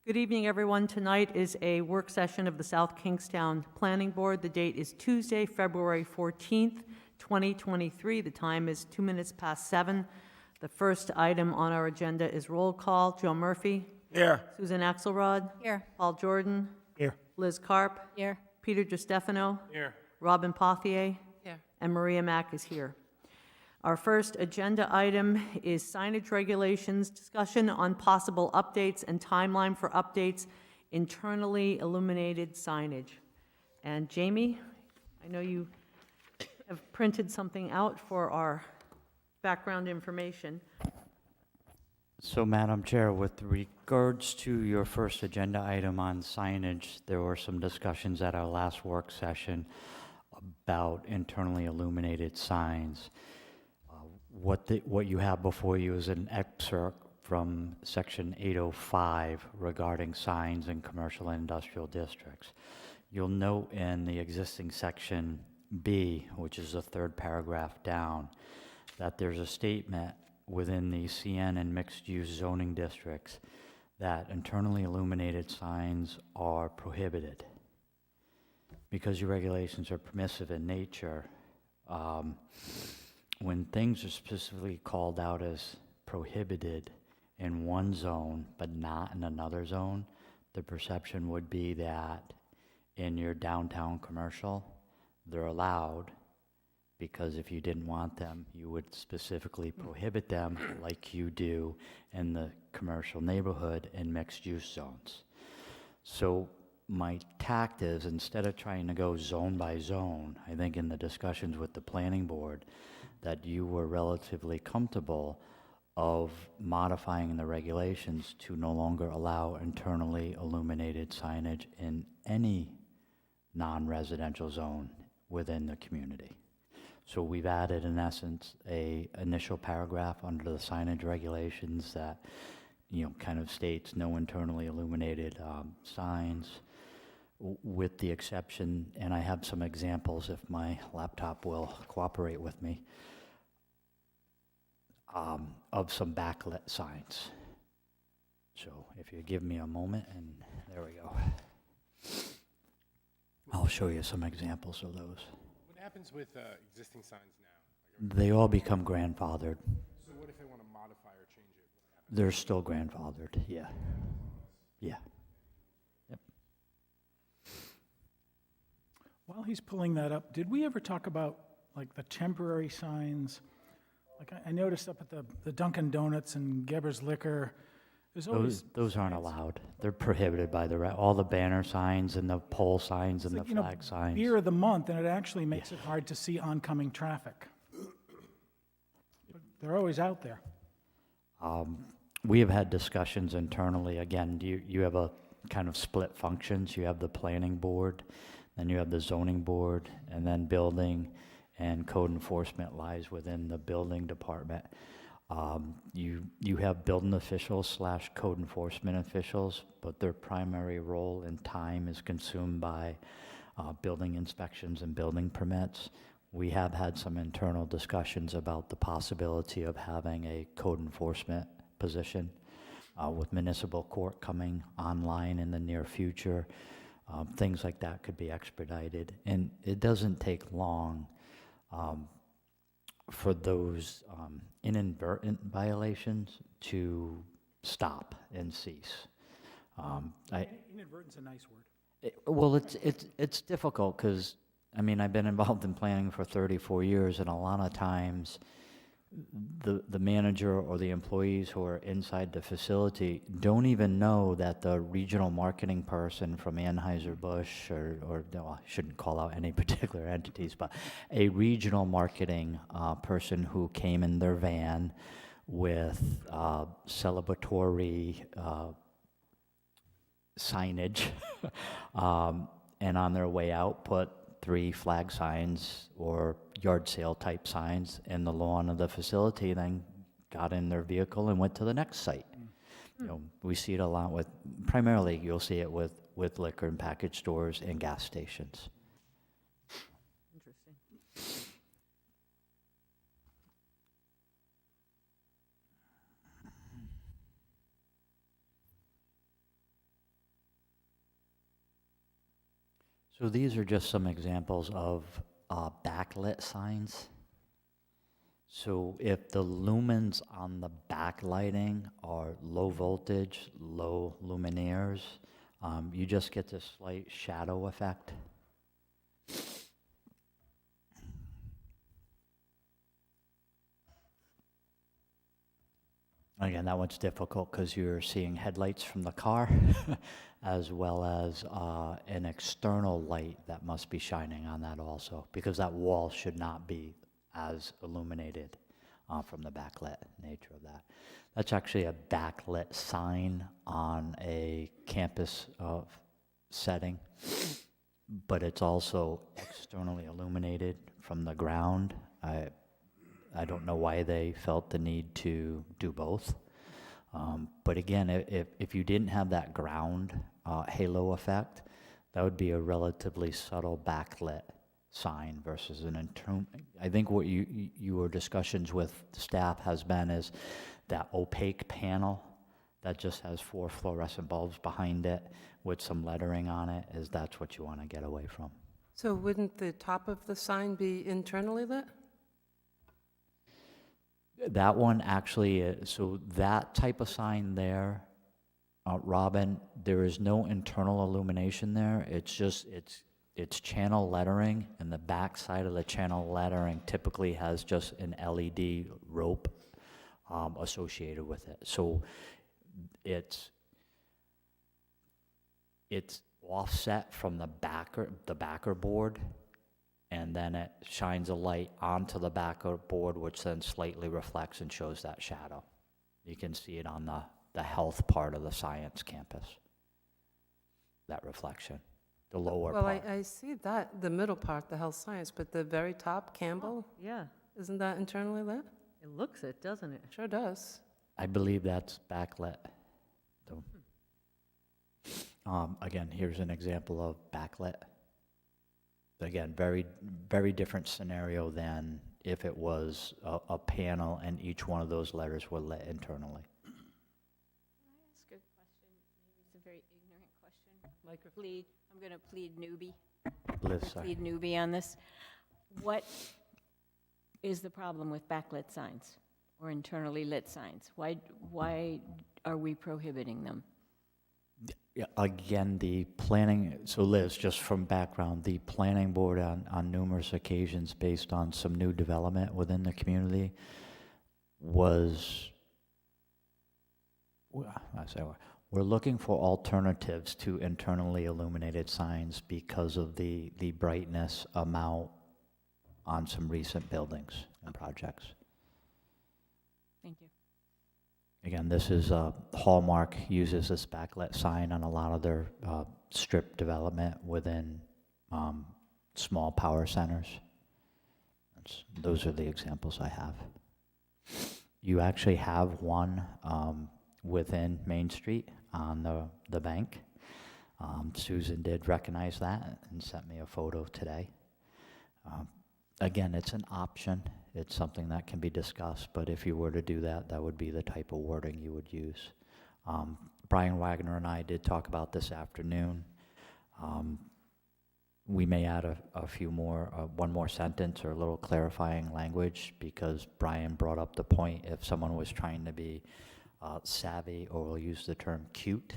Good evening, everyone. Tonight is a work session of the South Kingstown Planning Board. The date is Tuesday, February 14th, 2023. The time is 2 minutes past 7. The first item on our agenda is roll call. Joe Murphy. Here. Susan Axelrod. Here. Paul Jordan. Here. Liz Carp. Here. Peter DiStefano. Here. Robin Pothier. Here. And Maria Mack is here. Our first agenda item is signage regulations, discussion on possible updates and timeline for updates, internally illuminated signage. And Jamie, I know you have printed something out for our background information. So, Madam Chair, with regards to your first agenda item on signage, there were some discussions at our last work session about internally illuminated signs. What you have before you is an excerpt from Section 805 regarding signs in commercial and industrial districts. You'll note in the existing Section B, which is the third paragraph down, that there's a statement within the CN and mixed-use zoning districts that internally illuminated signs are prohibited. Because your regulations are permissive in nature, when things are specifically called out as prohibited in one zone but not in another zone, the perception would be that in your downtown commercial, they're allowed, because if you didn't want them, you would specifically prohibit them like you do in the commercial neighborhood and mixed-use zones. So my tact is, instead of trying to go zone by zone, I think in the discussions with the planning board, that you were relatively comfortable of modifying the regulations to no longer allow internally illuminated signage in any non-residential zone within the community. So we've added, in essence, a initial paragraph under the signage regulations that, kind of states no internally illuminated signs, with the exception, and I have some examples if my laptop will cooperate with me, of some backlit signs. So if you give me a moment, and there we go. I'll show you some examples of those. What happens with existing signs now? They all become grandfathered. So what if they want to modify or change it? What happens? They're still grandfathered, yeah. Yeah. Yep. While he's pulling that up, did we ever talk about like the temporary signs? Like I noticed up at the Dunkin' Donuts and Geber's Liquor, there's always Those aren't allowed. They're prohibited by all the banner signs and the pole signs and like, the flag signs. beer of the month, and it actually makes it hard to see oncoming traffic. But they're always out there. We have had discussions internally. Again, you have a kind of split functions. You have the planning board, then you have the zoning board, and then building and code enforcement lies within the building department. You have building officials / code enforcement officials, but their primary role and time is consumed by building inspections and building permits. We have had some internal discussions about the possibility of having a code enforcement position with municipal court coming online in the near future. Things like that could be expedited, and it doesn't take long for those inadvertent violations to stop and cease. Inadvertent's a nice word. Well, it's difficult because, I've been involved in planning for 34 years, and a lot of times the manager or the employees who are inside the facility don't even know that the regional marketing person from Anheuser-Busch, or no, I shouldn't call out any particular entities, but a regional marketing person who came in their van with celebratory signage and on their way out put 3 flag signs or yard sale type signs in the lawn of the facility, then got in their vehicle and went to the next site. We see it a lot primarily you'll see it with liquor and package stores and gas stations. Interesting. So these are just some examples of backlit signs. So if the lumens on the backlighting are low voltage, low luminaires, you just get this slight shadow effect. Again, that one's difficult because you're seeing headlights from the car as well as an external light that must be shining on that also, because that wall should not be as illuminated from the backlit nature of that. That's actually a backlit sign on a campus setting, but it's also externally illuminated from the ground. I don't know why they felt the need to do both. But again, if you didn't have that ground halo effect, that would be a relatively subtle backlit sign versus an internal. I think what your discussions with staff has been is that opaque panel that just has 4 fluorescent bulbs behind it with some lettering on it, that's what you want to get away from. So wouldn't the top of the sign be internally lit? That one actually, so that type of sign there, Robin, there is no internal illumination there. It's just, it's channel lettering, and the back side of the channel lettering typically has just an LED rope associated with it. So it's offset from the backer board, and then it shines a light onto the backer board, which then slightly reflects and shows that shadow. You can see it on the health part of the science campus, that reflection, the lower Well, part. I see that, the middle part, the health science, but the very top, Campbell, Yeah, isn't that internally lit? it looks it, doesn't it? Sure does. I believe that's backlit. So, again, here's an example of backlit. Again, very, very different scenario than if it was a panel and each one of those letters were lit internally. Can I ask a question? Maybe it's a very ignorant question. I'm going to plead newbie. Liz, sorry. Plead newbie on this. What is the problem with backlit signs or internally lit signs? Why are we prohibiting them? Yeah, again, the planning, so Liz, just from background, the planning board on numerous occasions, based on some new development within the community, was, we're looking for alternatives to internally illuminated signs because of the brightness amount on some recent buildings and projects. Thank you. Again, this is Hallmark uses this backlit sign on a lot of their strip development within small power centers. Those are the examples I have. You actually have one within Main Street on the bank. Susan did recognize that and sent me a photo today. Again, it's an option. It's something that can be discussed, but if you were to do that, that would be the type of wording you would use. Brian Wagner and I did talk about this afternoon. We may add a few more, one more sentence or a little clarifying language, because Brian brought up the point if someone was trying to be savvy, or we'll use the term cute,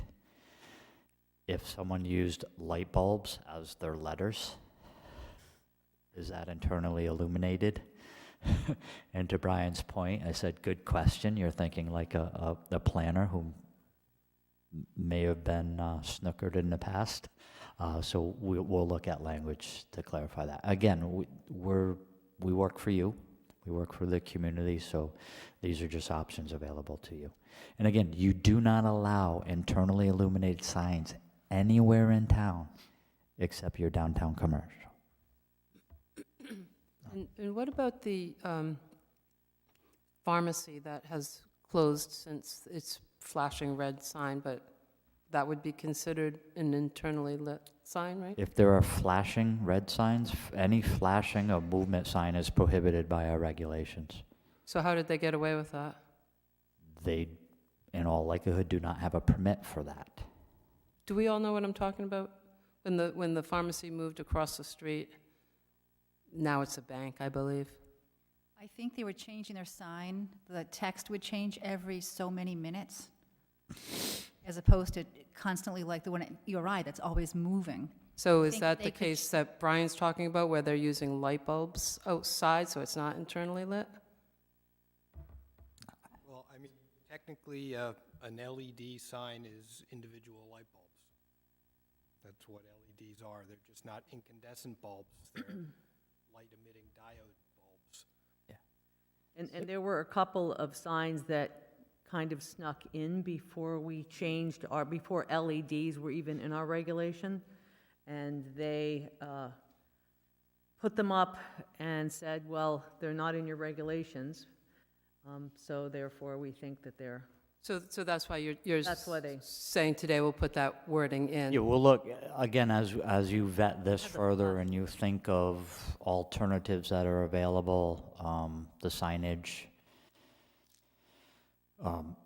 if someone used light bulbs as their letters, is that internally illuminated? And to Brian's point, I said, good question. You're thinking like a planner who may have been snookered in the past. So we'll look at language to clarify that. Again, we work for you. We work for the community, so these are just options available to you. And again, you do not allow internally illuminated signs anywhere in town except your downtown commercial. And what about the pharmacy that has closed since its flashing red sign, but that would be considered an internally lit sign, right? If there are flashing red signs, any flashing of movement sign is prohibited by our regulations. So how did they get away with that? They, in all likelihood, do not have a permit for that. Do we all know what I'm talking about When the pharmacy moved across the street, now it's a bank, I believe. I think they were changing their sign. The text would change every so many minutes, as opposed to constantly like the one at URI that's always moving. So is think that they the could case that Brian's talking about, where they're using light bulbs outside, so it's not internally lit? Well, I mean, technically, an LED sign is individual light bulbs. That's what LEDs are. They're just not incandescent bulbs. They're light-emitting diode bulbs. And there were a couple of signs that kind of snuck in before we changed before LEDs were even in our regulation. And they put them up and said, well, they're not in your regulations. So therefore, we think that they're, So that's why you're That's why they- saying today we'll put that wording in? Yeah, well, look, again, as you vet this further and you think of alternatives that are available, the signage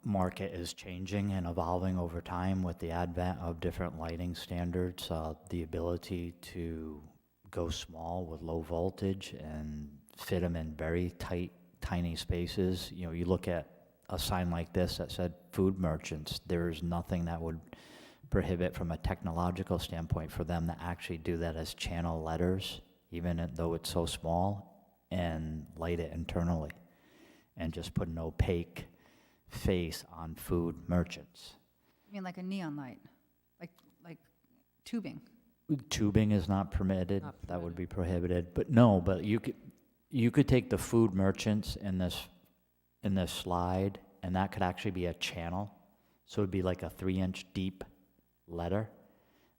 market is changing and evolving over time with the advent of different lighting standards, the ability to go small with low voltage and fit them in very tight, tiny spaces. You know, you look at a sign like this that said food merchants, there's nothing that would prohibit from a technological standpoint for them to actually do that as channel letters, even though it's so small, and light it internally and just put an opaque face on food merchants. I mean, like a neon light, like tubing. Tubing is not permitted, Not that would be prohibited, but no, but you could take the food merchants in this slide, and that could actually be a channel, so it'd be like a 3-inch deep letter.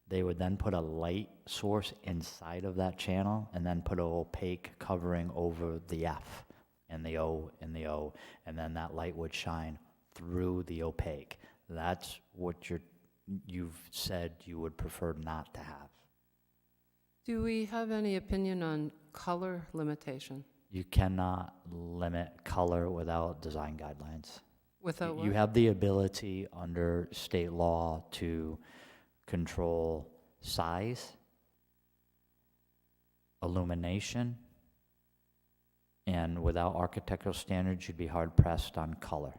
They would then put a light source inside of that channel, and then put an opaque covering over the F and the O and the O, and then that light would shine through the opaque. That's what you've said you would prefer not to have. Do we have any opinion on color limitation? You cannot limit color without design guidelines. Without You what? have the ability under state law to control size, illumination, and without architectural standards, you'd be hard pressed on color.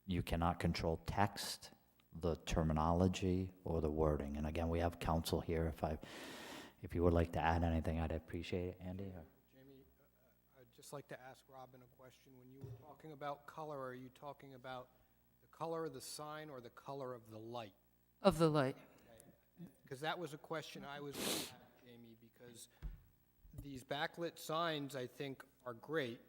You cannot control text, the terminology, or the wording. And again, we have counsel here. If you would like to add anything, I'd appreciate it, Andy. Or? Jamie, I'd just like to ask Robin a question. When you were talking about color, are you talking about the color of the sign or the color of the light? Of the light. Because that was a question I was going to ask, Jamie, because these backlit signs, I think, are great,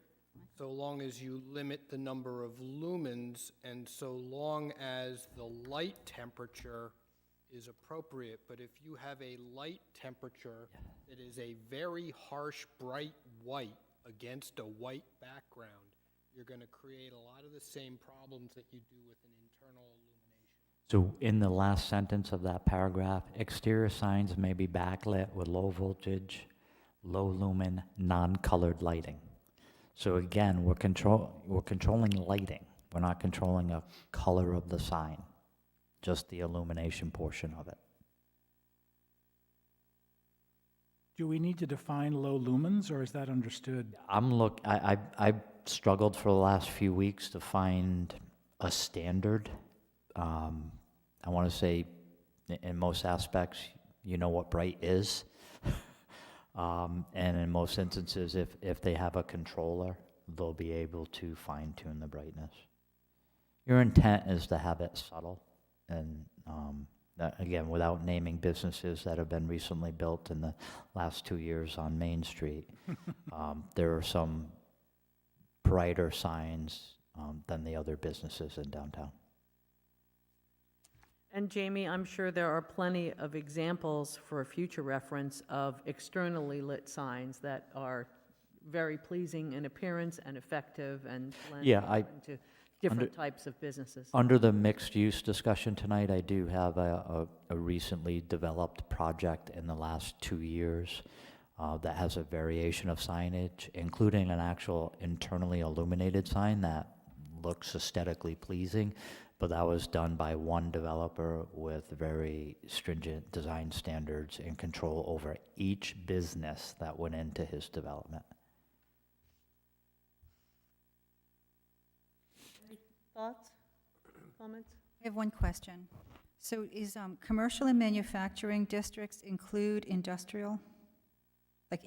so long as you limit the number of lumens and so long as the light temperature is appropriate. But if you have a light temperature that is a very harsh, bright white against a white background, you're going to create a lot of the same problems that you do with an internal illumination. So in the last sentence of that paragraph, exterior signs may be backlit with low voltage, low lumen, non-colored lighting. So again, we're controlling lighting. We're not controlling a color of the sign, just the illumination portion of it. Do we need to define low lumens, or is that understood? I've struggled for the last few weeks to find a standard. I want to say, in most aspects, you know what bright is. And in most instances, if they have a controller, they'll be able to fine-tune the brightness. Your intent is to have it subtle, and that, again, without naming businesses that have been recently built in the last 2 years on Main Street, there are some brighter signs than the other businesses in downtown. and Jamie, I'm sure there are plenty of examples for future reference of externally lit signs that are very pleasing in appearance and effective and blend Yeah, into different types of businesses. Under the mixed-use discussion tonight, I do have a recently developed project in the last 2 years that has a variation of signage, including an actual internally illuminated sign that looks aesthetically pleasing, But that was done by one developer with very stringent design standards and control over each business that went into his development. Thoughts, comments? I have one question. So is commercial and manufacturing districts include industrial? Like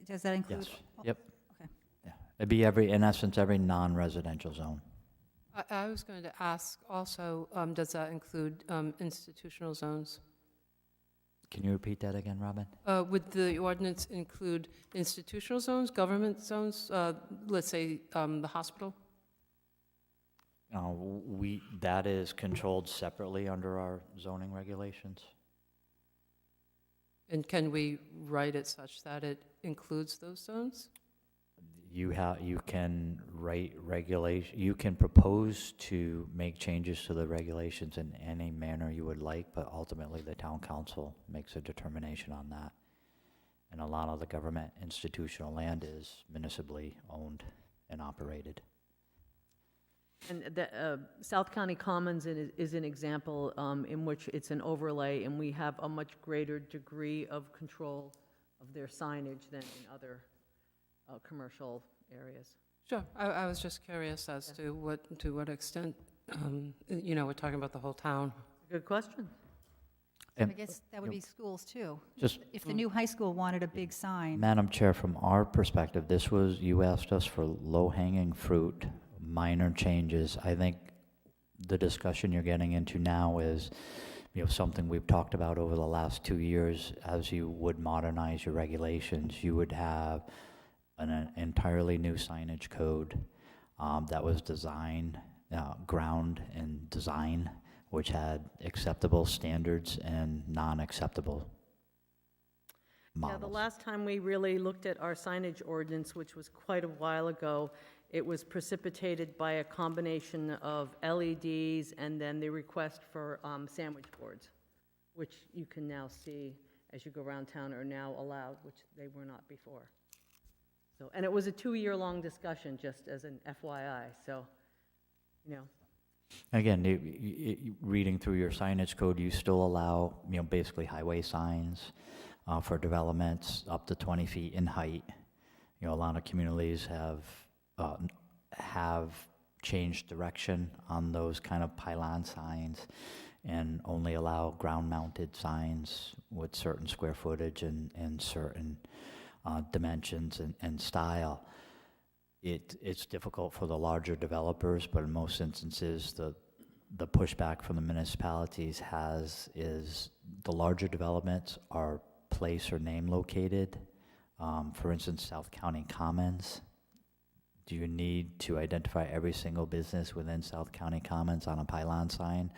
does that include? Yes, yep. Okay. Yeah. It'd be in essence, every non-residential zone. I was going to ask also, does that include institutional zones? Can you repeat that again, Robin? Would the ordinance include institutional zones, government zones, let's say the hospital? That is controlled separately under our zoning regulations. And can we write it such that it includes those zones? You can write regulation, you can propose to make changes to the regulations in any manner you would like, but ultimately the town council makes a determination on that. And a lot of the government institutional land is municipally owned and operated. And the South County Commons is an example in which it's an overlay, and we have a much greater degree of control of their signage than in other commercial areas. Sure, I was just curious as to what extent, we're talking about the whole town. Good question. I guess that would be schools too. Just, If the new high school wanted a big sign. Madam Chair, from our perspective, you asked us for low-hanging fruit, minor changes. I think the discussion you're getting into now is, something we've talked about over the last 2 years. As you would modernize your regulations, you would have an entirely new signage code that was designed, ground in design, which had acceptable standards and non-acceptable models. Yeah, the last time we really looked at our signage ordinance, which was quite a while ago, it was precipitated by a combination of LEDs and then the request for sandwich boards, which you can now see as you go around town are now allowed, which they were not before. So, and it was a 2-year-long discussion, just as an FYI, so, Again, reading through your signage code, you still allow, basically highway signs for developments up to 20 feet in height. A lot of communities have changed direction on those kind of pylon signs and only allow ground-mounted signs with certain square footage and certain dimensions and style. It's difficult for the larger developers, but in most instances, the pushback from the municipalities is the larger developments are place or name located. For instance, South County Commons. Do you need to identify every single business within South County Commons on a pylon sign,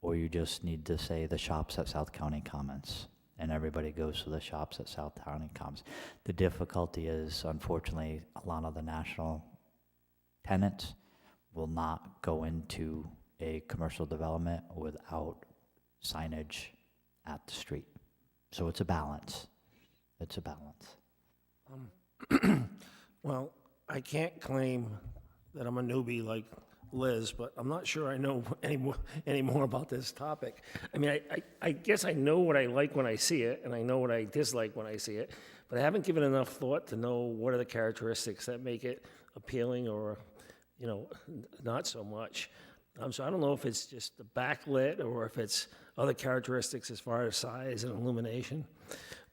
or you just need to say the shops at South County Commons, and everybody goes to the shops at South County Commons? The difficulty is, unfortunately, a lot of the national tenants will not go into a commercial development without signage at the street. So it's a balance. It's a balance. Well, I can't claim that I'm a newbie like Liz, but I'm not sure I know any more about this topic. I mean, I guess I know what I like when I see it, and I know what I dislike when I see it, but I haven't given enough thought to know what are the characteristics that make it appealing or, not so much. So I don't know if it's just the backlit or if it's other characteristics as far as size and illumination.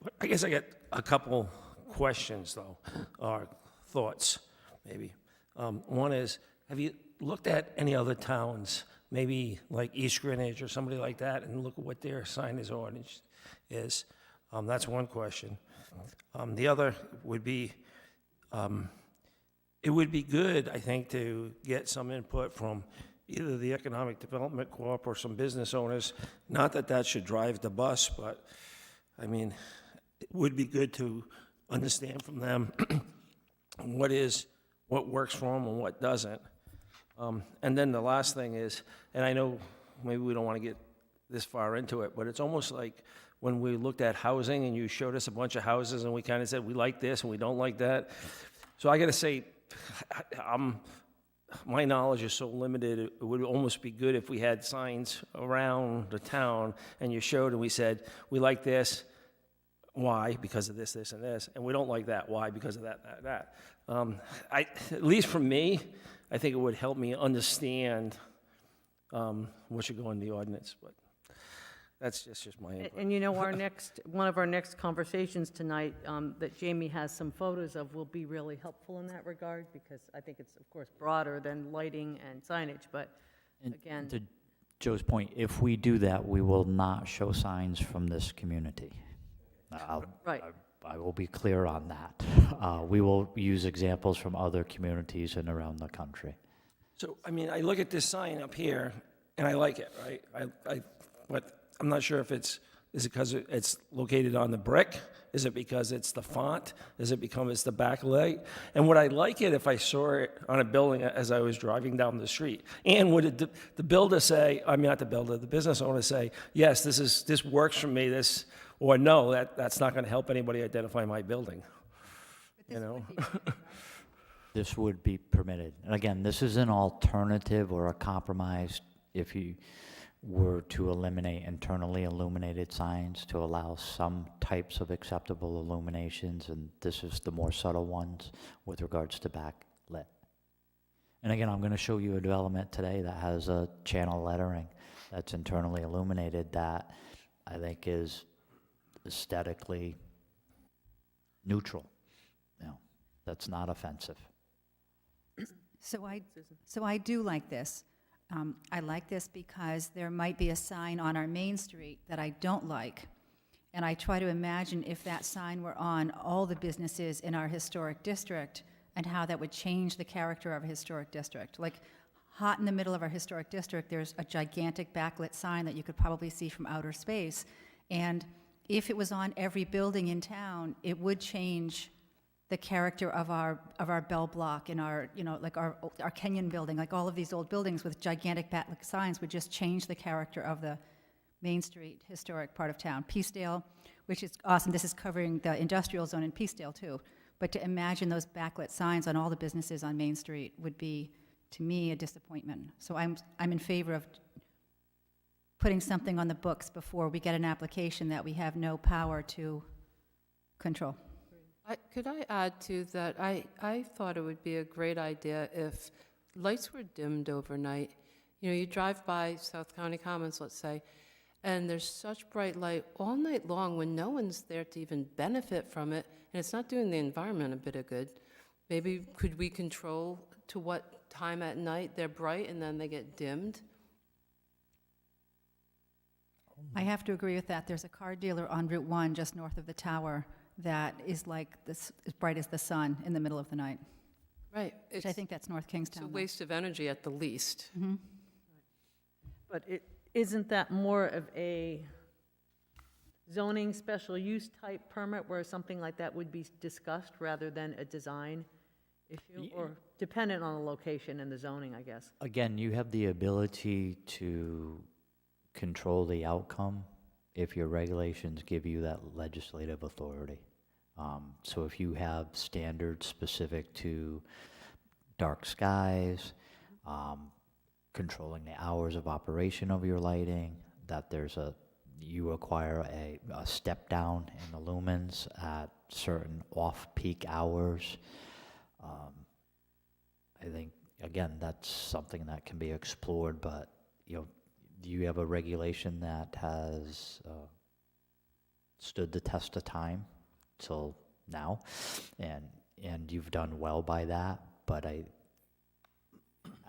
But I guess I got a couple questions, though, or thoughts, maybe. One is, have you looked at any other towns, maybe like East Greenwich or somebody like that, and look at what their signage ordinance is? That's one question. The other would be, it would be good, I think, to get some input from either the Economic Development Co-op or some business owners. Not that that should drive the bus, but, I mean, it would be good to understand from them what works for them and what doesn't. And then the last thing is, and I know maybe we don't want to get this far into it, but it's almost like when we looked at housing and you showed us a bunch of houses and we kind of said we like this and we don't like that. So I got to say, my knowledge is so limited, it would almost be good if we had signs around the town and you showed and we said, we like this, why? Because of this, this, and this. And we don't like that, why? Because of that. At least for me, I think it would help me understand what should go in the ordinance, but that's just my input. And you know, one of our next conversations tonight, that Jamie has some photos of, will be really helpful in that regard, because I think it's, of course, broader than lighting and signage, but And again, to Joe's point, if we do that, we will not show signs from this community. Right. I will be clear on that. We will use examples from other communities and around the country. So, I mean, I look at this sign up here, and I like it, right? But I'm not sure if is it because it's located on the brick? Is it because it's the font? Is it because it's the backlight? And would I like it if I saw it on a building as I was driving down the street? And would the builder say, I mean, not the builder, the business owner say, yes, this works for me, or no, that's not going to help anybody identify my building, you know? This would be permitted. And again, this is an alternative or a compromise if you were to eliminate internally illuminated signs to allow some types of acceptable illuminations, and this is the more subtle ones with regards to backlit. And again, I'm going to show you a development today that has a channel lettering that's internally illuminated that I think is aesthetically neutral. You know, that's not offensive. So I do like this. I like this because there might be a sign on our main street that I don't like, and I try to imagine if that sign were on all the businesses in our historic district and how that would change the character of a historic district. Like, hot in the middle of our historic district, there's a gigantic backlit sign that you could probably see from outer space, and if it was on every building in town, it would change the character of our Bell Block and our, you know, like our Kenyon building, like all of these old buildings with gigantic backlit signs would just change the character of the Main Street historic part of town. Peacedale, which is awesome, this is covering the industrial zone in Peacedale too, but to imagine those backlit signs on all the businesses on Main Street would be, to me, a disappointment. So I'm in favor of putting something on the books before we get an application that we have no power to control. Could I add to that? I thought it would be a great idea if lights were dimmed overnight. You know, you drive by South County Commons, let's say, and there's such bright light all night long when no one's there to even benefit from it, and it's not doing the environment a bit of good. Maybe could we control to what time at night they're bright and then they get dimmed? I have to agree with that. There's a car dealer on Route 1 just north of the tower that is like this, as bright as the sun in the middle of the night, Right. which I think that's North It's a Kingstown. though. waste of energy at the least. but isn't that more of a zoning special use type permit where something like that would be discussed rather than a design issue? Or dependent on the location and the zoning, I guess? Again, you have the ability to control the outcome if your regulations give you that legislative authority. So if you have standards specific to dark skies, controlling the hours of operation of your lighting, that you require a step down in the lumens at certain off-peak hours. I think, again, that's something that can be explored, but, you know, you have a regulation that has stood the test of time till now, and you've done well by that, but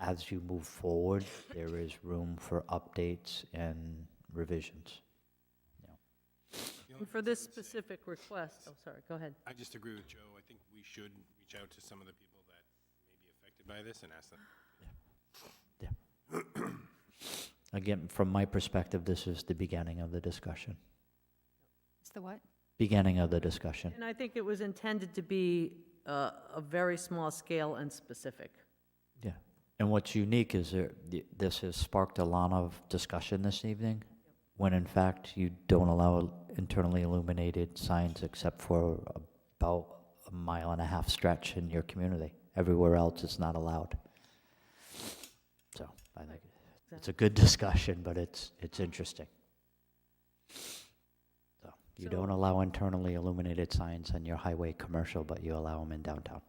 as you move forward, there is room for updates and revisions. And for this specific request, oh, sorry, go ahead. I just agree with Joe. I think we should reach out to some of the people that may be affected by this and ask them. Again, from my perspective, this is the beginning of the discussion. It's the what? Beginning of the discussion. And I think it was intended to be a very small scale and specific. Yeah. And what's unique is this has sparked a lot of discussion this evening, when in fact you don't allow internally illuminated signs except for about a 1.5 mile stretch in your community. Everywhere else it's not allowed. think it's a good discussion, but it's interesting. So you don't allow internally illuminated signs on your highway commercial, but you allow them in downtown.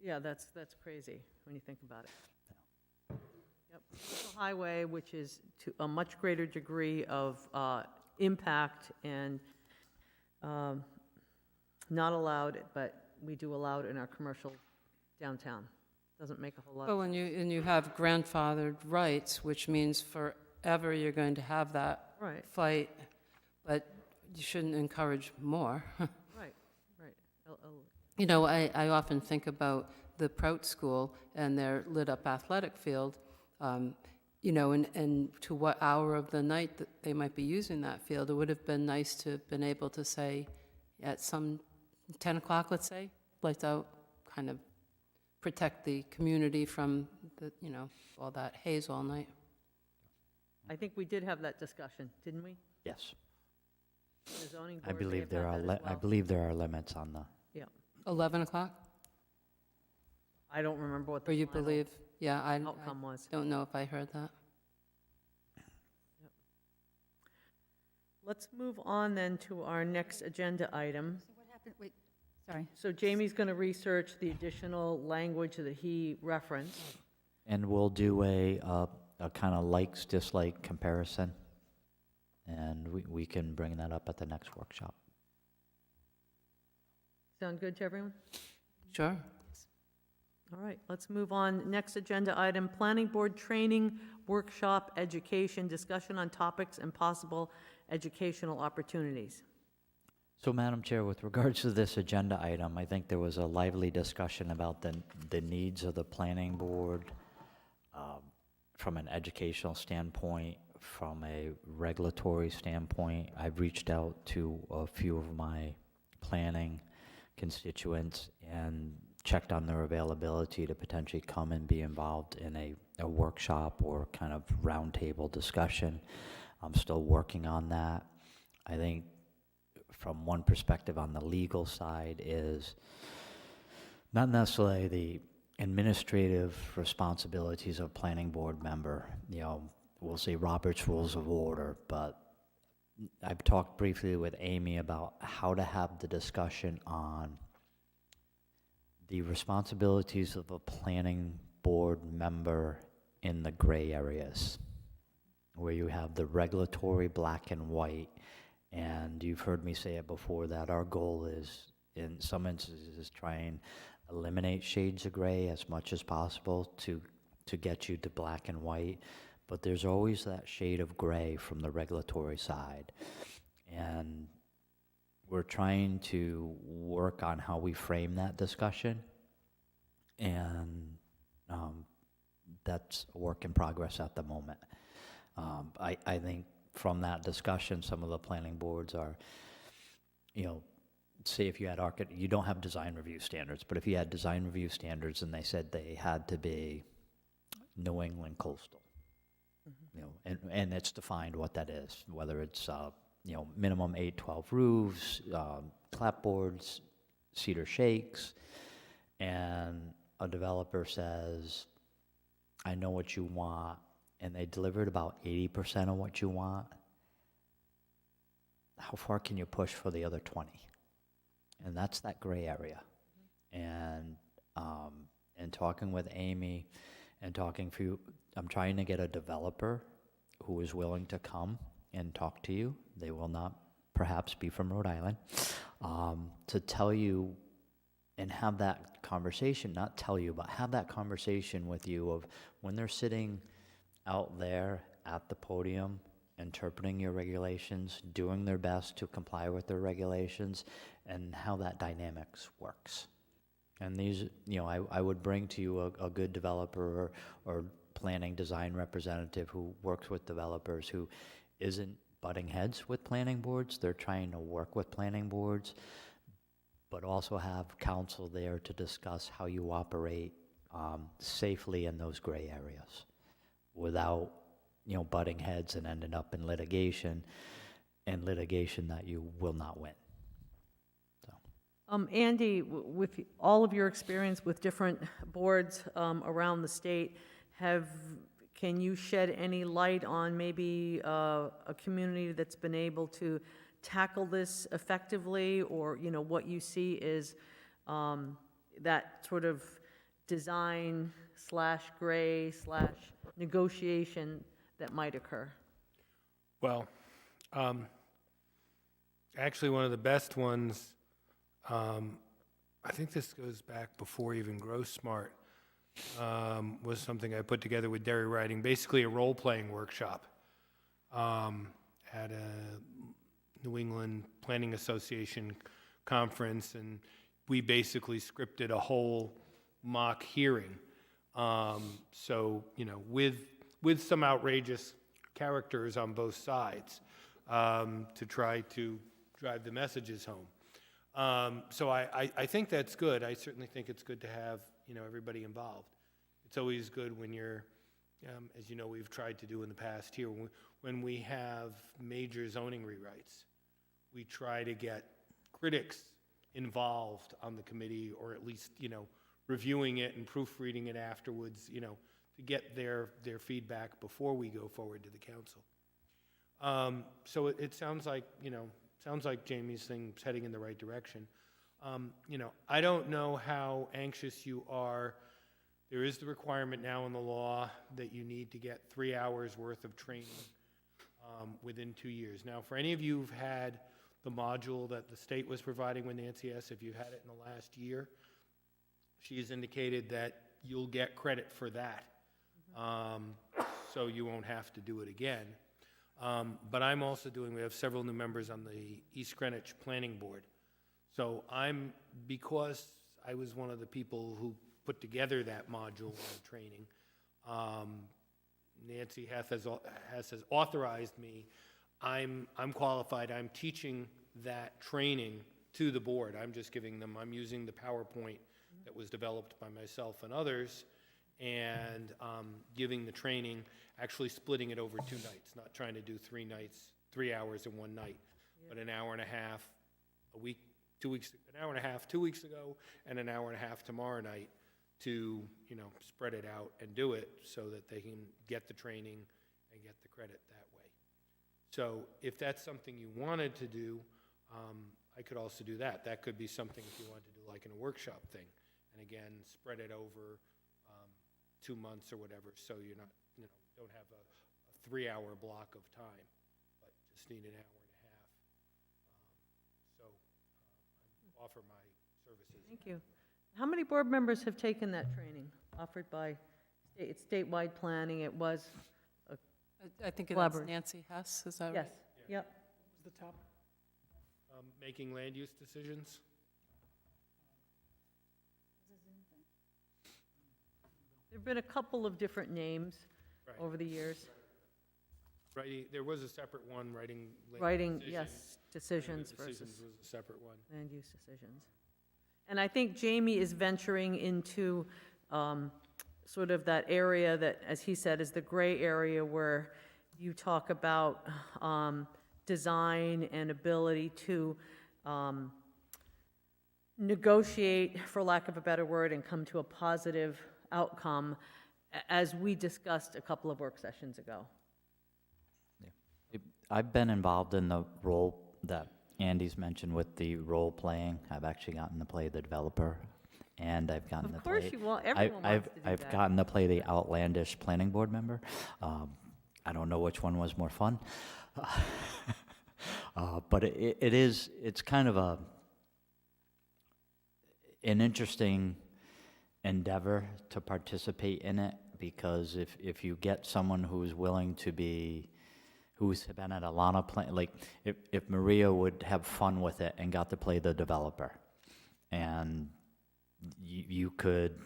Yeah, that's crazy when you think about it. Yep. Commercial highway, which is to a much greater degree of impact and not allowed, but we do allow it in our commercial downtown. Doesn't make a whole lot. Well, and you have grandfathered rights, which means forever you're going to have that Right, fight, but you shouldn't encourage more. right. You know, I often think about the Prout School and their lit-up athletic field, you know, and to what hour of the night that they might be using that field. It would have been nice to have been able to say, at some 10 o'clock, let's say, lights out, kind of protect the community from the, you know, all that haze all night. I think we did have that discussion, didn't we? Yes, The zoning I board may believe have there had are, that as I well. believe there are limits on the, 11 o'clock? I don't remember what Or the you final believe? Yeah, I outcome was. don't know if I heard that. Let's move on then to our next agenda item. So what happened, wait, sorry. So Jamie's going to research the additional language that he referenced. and we'll do a kind of likes, dislike comparison. And we can bring that up at the next workshop. Sound good to everyone? Sure. All right, let's move on. Next agenda item, Planning Board Training Workshop Education, discussion on topics and possible educational opportunities. So, Madam Chair, with regards to this agenda item, I think there was a lively discussion about the needs of the planning board from an educational standpoint, from a regulatory standpoint. I've reached out to a few of my planning constituents and checked on their availability to potentially come and be involved in a workshop or kind of roundtable discussion. I'm still working on that. I think from one perspective on the legal side is not necessarily the administrative responsibilities of a planning board member, you know, we'll say Robert's Rules of Order, but I've talked briefly with Amy about how to have the discussion on the responsibilities of a planning board member in the gray areas, where you have the regulatory black and white. And you've heard me say it before that our goal is, in some instances, try and eliminate shades of gray as much as possible to get you to black and white. But there's always that shade of gray from the regulatory side. And we're trying to work on how we frame that discussion. And that's a work in progress at the moment. I think from that discussion, some of the planning boards are, you know, say if you had you don't have design review standards, but if you had design review standards and they said they had to be New England coastal, you know, and it's defined what that is, whether it's, you know, minimum 8-12 roofs, clapboards, cedar shakes, and a developer says, I know what you want, and they delivered about 80% of what you want, how far can you push for the other 20? And that's that gray area. And talking with Amy and talking through, I'm trying to get a developer who is willing to come and talk to you. They will not perhaps be from Rhode Island, to tell you and have that conversation, not tell you, but have that conversation with you of when they're sitting out there at the podium, interpreting your regulations, doing their best to comply with their regulations, and how that dynamics works. And these, you know, I would bring to you a good developer or planning design representative who works with developers, who isn't butting heads with planning boards. They're trying to work with planning boards, but also have counsel there to discuss how you operate safely in those gray areas without, you know, butting heads and ending up in litigation, and litigation that you will not win. Andy, with all of your experience with different boards around the state, can you shed any light on maybe a community that's been able to tackle this effectively, or, you know, what you see is that sort of design / gray / negotiation that might occur? Well, actually, one of the best ones, I think this goes back before even Grow Smart, was something I put together with Derry Writing, basically a role-playing workshop at a New England Planning Association conference, and we basically scripted a whole mock hearing. So, you know, with some outrageous characters on both sides, to try to drive the messages home. So I think that's good. I certainly think it's good to have, you know, everybody involved. It's always good when you're, as you know, we've tried to do in the past here, when we have major zoning rewrites, we try to get critics involved on the committee, or at least, you know, reviewing it and proofreading it afterwards, you know, to get their feedback before we go forward to the council. So it sounds like, you know, Jamie's thing's heading in the right direction. You know, I don't know how anxious you are. There is the requirement now in the law that you need to get 3 hours worth of training within 2 years. Now, for any of you who've had the module that the state was providing with Nancy S., if you've had it in the last year, she has indicated that you'll get credit for that. So you won't have to do it again. But I'm also we have several new members on the East Greenwich Planning Board. So because I was one of the people who put together that module on training, Nancy has authorized me. I'm qualified. I'm teaching that training to the board. I'm just I'm using the PowerPoint that was developed by myself and others, and giving the training, actually splitting it over 2 nights, not trying to do 3 nights, 3 hours in one night, but an hour and a half a week, 2 weeks, an hour and a half 2 weeks ago, and an hour and a half tomorrow night, to, you know, spread it out and do it so that they can get the training and get the credit that way. So if that's something you wanted to do, I could also do that. That could be something if you wanted to do like in a workshop thing. And again, spread it over 2 months or whatever, so you're not, you know, don't have a 3-hour block of time, but just need an hour and a half. So I offer my services. Thank you. How many board members have taken that training offered by statewide planning? It was, I think it's Collaborate. Nancy Hess, is that right? yes, yep. The top. Making land use decisions. There've been a couple of different names Right. over the years. Writing, there was a separate one, writing. land Writing, decisions. yes, decisions Decisions versus was a separate one. land use decisions. And I think Jamie is venturing into sort of that area that, as he said, is the gray area where you talk about design and ability to negotiate, for lack of a better word, and come to a positive outcome, as we discussed a couple of work sessions ago. I've been involved in the role that Andy's mentioned with the role playing. I've actually gotten to play the developer, and I've gotten to Of course play. you will, everyone wants to do I've that. gotten to play the outlandish planning board member. I don't know which one was more fun, but it's kind of an interesting endeavor to participate in it, because if you get someone who's willing to be, who's been at a lot of like if Maria would have fun with it and got to play the developer, and you could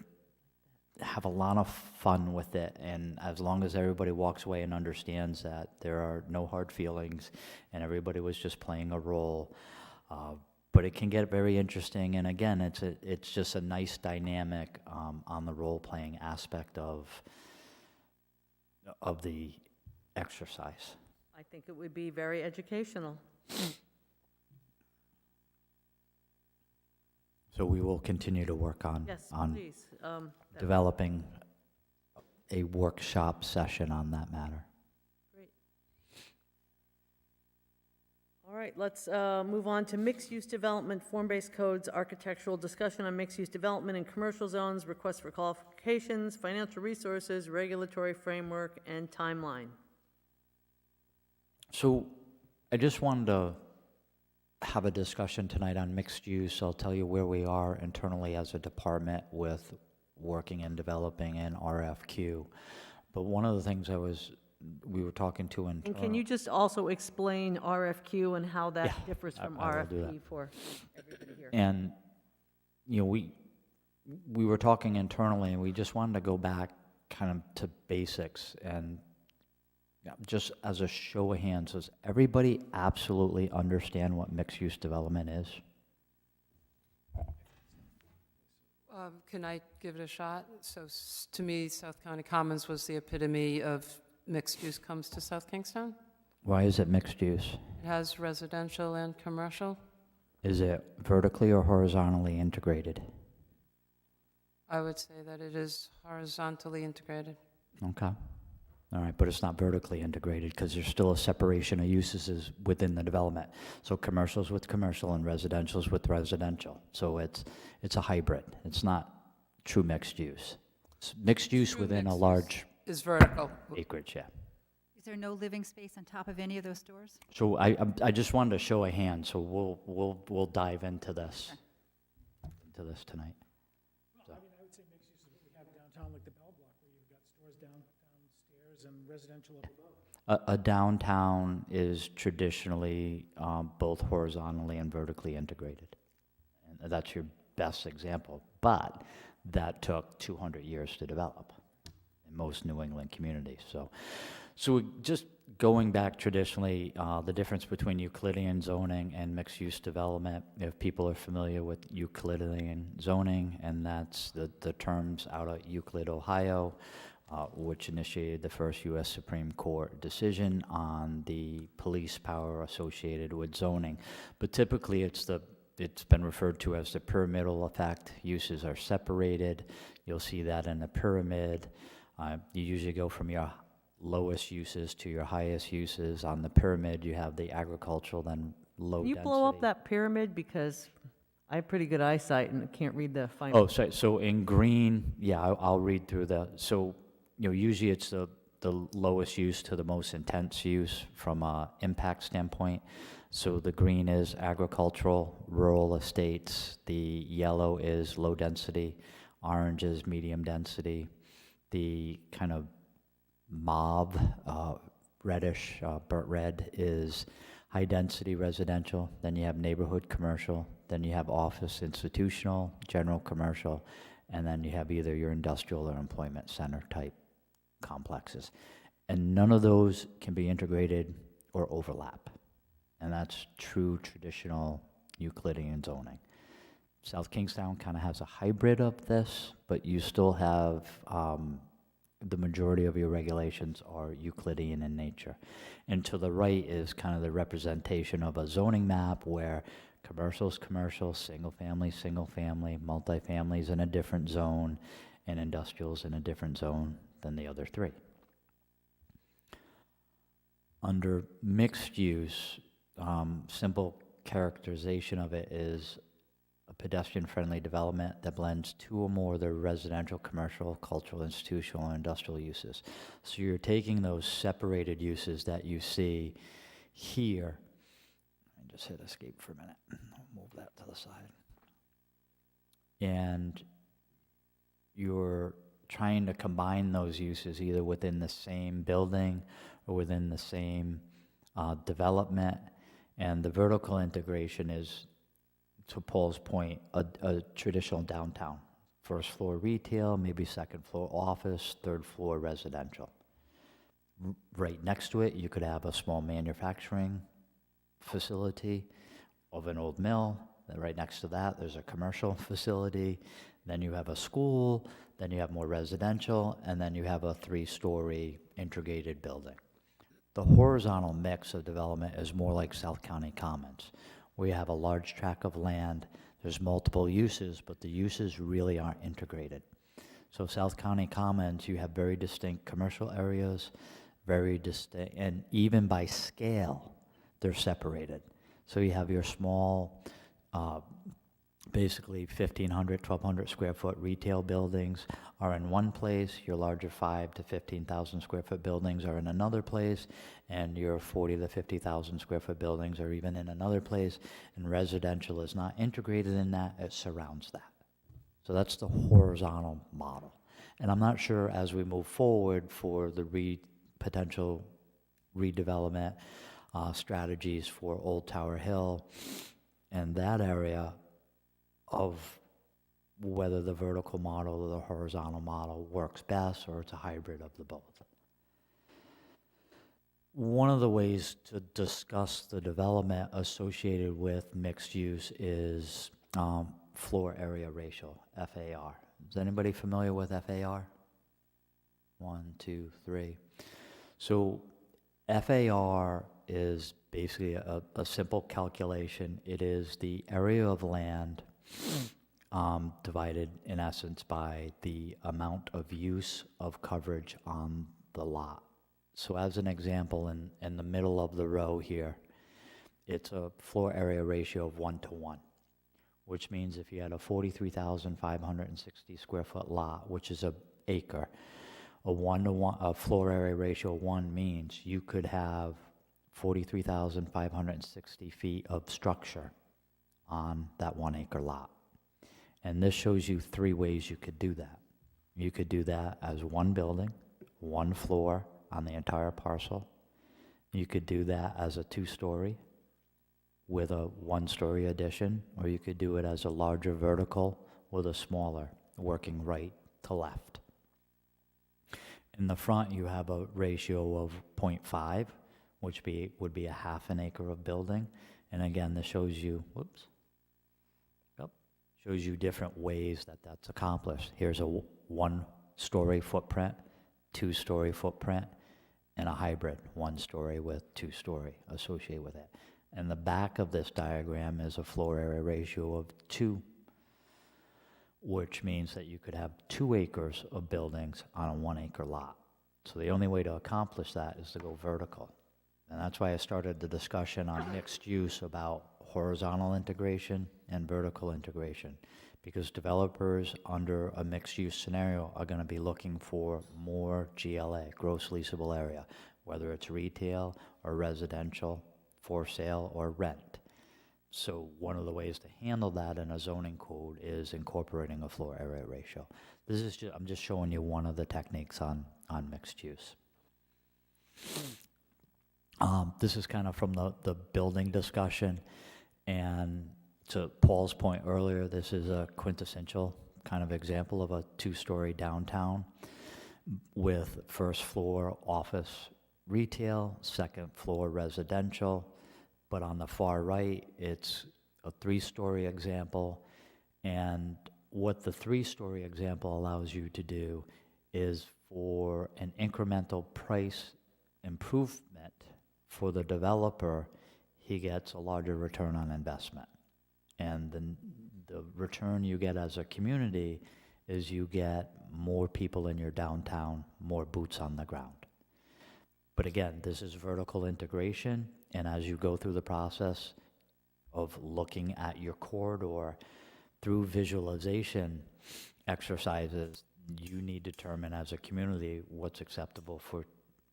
have a lot of fun with it, and as long as everybody walks away and understands that there are no hard feelings and everybody was just playing a role, but it can get very interesting. And again, it's just a nice dynamic on the role-playing aspect of the exercise. I think it would be very educational. So we will continue to work on Yes, on please. developing a workshop session on that matter. All right, let's move on to mixed-use development, form-based codes, architectural discussion on mixed-use development in commercial zones, requests for qualifications, financial resources, regulatory framework, and timeline. So I just wanted to have a discussion tonight on mixed use. I'll tell you where we are internally as a department with working and developing an RFQ. But one of the things we were talking to And internal. can you just also explain RFQ and how that Yeah, differs from I will do that. RFP for everybody here? And, we were talking internally, and we just wanted to go back kind of to basics, and just as a show of hands, does everybody absolutely understand what mixed-use development is? Can I give it a shot? So to me, South County Commons was the epitome of mixed use comes to South Kingstown. Why is it mixed use? It has residential and commercial. Is it vertically or horizontally integrated? I would say that it is horizontally integrated. Okay. All right, but it's not vertically integrated because there's still a separation of uses within the development. So commercials with commercial and residentials with residential. So it's a hybrid. It's not true mixed use. It's mixed use True within a mixed large Is vertical. acreage, yeah. Is there no living space on top of any of those stores? So I just wanted to show a hand, so we'll dive into this tonight. I would say mixed use is what we have downtown, like the Bell Block, where you've got stores downstairs and residential up above. A downtown is traditionally both horizontally and vertically integrated. And that's your best example. But that took 200 years to develop in most New England communities. So just going back traditionally, the difference between Euclidean zoning and mixed-use development, if people are familiar with Euclidean zoning, and that's the terms out of Euclid, Ohio, which initiated the first U.S. Supreme Court decision on the police power associated with zoning. But typically, it's been referred to as the pyramidal effect. Uses are separated. You'll see that in the pyramid. You usually go from your lowest uses to your highest uses. On the pyramid, you have the agricultural, then low Can you density. blow up that pyramid, because I have pretty good eyesight and can't read the final. Oh, sorry. So in green, yeah, I'll read through so, usually it's the lowest use to the most intense use from a impact standpoint. So the green is agricultural, rural estates. The yellow is low density. Orange is medium density. The kind of mauve, reddish, burnt red is high density residential. Then you have neighborhood commercial. Then you have office institutional, general commercial, and then you have either your industrial or employment center type complexes. And none of those can be integrated or overlap. And that's true traditional Euclidean zoning. South Kingstown kind of has a hybrid of this, but you still have the majority of your regulations are Euclidean in nature. And to the right is kind of the representation of a zoning map where commercial's commercial, single family, multifamily's in a different zone, and industrial's in a different zone than the other three. Under mixed use, simple characterization of it is a pedestrian-friendly development that blends two or more of the residential, commercial, cultural, institutional, and industrial uses. So you're taking those separated uses that you see here. Let me just hit escape for a minute. I'll move that to the side. And you're trying to combine those uses either within the same building or within the same development. And the vertical integration is, to Paul's point, a traditional downtown. First floor retail, maybe second floor office, third floor residential. Right next to it, you could have a small manufacturing facility of an old mill. Then right next to that, there's a commercial facility. Then you have a school. Then you have more residential. And then you have a 3-story integrated building. The horizontal mix of development is more like South County Commons, where you have a large tract of land. There's multiple uses, but the uses really aren't integrated. So South County Commons, you have very distinct commercial areas, very distinct, and even by scale, they're separated. So you have your small, basically 1,500, 1,200 square foot retail buildings are in one place, your larger 5 to 15,000 square foot buildings are in another place, and your 40 to 50,000 square foot buildings are even in another place, and residential is not integrated in that, it surrounds that. So that's the horizontal model. And I'm not sure as we move forward for the potential redevelopment strategies for Old Tower Hill and that area of whether the vertical model or the horizontal model works best, or it's a hybrid of the both. One of the ways to discuss the development associated with mixed use is floor area ratio, FAR. Is anybody familiar with FAR? 1, 2, 3. So FAR is basically a simple calculation. It is the area of land divided in essence by the amount of use of coverage on the lot. So as an example, in the middle of the row here, it's a floor area ratio of 1 to 1, which means if you had a 43,560 square foot lot, which is an acre, a 1 to 1, a floor area ratio of 1 means you could have 43,560 feet of structure on that 1 acre lot. And this shows you 3 ways you could do that. You could do that as one building, one floor on the entire parcel. You could do that as a 2-story with a 1-story addition, or you could do it as a larger vertical with a smaller, working right to left. In the front, you have a ratio of 0.5, which would be a half an acre of building. And again, this shows you, shows you different ways that that's accomplished. Here's a 1-story footprint, 2-story footprint, and a hybrid 1-story with 2-story associated with it. And the back of this diagram is a floor area ratio of 2, which means that you could have 2 acres of buildings on a 1 acre lot. So the only way to accomplish that is to go vertical. And that's why I started the discussion on mixed use about horizontal integration and vertical integration, because developers under a mixed use scenario are going to be looking for more GLA, gross leasable area, whether it's retail or residential, for sale or rent. So one of the ways to handle that in a zoning code is incorporating a floor area ratio. This is I'm just showing you one of the techniques on mixed use. This is kind of from the building discussion, and to Paul's point earlier, this is a quintessential kind of example of a 2-story downtown with first floor office retail, second floor residential, but on the far right, it's a 3-story example, and what the 3-story example allows you to do is for an incremental price improvement for the developer, he gets a larger return on investment. And then the return you get as a community is you get more people in your downtown, more boots on the ground. But again, this is vertical integration, and as you go through the process of looking at your corridor through visualization exercises, you need to determine as a community what's acceptable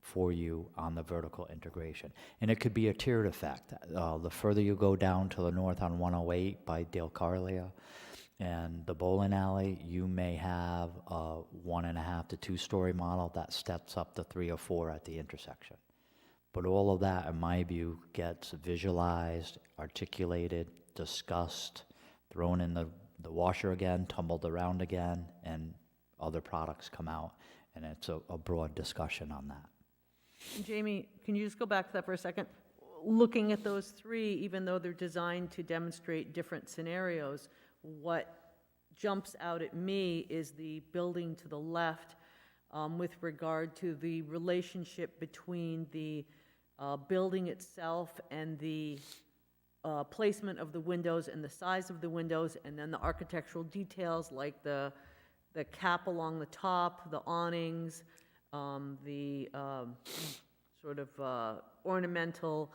for you on the vertical integration. And it could be a tiered effect. The further you go down to the north on 108 by Dale Carlia and the bowling alley, you may have a 1.5 to 2-story model that steps up to 3 or 4 at the intersection. But all of that, in my view, gets visualized, articulated, discussed, thrown in the washer again, tumbled around again, and other products come out, and it's a broad discussion on that. Jamie, can you just go back to that for a second? Looking at those 3, even though they're designed to demonstrate different scenarios, what jumps out at me is the building to the left with regard to the relationship between the building itself and the placement of the windows and the size of the windows, and then the architectural details like the the cap along the top, the awnings, the sort of ornamental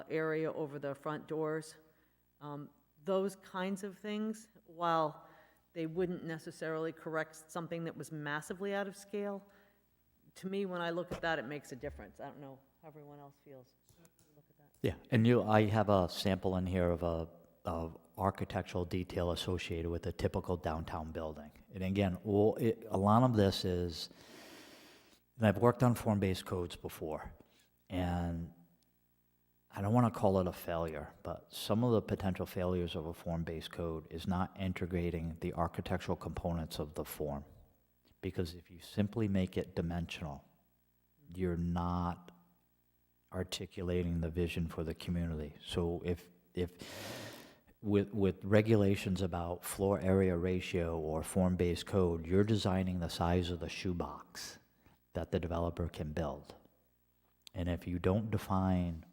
area over the front doors. Those kinds of things, while they wouldn't necessarily correct something that was massively out of scale, to me, when I look at that, it makes a difference. I don't know how everyone else feels. Look at that. Yeah, and I have a sample in here of architectural detail associated with a typical downtown building. And again, a lot of this is, and I've worked on form-based codes before, and I don't want to call it a failure, but some of the potential failures of a form-based code is not integrating the architectural components of the form. Because if you simply make it dimensional, you're not articulating the vision for the community. So if with regulations about floor area ratio or form-based code, you're designing the size of the shoebox that the developer can build. And if you don't define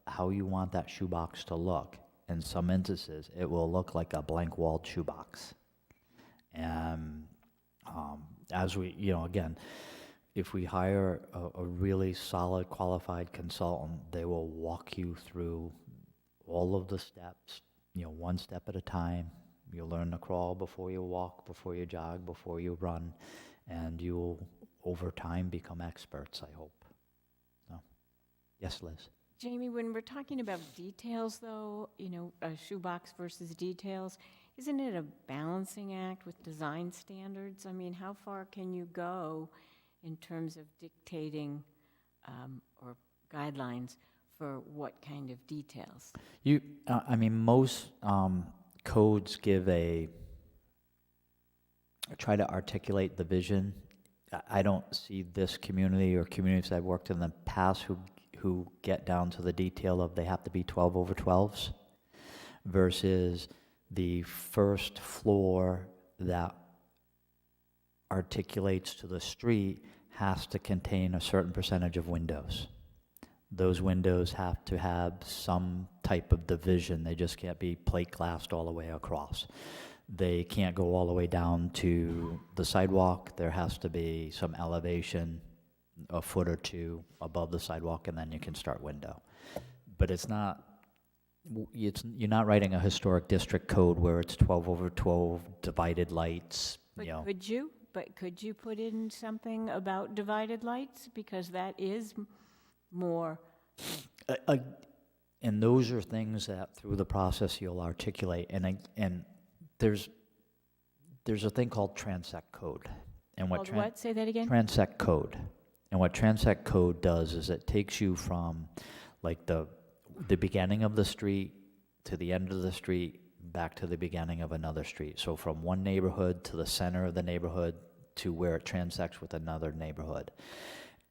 how you want that shoebox to look, in some instances, it will look like a blank-walled shoebox. And as we, again, if we hire a really solid, qualified consultant, they will walk you through all of the steps, one step at a time. You'll learn to crawl before you walk, before you jog, before you run, and you'll, over time, become experts, I hope. So, yes, Liz? Jamie, when we're talking about details, though, a shoebox versus details, isn't it a balancing act with design standards? I mean, how far can you go in terms of dictating or guidelines for what kind of details? Most codes try to articulate the vision. I don't see this community or communities I've worked in the past who get down to the detail of they have to be 12 over 12s versus the first floor that articulates to the street has to contain a certain percentage of windows. Those windows have to have some type of division. They just can't be plate glassed all the way across. They can't go all the way down to the sidewalk. There has to be some elevation, a foot or two above the sidewalk, and then you can start window. But you're not writing a historic district code where it's 12 over 12 divided lights. But could you put in something about divided lights? Because that is more. And those are things that through the process you'll articulate. And there's a thing called Transect code. And What? Say that again? Transect code. And what Transect code does is it takes you from like the beginning of the street to the end of the street back to the beginning of another street. So from one neighborhood to the center of the neighborhood to where it transects with another neighborhood.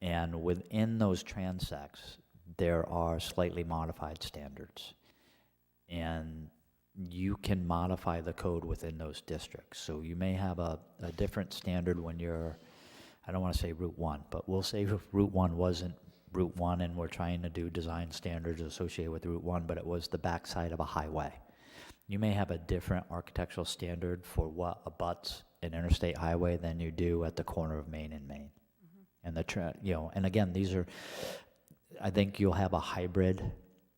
And within those transects, there are slightly modified standards. And you can modify the code within those districts. So you may have a different standard when you're, I don't want to say Route 1, but we'll say if Route 1 wasn't Route 1 and we're trying to do design standards associated with Route 1, but it was the backside of a highway. You may have a different architectural standard for what abuts an interstate highway than you do at the corner of Main and Main. And and again, I think you'll have a hybrid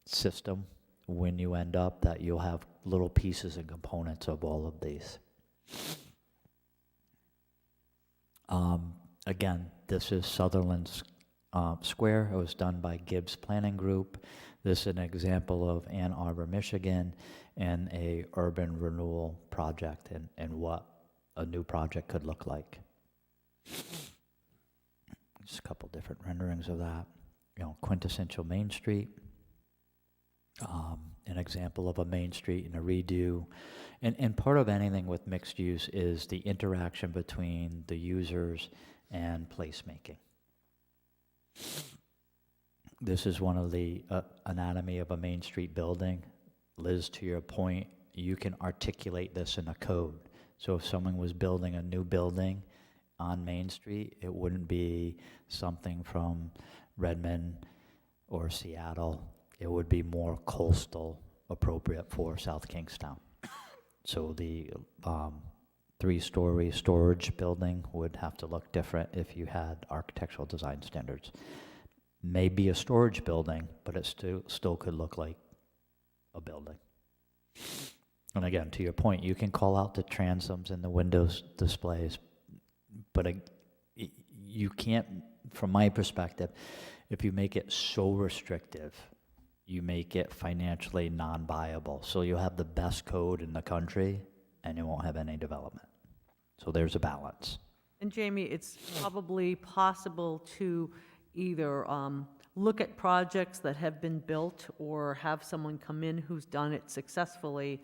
system when you end up that you'll have little pieces and components of all of these. Again, this is Sutherland Square. It was done by Gibbs Planning Group. This is an example of Ann Arbor, Michigan, and a urban renewal project and what a new project could look like. Just a couple different renderings of that. Quintessential Main Street, an example of a Main Street and a redo. And part of anything with mixed use is the interaction between the users and placemaking. This is one of the anatomy of a Main Street building. Liz, to your point, you can articulate this in a code. So if someone was building a new building on Main Street, it wouldn't be something from Redmond or Seattle. It would be more coastal, appropriate for South Kingstown. So the 3-story storage building would have to look different if you had architectural design standards. Maybe a storage building, but it still could look like a building. And again, to your point, you can call out the transoms and the windows displays, but you can't, from my perspective, if you make it so restrictive, you make it financially non-viable. So you'll have the best code in the country, and you won't have any development. So there's a balance. And Jamie, it's probably possible to either look at projects that have been built or have someone come in who's done it successfully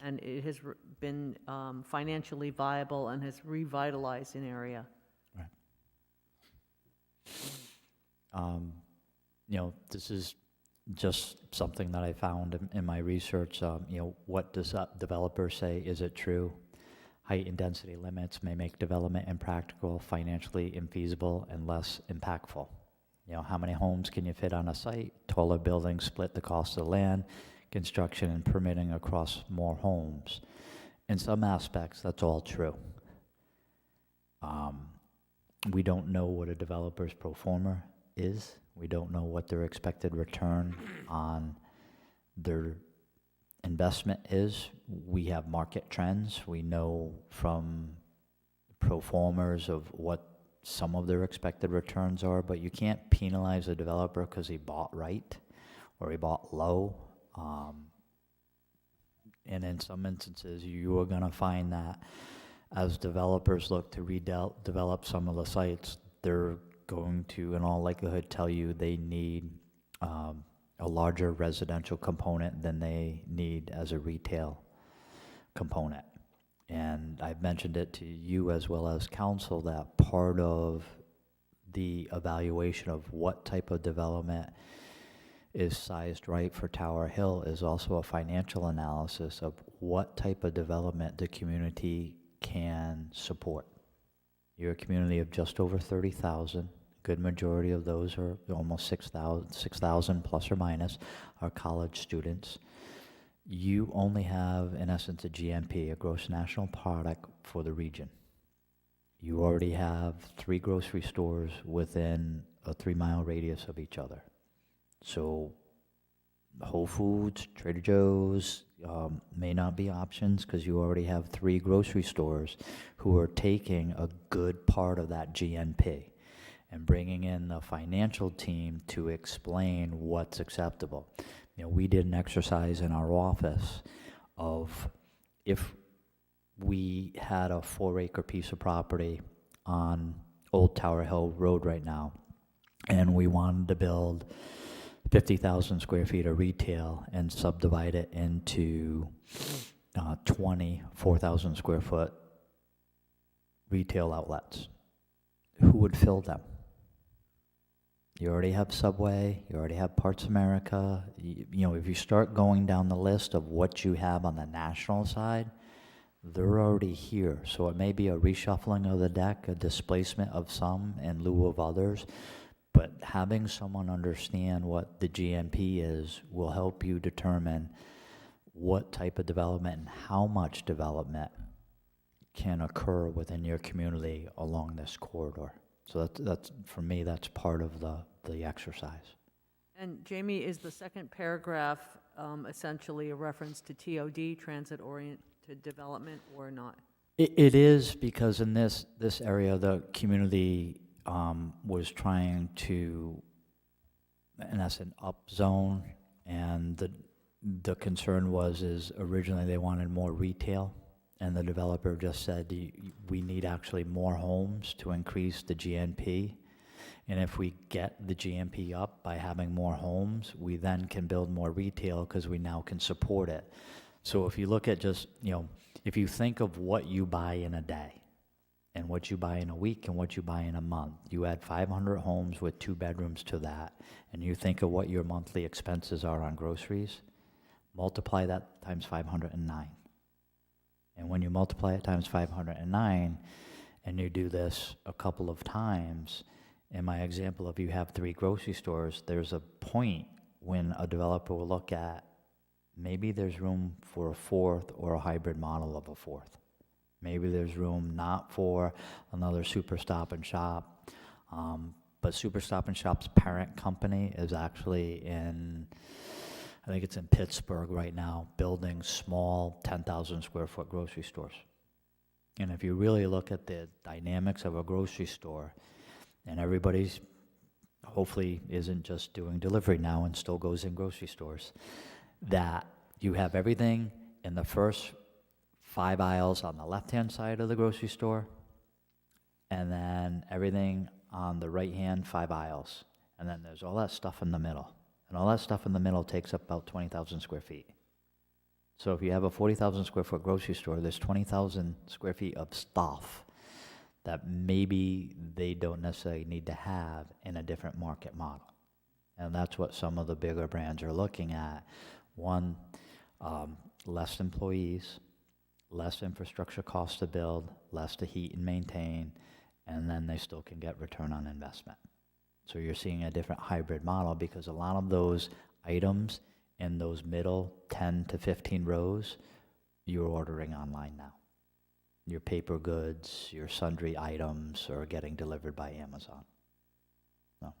and it has been financially viable and has revitalized an area. You know, this is just something that I found in my research. You know, what does developers say? Is it true? Height and density limits may make development impractical, financially infeasible, and less impactful. You know, how many homes can you fit on a site? Taller buildings split the cost of the land, construction and permitting across more homes. In some aspects, that's all true. We don't know what a developer's pro forma is. We don't know what their expected return on their investment is. We have market trends. We know from pro formas of what some of their expected returns are, but you can't penalize a developer because he bought right or he bought low. And in some instances, you are going to find that as developers look to redevelop some of the sites, they're going to, in all likelihood, tell you they need a larger residential component than they need as a retail component. And I've mentioned it to you as well as council that part of the evaluation of what type of development is sized right for Tower Hill is also a financial analysis of what type of development the community can support. You're a community of just over 30,000. Good majority of those are almost 6,000 plus or minus are college students. You only have, in essence, a GNP, a gross national product for the region. You already have 3 grocery stores within a 3-mile radius of each other. So Whole Foods, Trader Joe's may not be options because you already have 3 grocery stores who are taking a good part of that GNP and bringing in the financial team to explain what's acceptable. You know, we did an exercise in our office of if we had a 4-acre piece of property on Old Tower Hill Road right now, and we wanted to build 50,000 square feet of retail and subdivide it into 20 4,000 square foot retail outlets. Who would fill them? You already have Subway, you already have Parts America. You know, if you start going down the list of what you have on the national side, they're already here. So it may be a reshuffling of the deck, a displacement of some in lieu of others, but having someone understand what the GNP is will help you determine what type of development and how much development can occur within your community along this corridor. So that's for me, that's part of the exercise. And Jamie, is the second paragraph essentially a reference to TOD, transit-oriented development, or not? It is, because in this area, the community was trying to, in essence, upzone, and the concern is originally they wanted more retail, and the developer just said, we need actually more homes to increase the GNP, and if we get the GNP up by having more homes, we then can build more retail because we now can support it. So if you look at just, you know, if you think of what you buy in a day, and what you buy in a week and what you buy in a month, you add 500 homes with 2 bedrooms to that, and you think of what your monthly expenses are on groceries, multiply that times 509. And when you multiply it times 509, and you do this a couple of times, in my example, if you have 3 grocery stores, there's a point when a developer will look at maybe there's room for a 4th or a hybrid model of a 4th. Maybe there's room not for another Super Stop and Shop, but Super Stop and Shop's parent company is actually I think it's in Pittsburgh right now, building small 10,000 square foot grocery stores. And if you really look at the dynamics of a grocery store, and everybody's hopefully isn't just doing delivery now and still goes in grocery stores, that you have everything in the first 5 aisles on the left-hand side of the grocery store, and then everything on the right-hand 5 aisles. And then there's all that stuff in the middle. And all that stuff in the middle takes up about 20,000 square feet. So if you have a 40,000 square foot grocery store, there's 20,000 square feet of stuff that maybe they don't necessarily need to have in a different market model. And that's what some of the bigger brands are looking at. One, less employees, less infrastructure costs to build, less to heat and maintain, and then they still can get return on investment. So you're seeing a different hybrid model because a lot of those items in those middle 10 to 15 rows, you're ordering online now. Your paper goods, your sundry items are getting delivered by Amazon. No.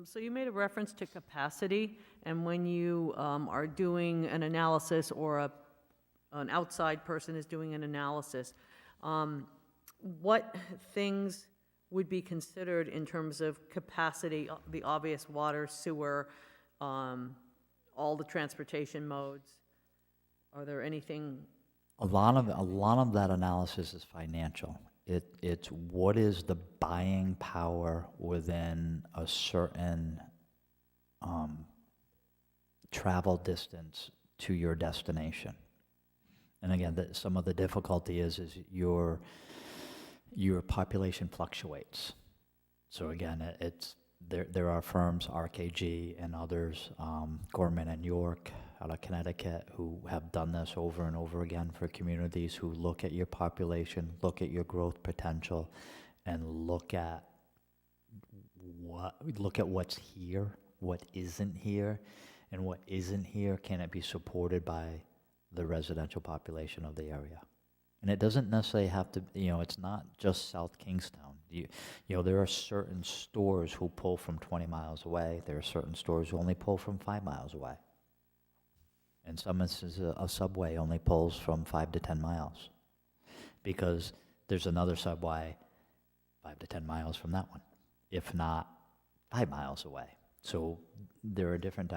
So you made a reference to capacity, and when you are doing an analysis or an outside person is doing an analysis, what things would be considered in terms of capacity, the obvious water, sewer, all the transportation modes? Are there anything? A lot of that analysis is financial. It's what is the buying power within a certain travel distance to your destination. And again, some of the difficulty is your population fluctuates. So again, there are firms, RKG and others, Gorman and York out of Connecticut, who have done this over and over again for communities who look at your population, look at your growth potential, and look at what's here, what isn't here, and what isn't here, can it be supported by the residential population of the area? And it doesn't necessarily have to, it's not just South Kingstown. There are certain stores who pull from 20 miles away. There are certain stores who only pull from 5 miles away. In some instances, a subway only pulls from 5 to 10 miles because there's another subway 5 to 10 miles from that one, if not 5 miles away. So there are different,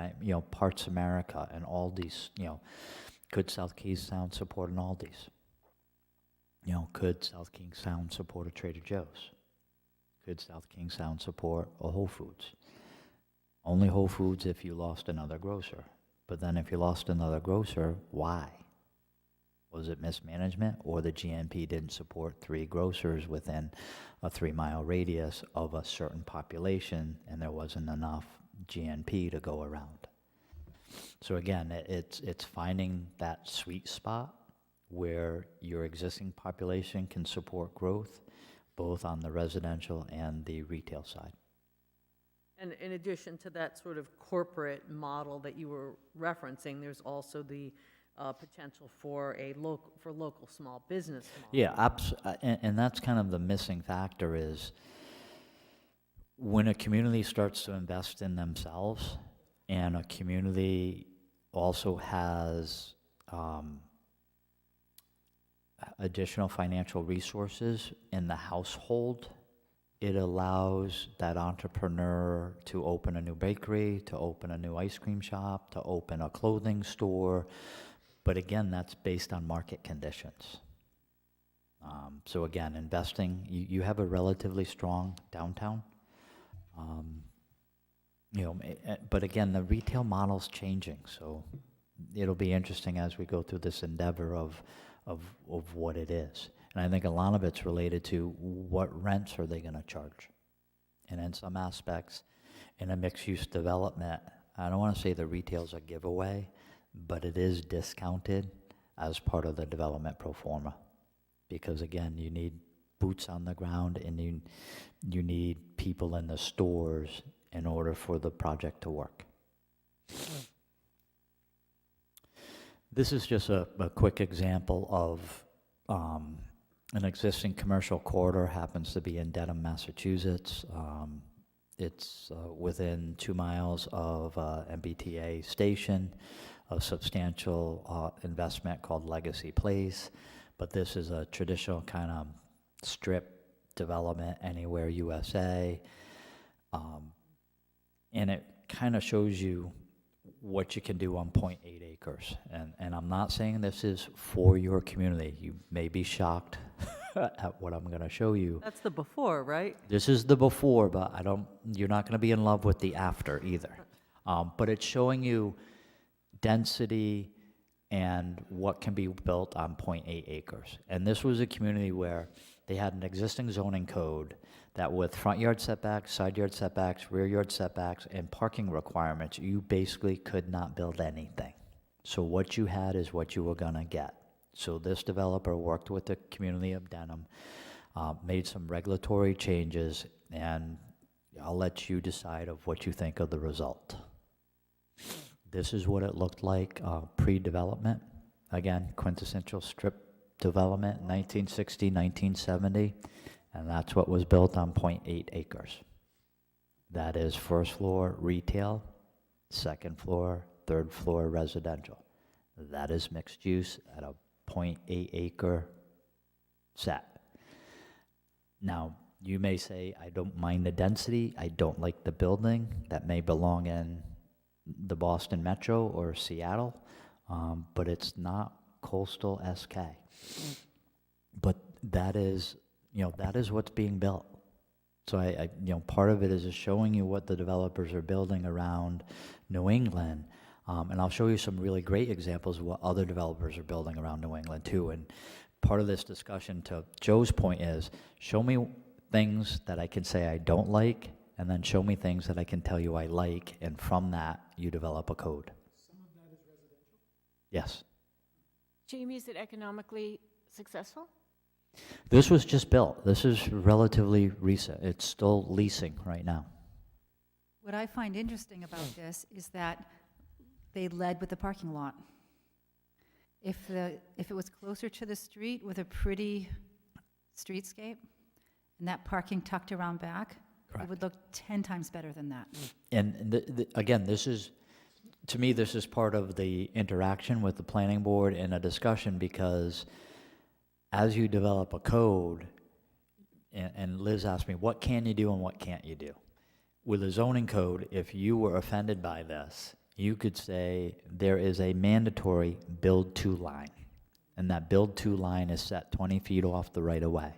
Parts America and Aldi's, could South Kingstown support an Aldi's? Could South Kingstown support a Trader Joe's? Could South Kingstown support a Whole Foods? Only Whole Foods if you lost another grocer. But then if you lost another grocer, why? Was it mismanagement, or the GNP didn't support 3 grocers within a 3-mile radius of a certain population and there wasn't enough GNP to go around? So again, it's finding that sweet spot where your existing population can support growth, both on the residential and the retail side. And in addition to that sort of corporate model that you were referencing, there's also the potential for local small business model. Yeah, and that's kind of the missing factor is when a community starts to invest in themselves and a community also has additional financial resources in the household, it allows that entrepreneur to open a new bakery, to open a new ice cream shop, to open a clothing store. But again, that's based on market conditions. So again, investing, you have a relatively strong downtown. But again, the retail model's changing. So it'll be interesting as we go through this endeavor of what it is. And I think a lot of it's related to what rents are they going to charge. And in some aspects, in a mixed-use development, I don't want to say the retail's a giveaway, but it is discounted as part of the development pro forma. Because again, you need boots on the ground and you need people in the stores in order for the project to work. This is just a quick example of an existing commercial corridor happens to be in Dedham, Massachusetts. It's within 2 miles of MBTA station, a substantial investment called Legacy Place. But this is a traditional kind of strip development, anywhere USA. And it kind of shows you what you can do on 0.8 acres. And I'm not saying this is for your community. You may be shocked at what I'm going to show you. That's the before, right? This is the before, but you're not going to be in love with the after either. But it's showing you density and what can be built on 0.8 acres. And this was a community where they had an existing zoning code that with front yard setbacks, side yard setbacks, rear yard setbacks, and parking requirements, you basically could not build anything. So what you had is what you were gonna get. So this developer worked with the community of Dedham, made some regulatory changes, and I'll let you decide of what you think of the result. This is what it looked like pre-development. Again, quintessential strip development, 1960, 1970, and that's what was built on 0.8 acres. That is first floor retail, second floor, third floor residential. That is mixed use at a 0.8 acre set. Now, you may say, I don't mind the density, I don't like the building. That may belong in the Boston Metro or Seattle, but it's not coastal SK. But that is, that is what's being built. So I part of it is just showing you what the developers are building around New England. And I'll show you some really great examples of what other developers are building around New England too. And part of this discussion, to Joe's point, is show me things that I can say I don't like, and then show me things that I can tell you I like, and from that, you develop a code. Some of that is residential? Yes. Jamie, is it economically successful? This was just built. This is relatively recent. It's still leasing right now. What I find interesting about this is that they led with the parking lot. If it was closer to the street with a pretty streetscape, and that parking tucked around back, Correct. it would look 10 times better than that. And again, this is, to me, this is part of the interaction with the planning board and a discussion, because as you develop a code, and Liz asked me, what can you do and what can't you do? With a zoning code, if you were offended by this, you could say there is a mandatory build to line, and that build to line is set 20 feet off the right of way.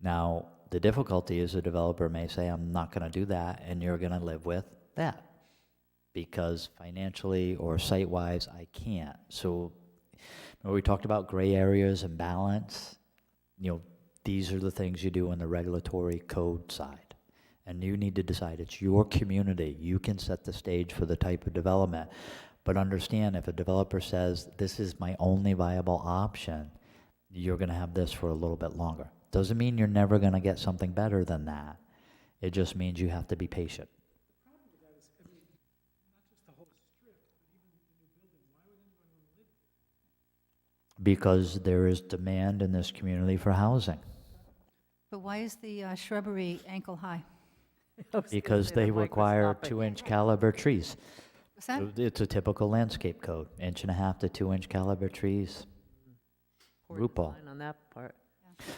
Now, the difficulty is the developer may say, I'm not going to do that, and you're going to live with that, because financially or site-wise, I can't. So when we talked about gray areas and balance, these are the things you do in the regulatory code side. And you need to decide, it's your community. You can set the stage for the type of development. But understand, if a developer says, this is my only viable option, you're going to have this for a little bit longer. Doesn't mean you're never going to get something better than that. It just means you have to be patient. Because there is demand in this community for housing. But why is the shrubbery ankle high? Because they require 2-inch caliber trees. What's that? So it's a typical landscape code, 1.5 to 2-inch caliber trees. Poor Root ball. design on that part.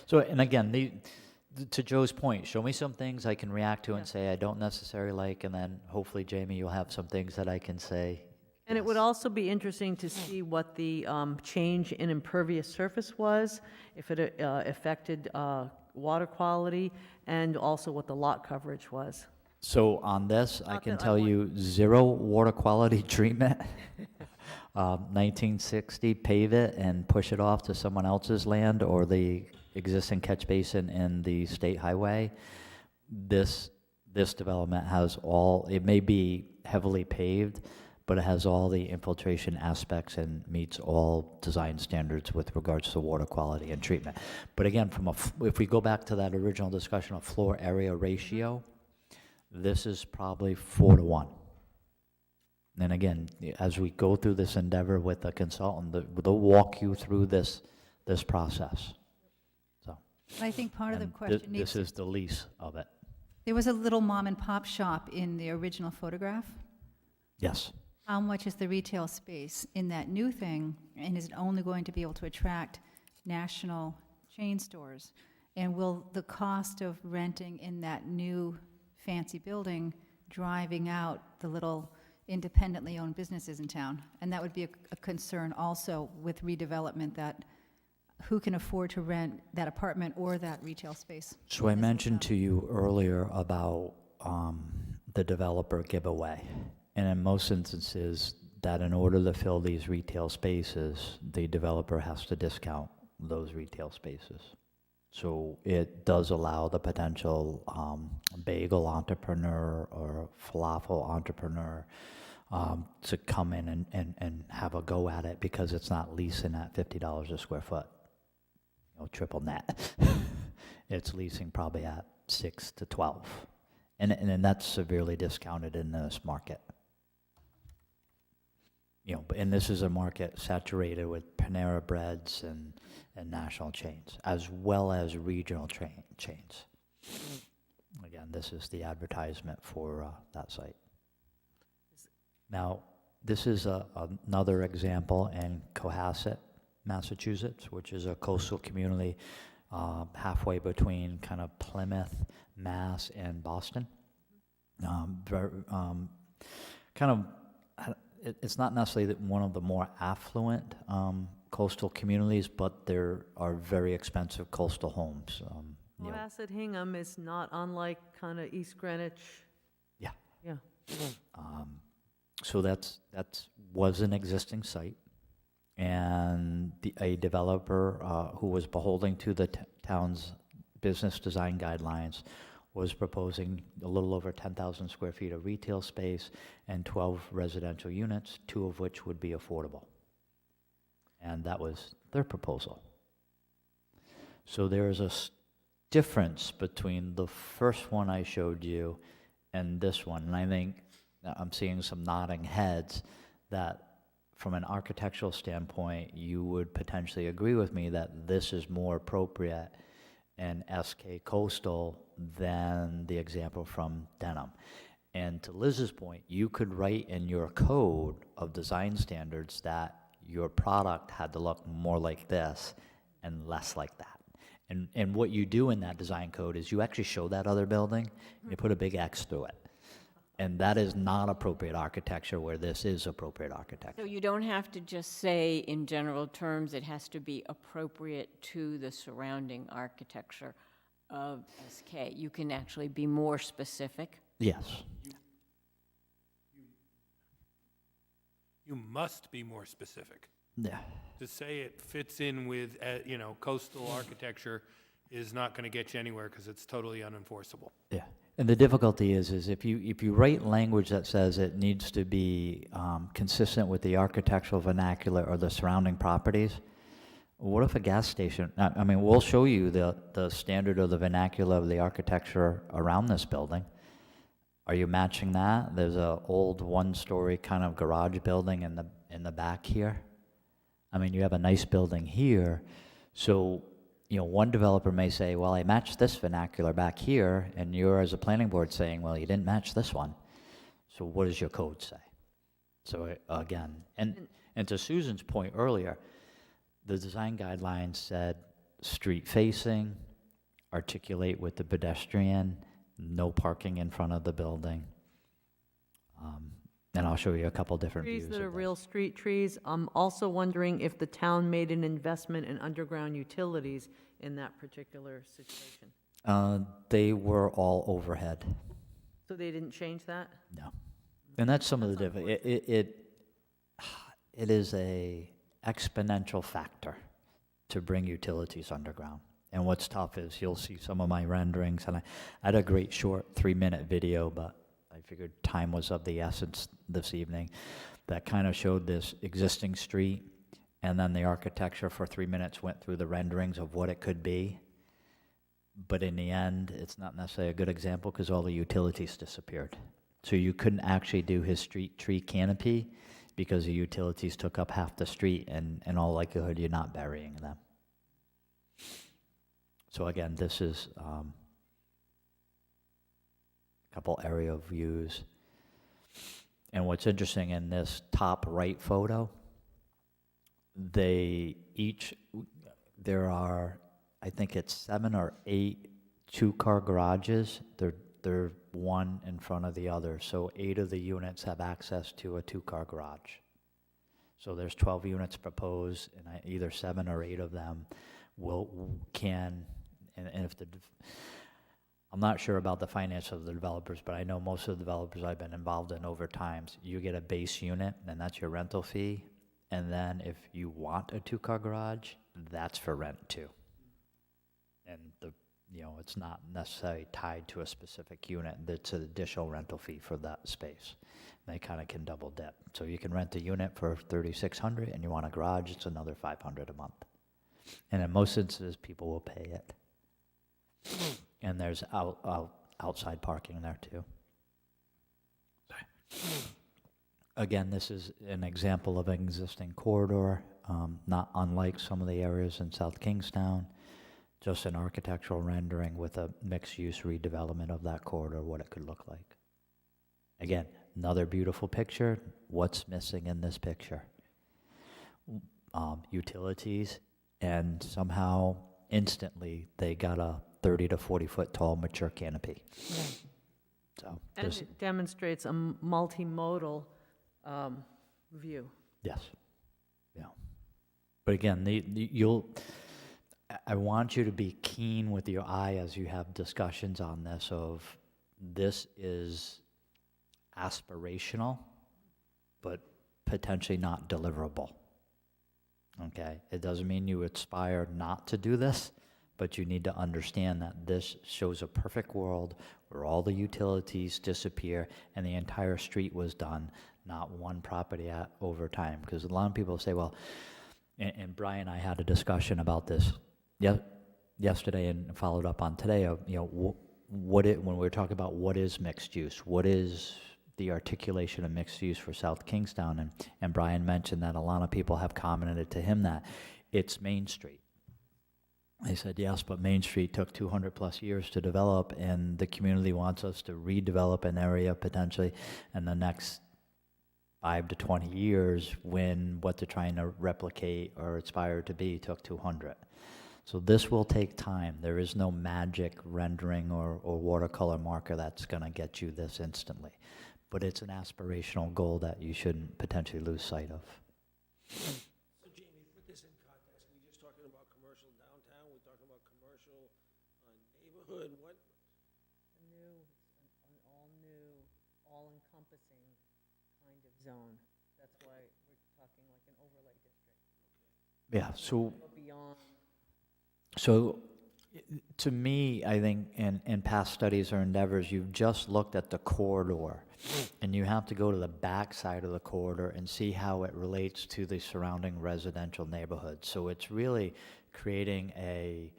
So, and again, to Joe's point, show me some things I can react to and say I don't necessarily like, and then hopefully, Jamie, you'll have some things that I can say. And it would also be interesting to see what the change in impervious surface was, if it affected water quality, and also what the lot coverage was. So on this, I Not can that I tell want- you 0 water quality treatment. 1960, pave it and push it off to someone else's land or the existing catch basin in the state highway. This development has all, it may be heavily paved, but it has all the infiltration aspects and meets all design standards with regards to water quality and treatment. But again, if we go back to that original discussion of floor area ratio, this is probably 4 to 1. And again, as we go through this endeavor with a consultant, they'll walk you through this this process. So. But I think part of the and question needs, This is the lease of it. there was a little mom and pop shop in the original photograph. Yes. How much is the retail space in that new thing, and is it only going to be able to attract national chain stores? And will the cost of renting in that new fancy building driving out the little independently owned businesses in town? And that would be a concern also with redevelopment, that who can afford to rent that apartment or that retail space? So I mentioned to you earlier about the developer giveaway. And in most instances, that in order to fill these retail spaces, the developer has to discount those retail spaces. So it does allow the potential bagel entrepreneur or falafel entrepreneur to come in and have a go at it, because it's not leasing at $50 a square foot, triple net. It's leasing probably at 6 to 12. And that's severely discounted in this market. And this is a market saturated with Panera Breads and national chains, as well as regional chains. Again, this is the advertisement for that site. Now, this is another example in Cohasset, Massachusetts, which is a coastal community halfway between kind of Plymouth, Mass, and Boston. It's not necessarily one of the more affluent coastal communities, but there are very expensive coastal homes. Cohasset Hingham is not unlike kind of East Greenwich. Yeah. Yeah. So that was an existing site, and a developer who was beholden to the town's business design guidelines was proposing a little over 10,000 square feet of retail space and 12 residential units, 2 of which would be affordable. And that was their proposal. So there is a difference between the first one I showed you and this one. And I think I'm seeing some nodding heads that from an architectural standpoint, you would potentially agree with me that this is more appropriate in SK Coastal than the example from Denham. And to Liz's point, you could write in your code of design standards that your product had to look more like this and less like that. And what you do in that design code is you actually show that other building, and you put a big X through it. And that is not appropriate architecture where this is appropriate architecture. So you don't have to just say in general terms, it has to be appropriate to the surrounding architecture of SK. You can actually be more specific. Yes. You must be more specific. Yeah. To say it fits in with, coastal architecture is not going to get you anywhere because it's totally unenforceable. Yeah. And the difficulty is if you write language that says it needs to be consistent with the architectural vernacular or the surrounding properties, what if a gas station, I mean, we'll show you the standard or the vernacular of the architecture around this building. Are you matching that? There's a old one-story kind of garage building in the back here. I mean, you have a nice building here, so one developer may say, well, I matched this vernacular back here, and you're, as a planning board, saying, well, you didn't match this one. So what does your code say? So again, and to Susan's point earlier, the design guidelines said street facing, articulate with the pedestrian, no parking in front of the building. And I'll show you a couple different views Trees that of are this. real street trees. I'm also wondering if the town made an investment in underground utilities in that particular situation. They were all overhead. So they didn't change that? No. And that's some of the difference. It is a exponential factor to bring utilities underground. And what's tough is you'll see some of my renderings, and I had a great short 3-minute video, but I figured time was of the essence this evening, that kind of showed this existing street, and then the architecture for 3 minutes went through the renderings of what it could be. But in the end, it's not necessarily a good example because all the utilities disappeared. So you couldn't actually do his street tree canopy because the utilities took up half the street, and in all likelihood, you're not burying them. So again, this is a couple aerial views. And what's interesting in this top right photo, there are, I think it's 7 or 8 two-car garages. They're one in front of the other. So 8 of the units have access to a two-car garage. So there's 12 units proposed, and either 7 or 8 of them can, and if I'm not sure about the finance of the developers, but I know most of the developers I've been involved in over times, you get a base unit, and that's your rental fee, and then if you want a two-car garage, that's for rent too. And it's not necessarily tied to a specific unit. It's an additional rental fee for that space. They kind of can double dip. So you can rent a unit for $3,600, and you want a garage, it's another $500 a month. And in most instances, people will pay it. And there's outside parking there too. Again, this is an example of an existing corridor, not unlike some of the areas in South Kingstown. Just an architectural rendering with a mixed-use redevelopment of that corridor, what it could look like. Again, another beautiful picture. What's missing in this picture? Utilities, and somehow, instantly, they got a 30 to 40 foot tall mature canopy. So, And it demonstrates a multimodal view. yes, yeah. But again, I want you to be keen with your eye as you have discussions on this of this is aspirational, but potentially not deliverable. Okay? It doesn't mean you aspire not to do this, but you need to understand that this shows a perfect world where all the utilities disappear and the entire street was done, not one property over time. Because a lot of people say, well, and Brian and I had a discussion about this yesterday and followed up on today of, when we were talking about what is mixed use, what is the articulation of mixed use for South Kingstown, and Brian mentioned that a lot of people have commented to him that it's Main Street. I said, yes, but Main Street took 200 plus years to develop, and the community wants us to redevelop an area potentially in the next 5 to 20 years when what they're trying to replicate or aspire to be took 200. So this will take time. There is no magic rendering or watercolor marker that's going to get you this instantly. But it's an aspirational goal that you shouldn't potentially lose sight of. So Jamie, put this in context. We're just talking about commercial downtown. We're talking about commercial neighborhood. What? An all-new, all-encompassing kind of zone. That's why we're talking like an overlay district. Yeah, so Go beyond. So, to me, I think in past studies or endeavors, you've just looked at the corridor, and you have to go to the back side of the corridor and see how it relates to the surrounding residential neighborhoods. So it's really creating an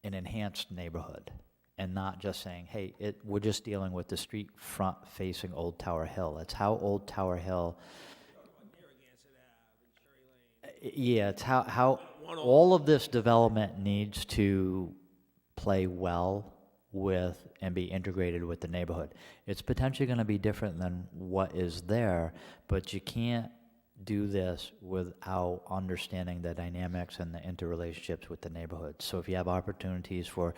enhanced neighborhood, and not just saying, hey, we're just dealing with the street front facing Old Tower Hill. It's how Old Tower Hill. Yeah, it's how all of this development needs to play well with and be integrated with the neighborhood. It's potentially going to be different than what is there, but you can't do this without understanding the dynamics and the interrelationships with the neighborhood. So if you have opportunities for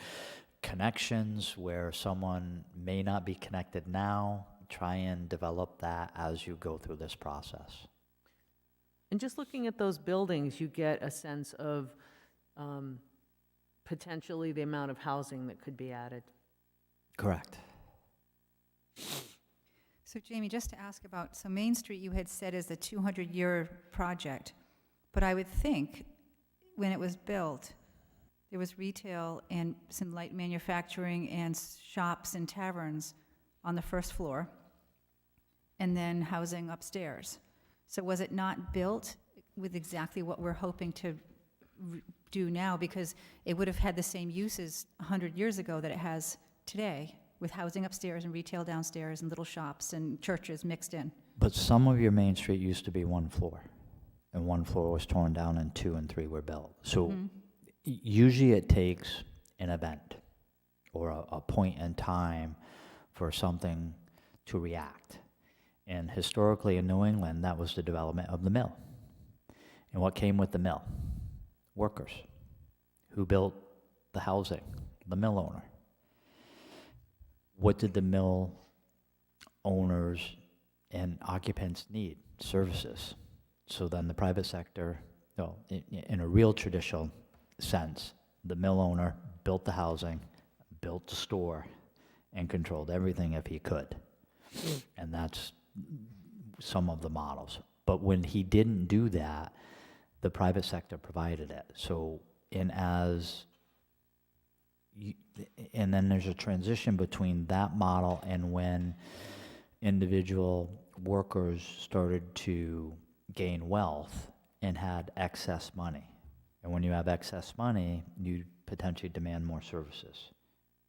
connections where someone may not be connected now, try and develop that as you go through this process. And just looking at those buildings, you get a sense of potentially the amount of housing that could be added. Correct. So Jamie, just to ask about, so Main Street you had said is a 200-year project, but I would think when it was built, there was retail and some light manufacturing and shops and taverns on the first floor, and then housing upstairs. So was it not built with exactly what we're hoping to do now? Because it would have had the same uses 100 years ago that it has today, with housing upstairs and retail downstairs and little shops and churches mixed in. But some of your Main Street used to be one floor, and one floor was torn down and 2 and 3 were built. So usually it takes an event or a point in time for something to react. And historically in New England, that was the development of the mill. And what came with the mill? Workers. Who built the housing? The mill owner. What did the mill owners and occupants need? Services. So then the private sector, well, in a real traditional sense, the mill owner built the housing, built the store, and controlled everything if he could. And that's some of the models. But when he didn't do that, the private sector provided it. So, and then there's a transition between that model and when individual workers started to gain wealth and had excess money. And when you have excess money, you potentially demand more services,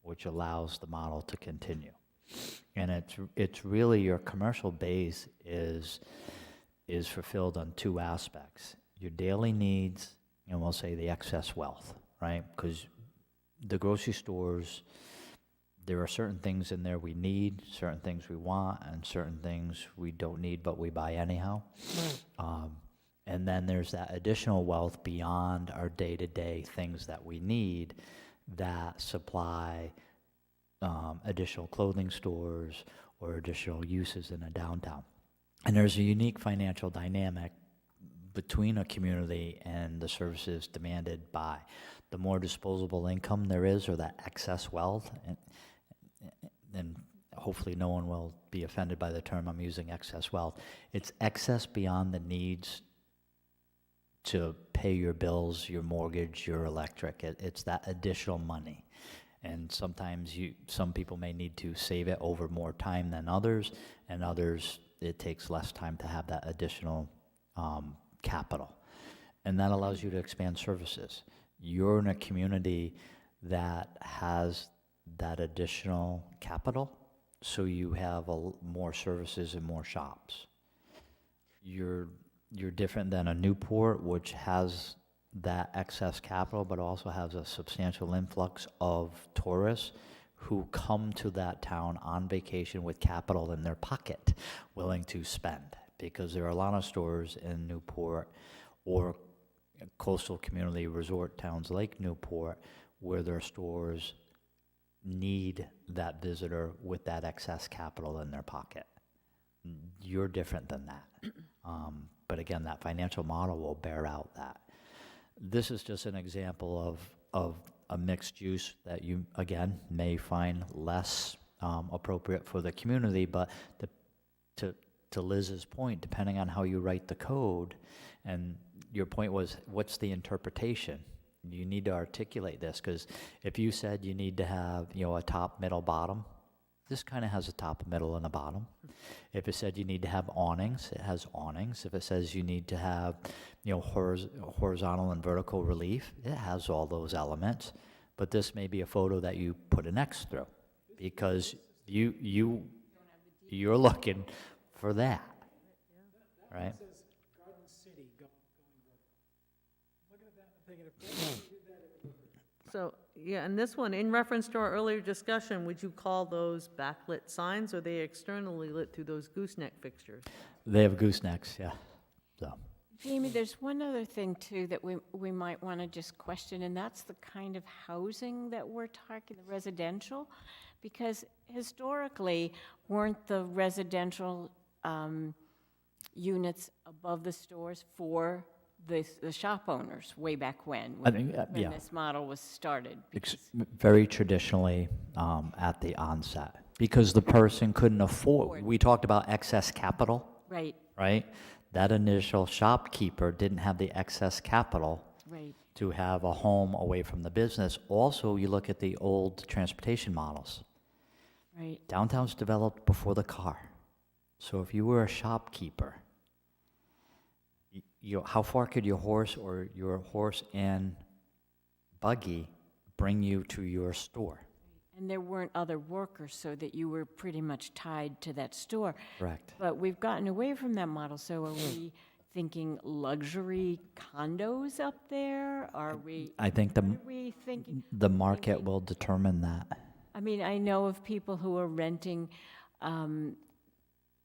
which allows the model to continue. And it's really your commercial base is fulfilled on two aspects. Your daily needs, and we'll say the excess wealth, right? Because the grocery stores, there are certain things in there we need, certain things we want, and certain things we don't need but we buy anyhow. And then there's that additional wealth beyond our day-to-day things that we need that supply additional clothing stores or additional uses in a downtown. And there's a unique financial dynamic between a community and the services demanded by. The more disposable income there is, or that excess wealth, and hopefully no one will be offended by the term I'm using, excess wealth. It's excess beyond the needs to pay your bills, your mortgage, your electric. It's that additional money. And sometimes some people may need to save it over more time than others, and others, it takes less time to have that additional capital. And that allows you to expand services. You're in a community that has that additional capital, so you have more services and more shops. You're different than a Newport, which has that excess capital, but also has a substantial influx of tourists who come to that town on vacation with capital in their pocket, willing to spend. Because there are a lot of stores in Newport or coastal community resort towns like Newport where their stores need that visitor with that excess capital in their pocket. You're different than that. But again, that financial model will bear out that. This is just an example of a mixed use that you, again, may find less appropriate for the community, but to Liz's point, depending on how you write the code, and your point was, what's the interpretation? You need to articulate this, because if you said you need to have, a top, middle, bottom, this kind of has a top, middle, and a bottom. If it said you need to have awnings, it has awnings. If it says you need to have, horizontal and vertical relief, it has all those elements. But this may be a photo that you put an X through, because you're looking for that, right? Garden City going Look at that and thinking So, yeah, and this one, in reference to our earlier discussion, would you call those backlit signs, or are they externally lit through those gooseneck fixtures? They have goosenecks, yeah. So Jamie, there's one other thing, too, that we might want to just question, and that's the kind of housing that we're talking, the residential, because historically, weren't the residential units above the stores for the shop owners way back when I think, when this model was started? very traditionally at the onset, because the person couldn't afford. We talked about excess capital, Right, right? That initial shopkeeper didn't have the excess capital right. to have a home away from the business. Also, you look at the old transportation models. Right. Downtown's developed before the car. So if you were a shopkeeper, how far could your horse or your horse and buggy bring you to your store? And there weren't other workers, so that you were pretty much tied to that store. Correct. But we've gotten away from that model, so are we thinking luxury condos up there? Are we, I think what are we thinking? the market will determine that. I mean, I know of people who are renting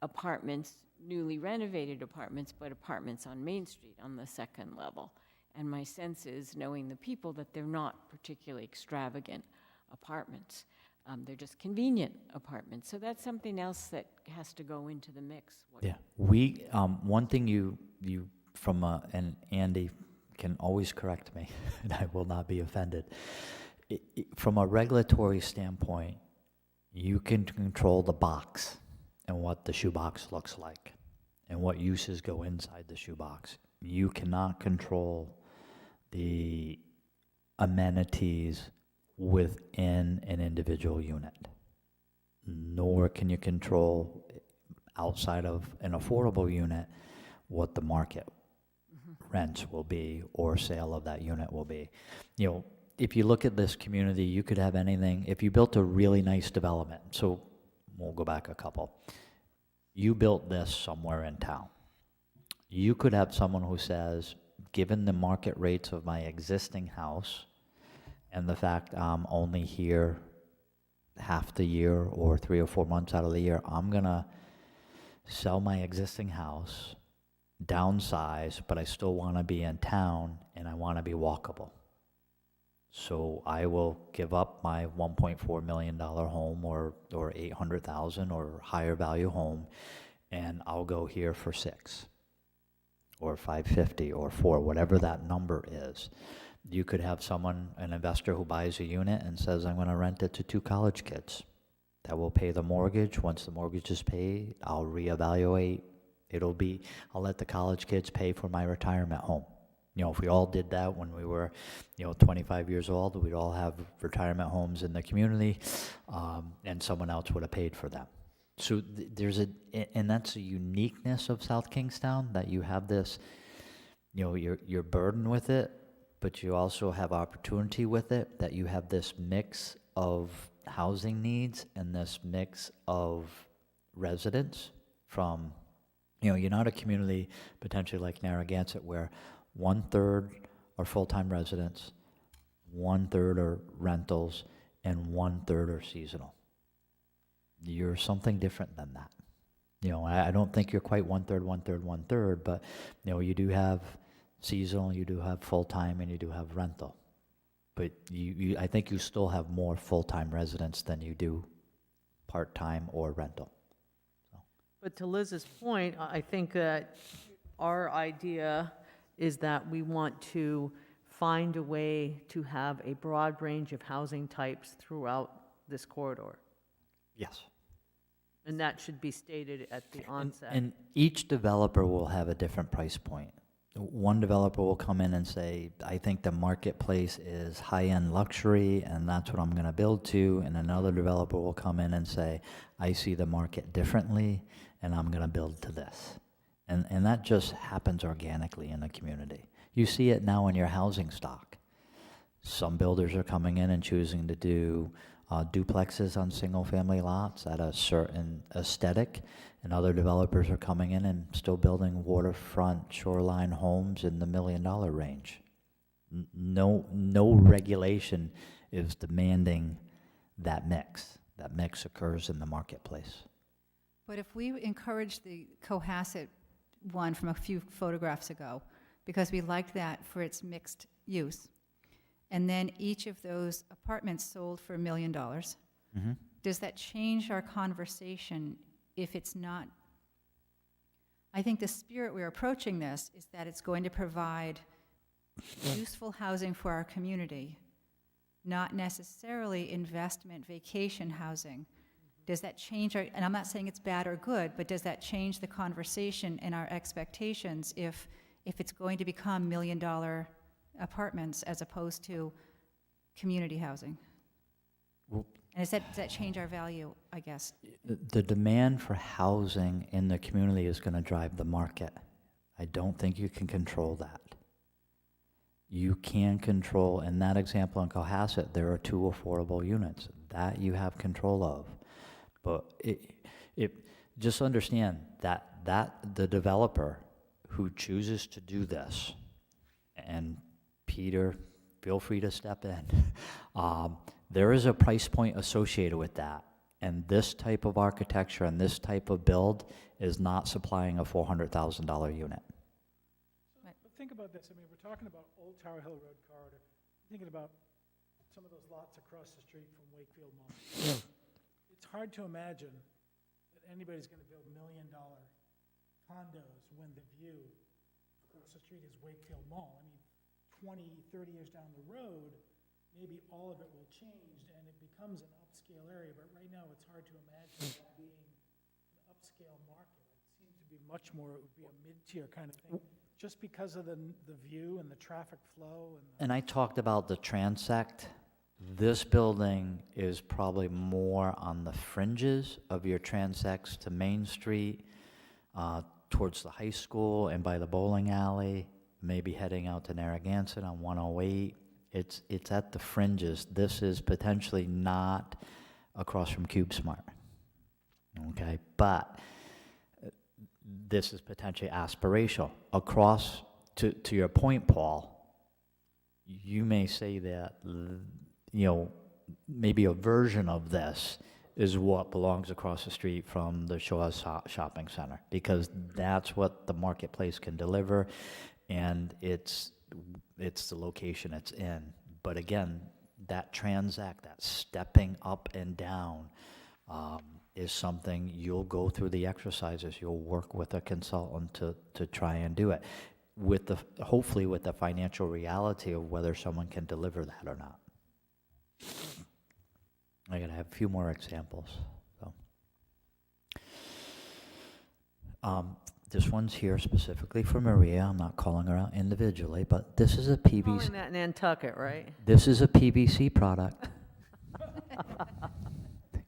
apartments, newly renovated apartments, but apartments on Main Street on the second level. And my sense is, knowing the people, that they're not particularly extravagant apartments. They're just convenient apartments. So that's something else that has to go into the mix. Yeah, we, one thing you and Andy can always correct me, and I will not be offended. From a regulatory standpoint, you can control the box and what the shoebox looks like and what uses go inside the shoebox. You cannot control the amenities within an individual unit, nor can you control outside of an affordable unit what the market rents will be or sale of that unit will be. You know, if you look at this community, you could have anything. If you built a really nice development, so we'll go back a couple. You built this somewhere in town. You could have someone who says, given the market rates of my existing house and the fact I'm only here half the year or 3 or 4 months out of the year, I'm gonna sell my existing house, downsize, but I still want to be in town and I want to be walkable. So I will give up my $1.4 million home or $800,000 or higher value home, and I'll go here for $6 or $550 or $4, whatever that number is. You could have someone, an investor who buys a unit and says, I'm going to rent it to 2 college kids. That will pay the mortgage. Once the mortgage is paid, I'll reevaluate. I'll let the college kids pay for my retirement home. You know, if we all did that when we were, 25 years old, we'd all have retirement homes in the community, and someone else would have paid for them. So and that's a uniqueness of South Kingstown, that you have this, you're burdened with it, but you also have opportunity with it, that you have this mix of housing needs and this mix of residents from, you're not a community potentially like Narragansett where 1/3 are full-time residents, 1/3 are rentals, and 1/3 are seasonal. You're something different than that. I don't think you're quite 1/3, 1/3, 1/3, but, you do have seasonal, you do have full-time, and you do have rental. But I think you still have more full-time residents than you do part-time or rental. But to Liz's point, I think that our idea is that we want to find a way to have a broad range of housing types throughout this corridor. Yes. And that should be stated at the onset. And each developer will have a different price point. One developer will come in and say, I think the marketplace is high-end luxury, and that's what I'm going to build to. And another developer will come in and say, I see the market differently, and I'm going to build to this. And that just happens organically in the community. You see it now in your housing stock. Some builders are coming in and choosing to do duplexes on single-family lots at a certain aesthetic, and other developers are coming in and still building waterfront shoreline homes in the $1 million range. No regulation is demanding that mix. That mix occurs in the marketplace. But if we encourage the Cohasset one from a few photographs ago, because we liked that for its mixed use, and then each of those apartments sold for $1 million, does that change our conversation if it's not? I think the spirit we're approaching this is that it's going to provide useful housing for our community, not necessarily investment vacation housing. Does that change our, and I'm not saying it's bad or good, but does that change the conversation and our expectations if it's going to become $1 million apartments as opposed to community housing? Well, and does that change our value, I guess? The demand for housing in the community is going to drive the market. I don't think you can control that. You can control, in that example in Cohasset, there are 2 affordable units. That you have control of. But just understand that the developer who chooses to do this, and Peter, feel free to step in, there is a price point associated with that. And this type of architecture and this type of build is not supplying a $400,000 unit. But think about this, I mean, we're talking about Old Tower Hill Road corridor, thinking about some of those lots across the street from Wakefield Mall. It's hard to imagine that anybody's gonna build $1 million condos when the view across the street is Wakefield Mall. I mean, 20, 30 years down the road, maybe all of it will change and it becomes an upscale area, but right now it's hard to imagine that being an upscale market. It seems to be much more, it would be a mid-tier kind of thing, just because of the view and the traffic flow and And I talked about the transect. This building is probably more on the fringes of your transects to Main Street, towards the high school and by the bowling alley, maybe heading out to Narragansett on 108. It's at the fringes. This is potentially not across from CubeSmart, okay? But this is potentially aspirational. Across, to your point, Paul, you may say that, you know, maybe a version of this is what belongs across the street from the Shaw's Shopping Center, because that's what the marketplace can deliver, and it's the location it's in. But again, that transact, that stepping up and down, is something you'll go through the exercises. You'll work with a consultant to try and do it, with hopefully with the financial reality of whether someone can deliver that or not. I gotta have a few more examples. So. This one's here specifically for Maria. I'm not calling her out individually, but this is a Calling PVC. that Nantucket, right? This is a PVC product.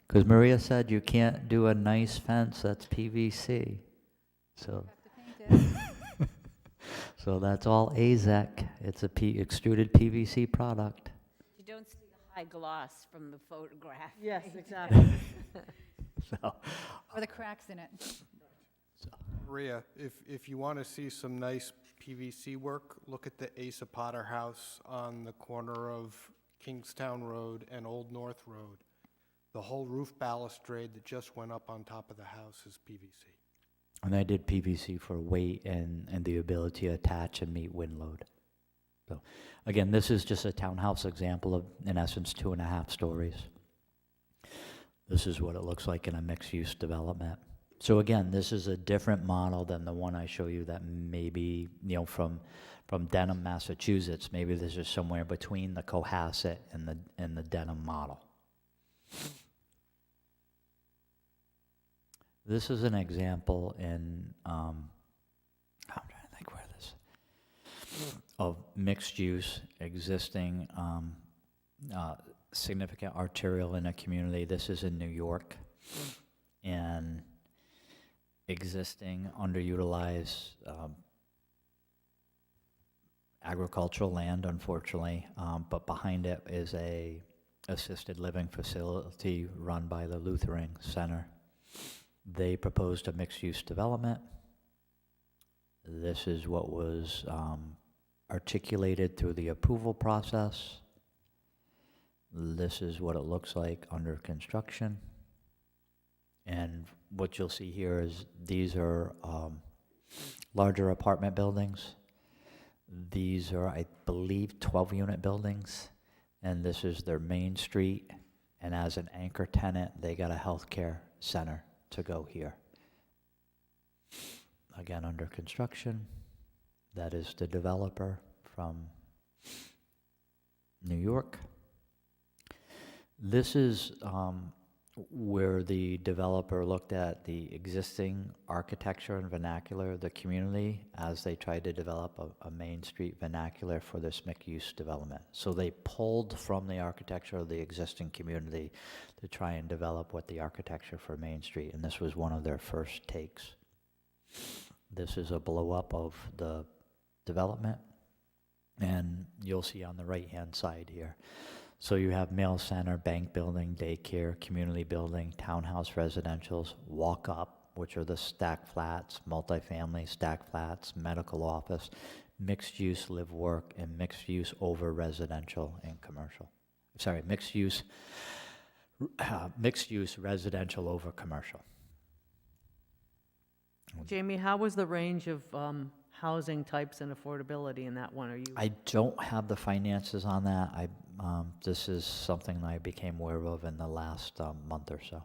Because Maria said you can't do a nice fence that's PVC. So, so that's all AZEK. It's a extruded PVC product. You don't see the high gloss from the photograph. Yes, exactly. So, Or the cracks in it. Maria, if you want to see some nice PVC work, look at the Asa Potter House on the corner of Kingstown Road and Old North Road. The whole roof balustrade that just went up on top of the house is PVC. and I did PVC for weight and the ability to attach and meet wind load. So, again, this is just a townhouse example of, in essence, 2.5 stories. This is what it looks like in a mixed-use development. So again, this is a different model than the one I show you that maybe, you know, from Denham, Massachusetts. Maybe this is somewhere between the Cohasset and the Denham model. This is an example in, I'm trying to think where this, of mixed use, existing, significant arterial in a community. This is in New York. And existing underutilized agricultural land, unfortunately, but behind it is a assisted living facility run by the Lutheran Center. They proposed a mixed-use development. This is what was articulated through the approval process. This is what it looks like under construction. And what you'll see here is these are larger apartment buildings. These are, I believe, 12-unit buildings. And this is their main street. And as an anchor tenant, they got a healthcare center to go here. Again, under construction. That is the developer from New York. This is where the developer looked at the existing architecture and vernacular of the community as they tried to develop a Main Street vernacular for this mixed-use development. So they pulled from the architecture of the existing community to try and develop what the architecture for Main Street, and this was one of their first takes. This is a blow-up of the development, and you'll see on the right-hand side here. So you have mail center, bank building, daycare, community building, townhouse residentials, walk up. which are the stack flats, multifamily stack flats, medical office, mixed-use live work, and mixed-use over residential and commercial. Sorry, mixed-use residential over commercial. Jamie, how was the range of housing types and affordability in that one? Are you? I don't have the finances on that. This is something I became aware of in the last month or so.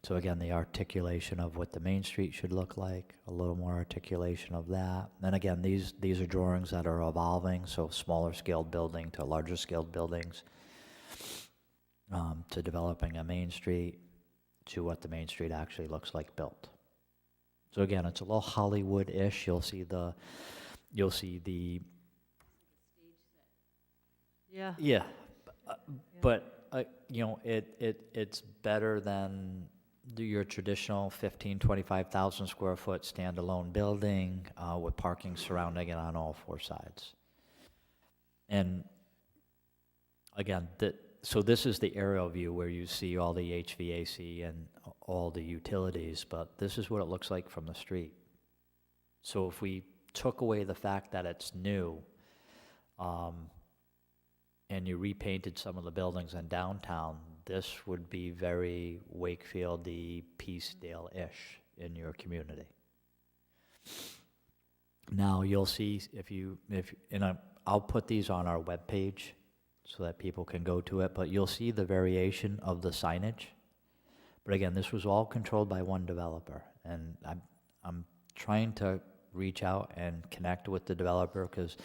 So again, the articulation of what the Main Street should look like, a little more articulation of that. And again, these are drawings that are evolving, so smaller scaled building to larger scaled buildings, to developing a Main Street, to what the Main Street actually looks like built. So again, it's a little Hollywood-ish. You'll see the, Yeah. but it's better than your traditional 25,000 square foot standalone building with parking surrounding it on all four sides. And again, so this is the aerial view where you see all the HVAC and all the utilities, but this is what it looks like from the street. So if we took away the fact that it's new, and you repainted some of the buildings in downtown, this would be very Wakefield-y, Peacedale-ish in your community. Now you'll see I'll put these on our webpage so that people can go to it, but you'll see the variation of the signage. But again, this was all controlled by one developer, and I'm trying to reach out and connect with the developer because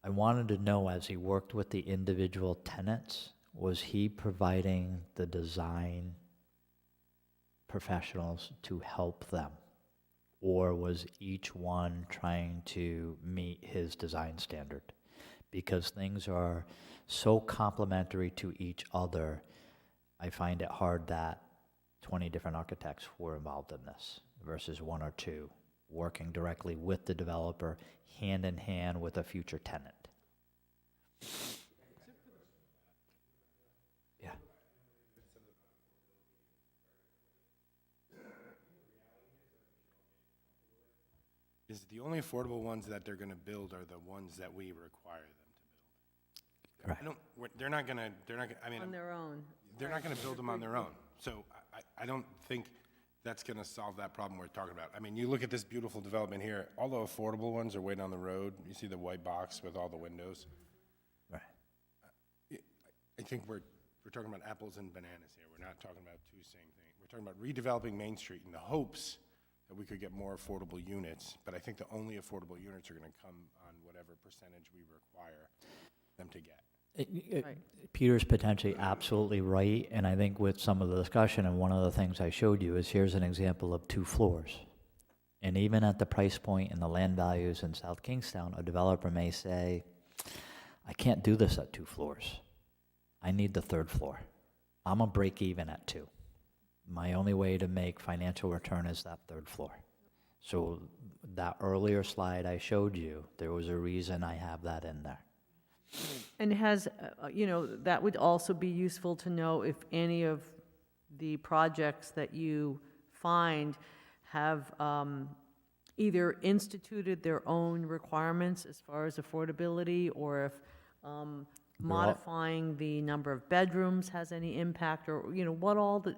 I wanted to know, as he worked with the individual tenants, was he providing the design professionals to help them? Or was each one trying to meet his design standard? Because things are so complementary to each other, I find it hard that 20 different architects were involved in this versus one or two working directly with the developer, hand in hand with a future tenant. Yeah. Is the only affordable ones that they're gonna build are the ones that we require them to build? Correct. They're not gonna, I mean, On their own. they're not gonna build them on their own. So I don't think that's gonna solve that problem we're talking about. I mean, you look at this beautiful development here, all the affordable ones are way down the road. You see the white box with all the windows. Right. I think we're talking about apples and bananas here. We're not talking about two same things. We're talking about redeveloping Main Street in the hopes that we could get more affordable units, but I think the only affordable units are gonna come on whatever percentage we require them to get. Right. Peter's potentially absolutely right, and I think with some of the discussion, and one of the things I showed you is here's an example of 2 floors. And even at the price point and the land values in South Kingstown, a developer may say, I can't do this at 2 floors. I need the 3rd floor. I'm gonna break even at 2. My only way to make financial return is that 3rd floor. So that earlier slide I showed you, there was a reason I have that in there. And has, that would also be useful to know if any of the projects that you find have either instituted their own requirements as far as affordability, or if modifying the number of bedrooms has any impact, or, what all the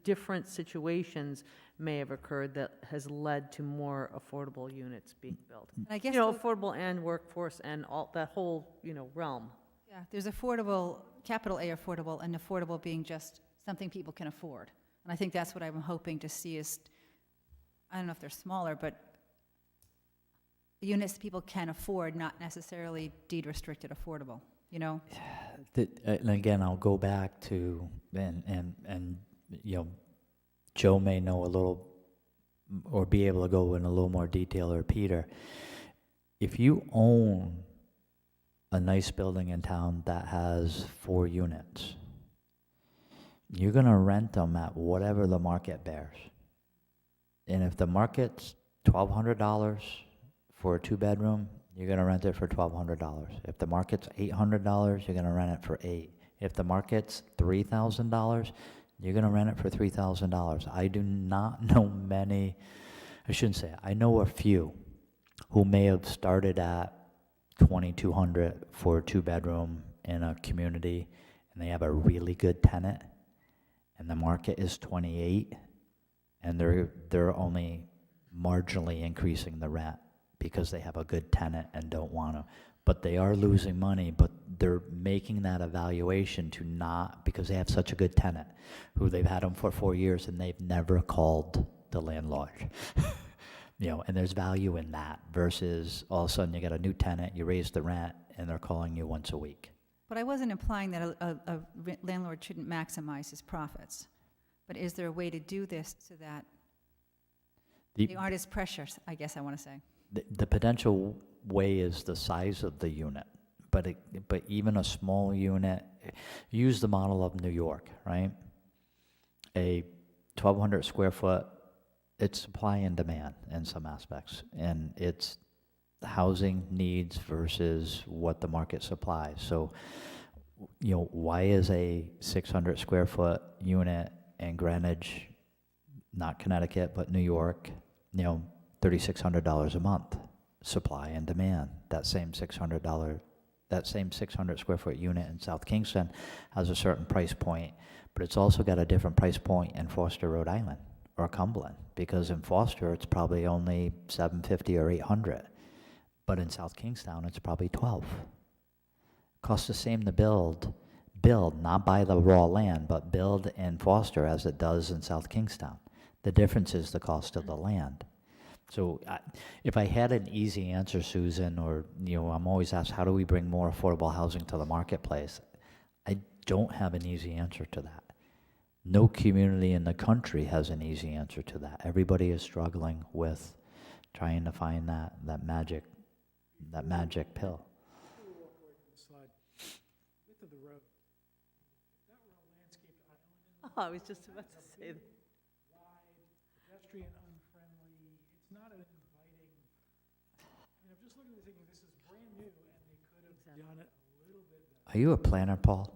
different situations may have occurred that has led to more affordable units being built. I guess Affordable and workforce and all, that whole, realm. yeah, there's affordable, capital A affordable, and affordable being just something people can afford. And I think that's what I'm hoping to see is, I don't know if they're smaller, but units people can afford, not necessarily deed restricted affordable, And again, I'll go back to, and Joe may know a little, or be able to go in a little more detail, or Peter. If you own a nice building in town that has 4 units, you're gonna rent them at whatever the market bears. And if the market's $1,200 for a 2-bedroom, you're gonna rent it for $1,200. If the market's $800, you're gonna rent it for $800. If the market's $3,000, you're gonna rent it for $3,000. I do not know many, I shouldn't say, it, I know a few who may have started at 2,200 for a two-bedroom in a community, and they have a really good tenant, and the market is 28, and they're only marginally increasing the rent because they have a good tenant and don't want to. But they are losing money, but they're making that evaluation to not, because they have such a good tenant, who they've had them for 4 years, and they've never called the landlord. You know, and there's value in that versus all of a sudden you got a new tenant, you raise the rent, and they're calling you once a week. But I wasn't implying that a landlord shouldn't maximize his profits. But is there a way to do this so that they aren't as precious, I guess I want to say? The potential way is the size of the unit, but even a small unit, use the model of New York, right? A 1,200 square foot, it's supply and demand in some aspects, and it's housing needs versus what the market supplies. So, you know, why is a 600 square foot unit in Greenwich, not Connecticut, but New York, you know, $3,600 a month? Supply and demand. That same $600 square foot unit in South Kingston has a certain price point, but it's also got a different price point in Foster, Rhode Island, or Cumberland, because in Foster it's probably only $750 or $800, but in South Kingstown it's probably $12. Costs the same to build, not buy the raw land, but build in Foster as it does in South Kingstown. The difference is the cost of the land. So if I had an easy answer, Susan, or, you know, I'm always asked, how do we bring more affordable housing to the marketplace? I don't have an easy answer to that. No community in the country has an easy answer to that. Everybody is struggling with trying to find that magic pill. Slide. Width of the road. If that were a landscaped island, Oh, I was just about to say that. wide, pedestrian unfriendly, it's not an inviting. I mean, I'm just looking at this thinking, this is brand new, and they could have done it a little bit better. Are you a planner, Paul?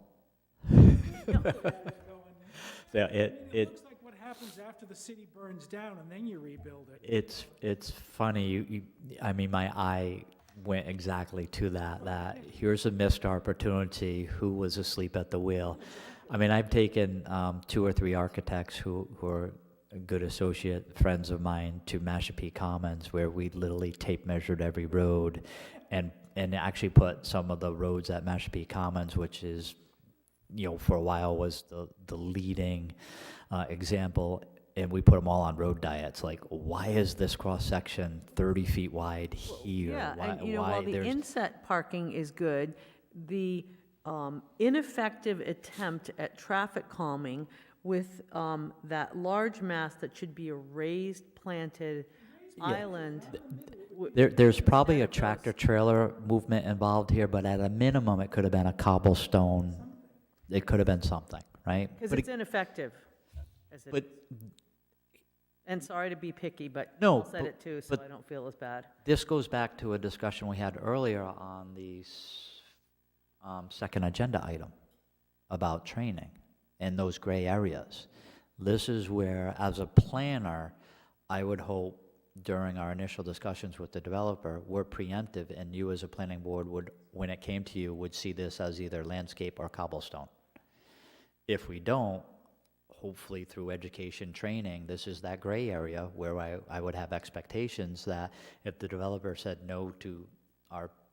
Yeah, It looks like what happens after the city burns down and then you rebuild it. It's funny. I mean, my eye went exactly to that here's a missed opportunity. Who was asleep at the wheel? I mean, I've taken 2 or 3 architects who are good associate friends of mine to Mashpee Commons, where we literally tape measured every road, and actually put some of the roads at Mashpee Commons, which is, you know, for a while was the leading example, and we put them all on road diets. Like, why is this cross section 30 feet wide here? Yeah, why, and, you know, why while the there's- inset parking is good, the ineffective attempt at traffic calming with that large mass that should be a raised, planted island. There's probably a tractor trailer movement involved here, but at a minimum, it could have been a cobblestone. It could have been something, right? Because But it's ineffective, as it But is. And sorry to be picky, but No, Paul said but- it too, so but- I don't feel as bad. this goes back to a discussion we had earlier on the second agenda item about training in those gray areas. This is where, as a planner, I would hope during our initial discussions with the developer, we're preemptive, and you as a planning board would, when it came to you, would see this as either landscape or cobblestone. If we don't, hopefully through education training, this is that gray area where I would have expectations that if the developer said no to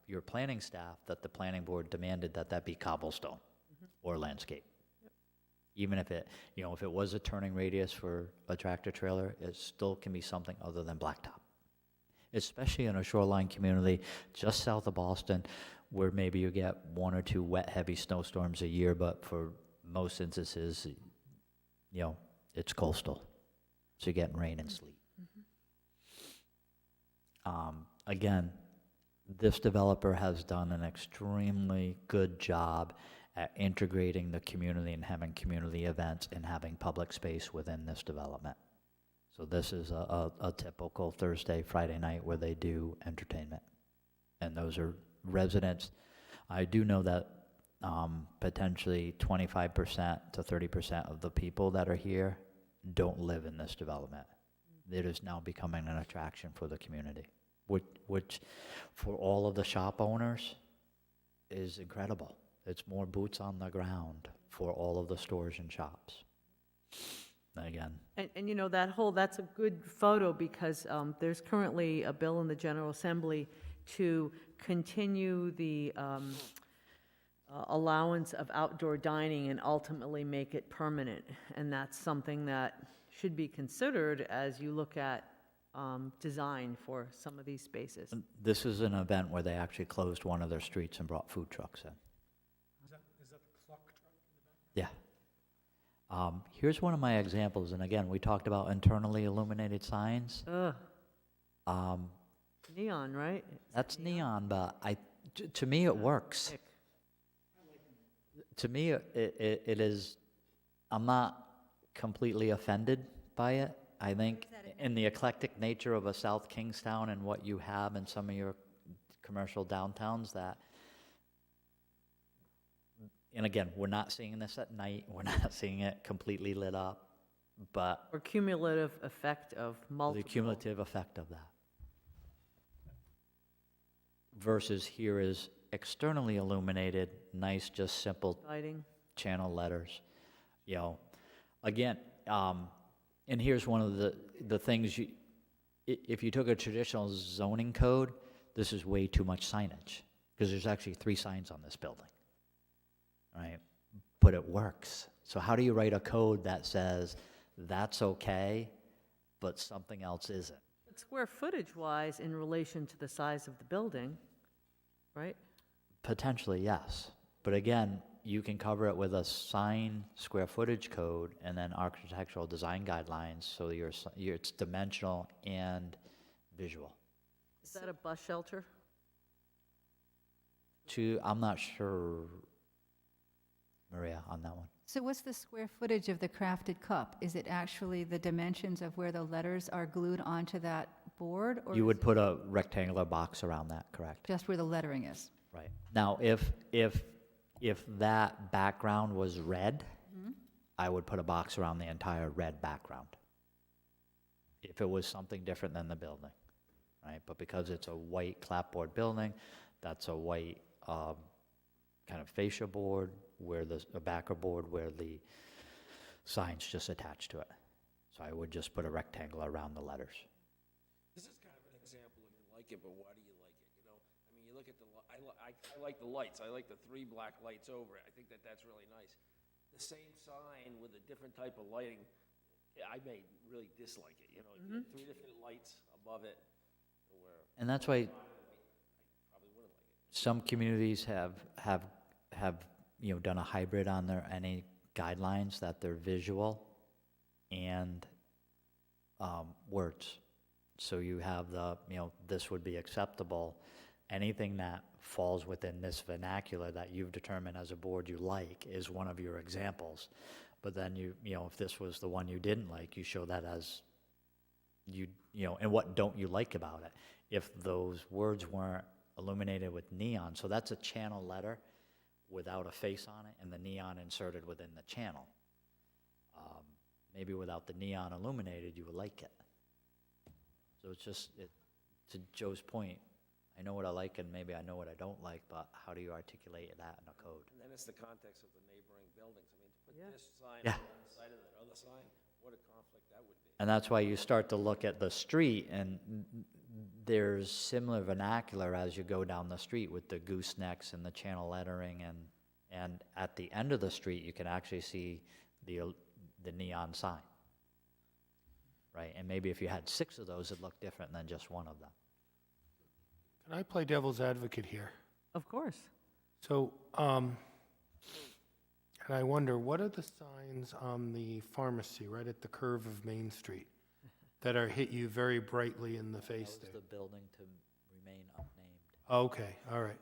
your planning staff, that the planning board demanded that be cobblestone or landscape. Even if it, you know, if it was a turning radius for a tractor trailer, it still can be something other than blacktop. Especially in a shoreline community just south of Boston, where maybe you get 1 or 2 wet, heavy snowstorms a year, but for most instances, you know, it's coastal. So you're getting rain and sleet. Again, this developer has done an extremely good job at integrating the community and having community events and having public space within this development. So this is a typical Thursday, Friday night where they do entertainment. And those are residents. I do know that potentially 25% to 30% of the people that are here don't live in this development. It is now becoming an attraction for the community, which for all of the shop owners is incredible. It's more boots on the ground for all of the stores and shops. Again, And you know, that's a good photo because there's currently a bill in the General Assembly to continue the allowance of outdoor dining and ultimately make it permanent. And that's something that should be considered as you look at design for some of these spaces. this is an event where they actually closed one of their streets and brought food trucks in. Is that the clock truck? Yeah. Here's one of my examples, and again, we talked about internally illuminated signs. Ugh, Um, neon, right? That's neon, but to me, it works. Ick. To me, it is, I'm not completely offended by it. I think in the eclectic nature of a South Kingstown and what you have in some of your commercial downtowns that, and again, we're not seeing this at night, we're not seeing it completely lit up, but Or cumulative effect of the multiple. cumulative effect of that. Versus here is externally illuminated, nice, just simple Lighting. channel letters. You know, again, and here's one of the things if you took a traditional zoning code, this is way too much signage, because there's actually 3 signs on this building, right? But it works. So how do you write a code that says that's okay, but something else isn't? But square footage-wise, in relation to the size of the building, right? Potentially, yes. But again, you can cover it with a sign square footage code and then architectural design guidelines, so it's dimensional and visual. Is that a bus shelter? I'm not sure, Maria, on that one. So what's the square footage of the crafted cup? Is it actually the dimensions of where the letters are glued onto that board? Or You is would it put a rectangular box around that, correct? just where the lettering is? Right. Now, if that background was red, I would put a box around the entire red background. If it was something different than the building, right? But because it's a white clapboard building, that's a white kind of fascia board, where a backer board where the sign's just attached to it. So I would just put a rectangle around the letters. This is kind of an example of you like it, but why do you like it, you know? I mean, you look at I like the lights, I like the 3 black lights over it, I think that's really nice. The same sign with a different type of lighting, I may really dislike it, you know? If you had 3 different lights above it, where And that's why I probably wouldn't like it. some communities have done a hybrid on their NA guidelines, that they're visual and words. So you have this would be acceptable. Anything that falls within this vernacular that you've determined as a board you like is one of your examples. But then if this was the one you didn't like, you show that as and what don't you like about it? If those words weren't illuminated with neon, so that's a channel letter without a face on it and the neon inserted within the channel. Maybe without the neon illuminated, you would like it. So it's just, to Joe's point, I know what I like and maybe I know what I don't like, but how do you articulate that in a code? And then it's the context of the neighboring buildings. I mean, to put Yeah. this sign Yeah. on the side of that other sign, what a conflict that would be. And that's why you start to look at the street, and there's similar vernacular as you go down the street with the goosenecks and the channel lettering, and at the end of the street, you can actually see the neon sign, right? And maybe if you had 6 of those, it'd look different than just one of them. Can I play devil's advocate here? Of course. So, and I wonder, what are the signs on the pharmacy right at the curve of Main Street that are hit you very brightly in the face That there? was the building to remain unnamed. Okay, all right.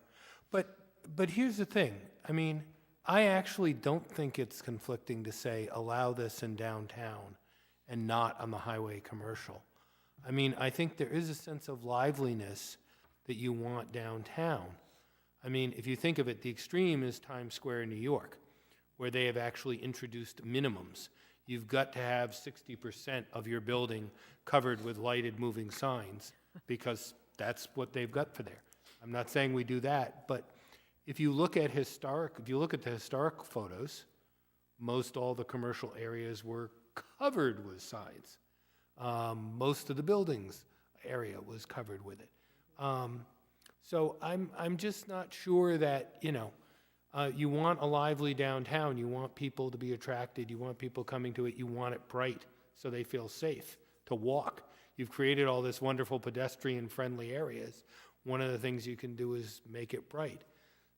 But here's the thing. I mean, I actually don't think it's conflicting to say allow this in downtown and not on the highway commercial. I mean, I think there is a sense of liveliness that you want downtown. I mean, if you think of it, the extreme is Times Square in New York, where they have actually introduced minimums. You've got to have 60% of your building covered with lighted moving signs, because that's what they've got for there. I'm not saying we do that, but if you look at the historic photos, most all the commercial areas were covered with signs. Most of the buildings area was covered with it. So I'm just not sure that, you want a lively downtown, you want people to be attracted, you want people coming to it, you want it bright so they feel safe to walk. You've created all this wonderful pedestrian-friendly areas. One of the things you can do is make it bright.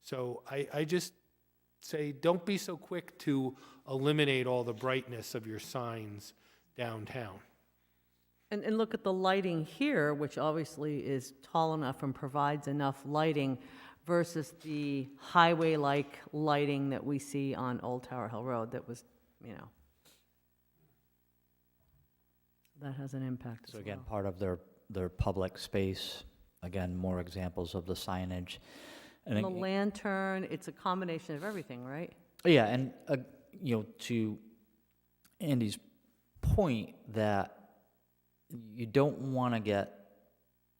So I just say, don't be so quick to eliminate all the brightness of your signs downtown. And look at the lighting here, which obviously is tall enough and provides enough lighting versus the highway-like lighting that we see on Old Tower Hill Road that was, that has an impact as So well. again, part of their public space, again, more examples of the signage. And And the lantern, it's a combination of everything, right? yeah, and to Andy's point, that you don't want to get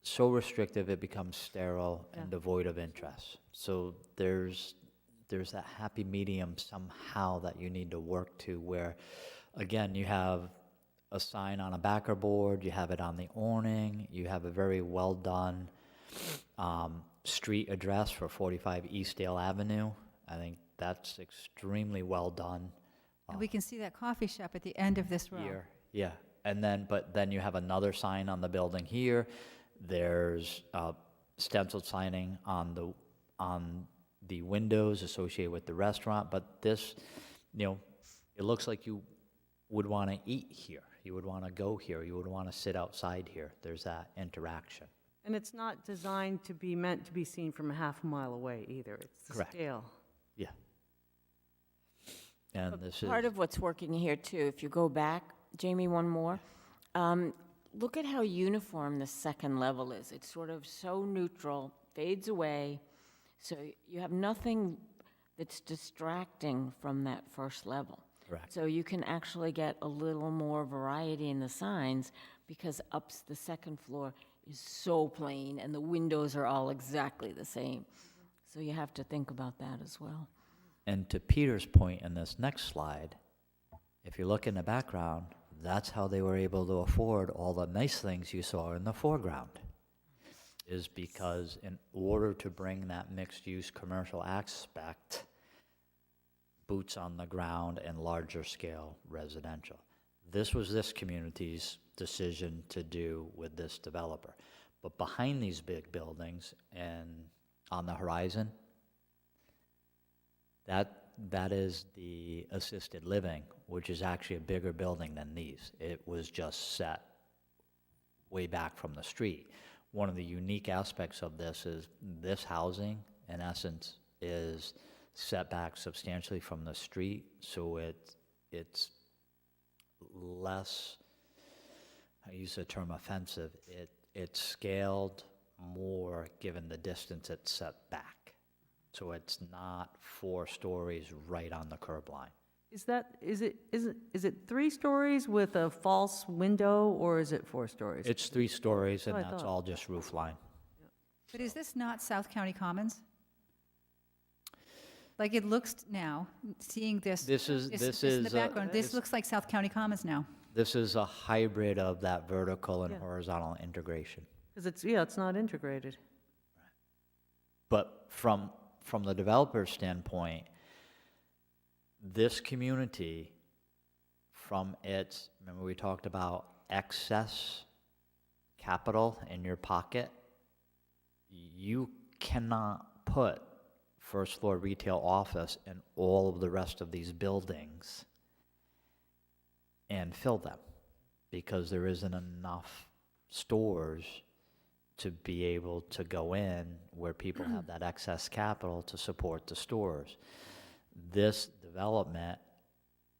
so restrictive it becomes sterile and devoid of interest. So there's that happy medium somehow that you need to work to, where, again, you have a sign on a backer board, you have it on the awning, you have a very well done street address for 45 Eastdale Avenue. I think that's extremely well done. And we can see that coffee shop at the end of this row. Here, yeah. But then you have another sign on the building here. There's stenciled signing on the windows associated with the restaurant. But this, it looks like you would want to eat here. You would want to go here. You would want to sit outside here. There's that interaction. And it's not designed to be meant to be seen from a half mile away either. It's the Correct. scale. Yeah. And this is Part of what's working here too, if you go back, Jamie, one more, look at how uniform the second level is. It's sort of so neutral, fades away, so you have nothing that's distracting from that first level. correct. So you can actually get a little more variety in the signs, because the second floor is so plain and the windows are all exactly the same. So you have to think about that as well. And to Peter's point in this next slide, if you look in the background, that's how they were able to afford all the nice things you saw in the foreground, is because in order to bring that mixed-use commercial aspect, boots on the ground and larger scale residential. This was this community's decision to do with this developer. But behind these big buildings and on the horizon, that is the assisted living, which is actually a bigger building than these. It was just set way back from the street. One of the unique aspects of this is this housing, in essence, is set back substantially from the street, so it's less, I use the term offensive, it's scaled more given the distance it's set back. So it's not 4 stories right on the curb line. Is it 3 stories with a false window, or is it 4 stories? It's 3 stories, and That's what I that's thought. all just roof line. But is this not South County Commons? Like it looks now, seeing this. This is in the background, this this- looks like South County Commons now. This is a hybrid of that vertical and Yeah. horizontal integration. Because it's not integrated. But from the developer's standpoint, this community, remember we talked about excess capital in your pocket, you cannot put first floor retail office in all of the rest of these buildings and fill them, because there isn't enough stores to be able to go in where people have that excess capital to support the stores. This development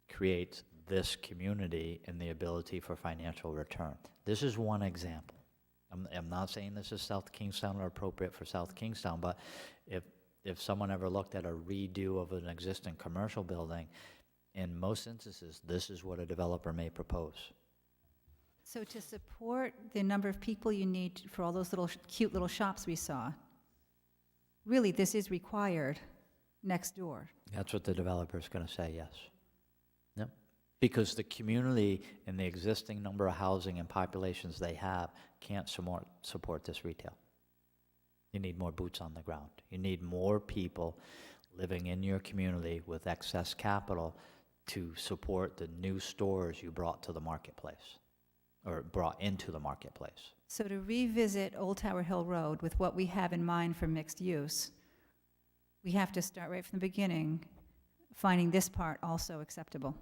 creates this community and the ability for financial return. This is one example. I'm not saying this is South Kingstown or appropriate for South Kingstown, but if someone ever looked at a redo of an existing commercial building, in most instances, this is what a developer may propose. So to support the number of people you need for all those little, cute little shops we saw, really, this is required next door. That's what the developer's gonna say, yes. Yep. Because the community and the existing number of housing and populations they have can't support this retail. You need more boots on the ground. You need more people living in your community with excess capital to support the new stores you brought to the marketplace, or brought into the marketplace. So to revisit Old Tower Hill Road with what we have in mind for mixed use, we have to start right from the beginning, finding this part also acceptable.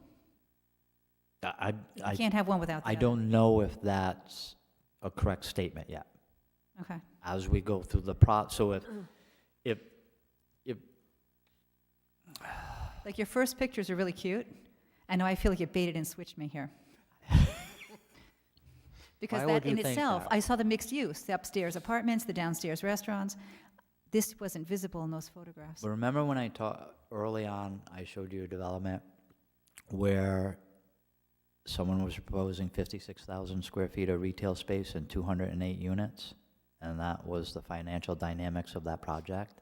I You can't have one without the I other. don't know if that's a correct statement yet. Okay. As we go through the so if Like, your first pictures are really cute. I know I feel like you baited and switched me here. Because Why that would you in think itself, that? I saw the mixed use, the upstairs apartments, the downstairs restaurants. This wasn't visible in those photographs. But remember when I taught early on, I showed you a development where someone was proposing 56,000 square feet of retail space and 208 units? And that was the financial dynamics of that project.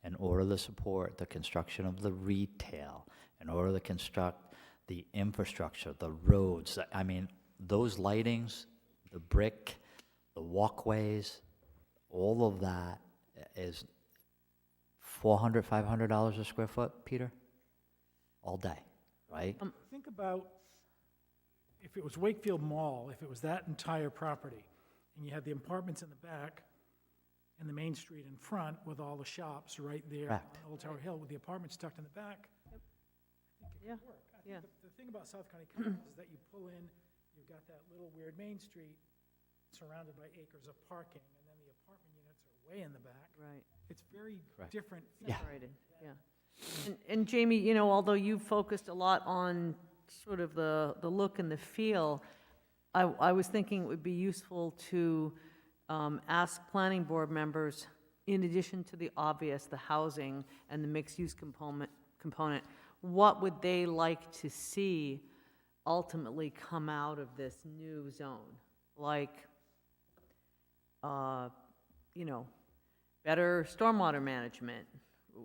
In order to support the construction of the retail, in order to construct the infrastructure, the roads, I mean, those lightings, the brick, the walkways, all of that is $400, $500 a square foot, Peter? All day, right? Think about if it was Wakefield Mall, if it was that entire property, and you had the apartments in the back and the main street in front with all the shops right there Correct. on Old Tower Hill with the apartments tucked in the back, I think it Yeah, could work. I yeah. think the thing about South County Commons is that you pull in, you've got that little weird main street surrounded by acres of parking, and then the apartment units are way in the back. Right. It's very Correct. different. Yeah. Separated, yeah. And Jamie, you know, although you've focused a lot on sort of the look and the feel, I was thinking it would be useful to ask planning board members, in addition to the obvious, the housing and the mixed-use component, what would they like to see ultimately come out of this new zone? Like, you know, better stormwater management.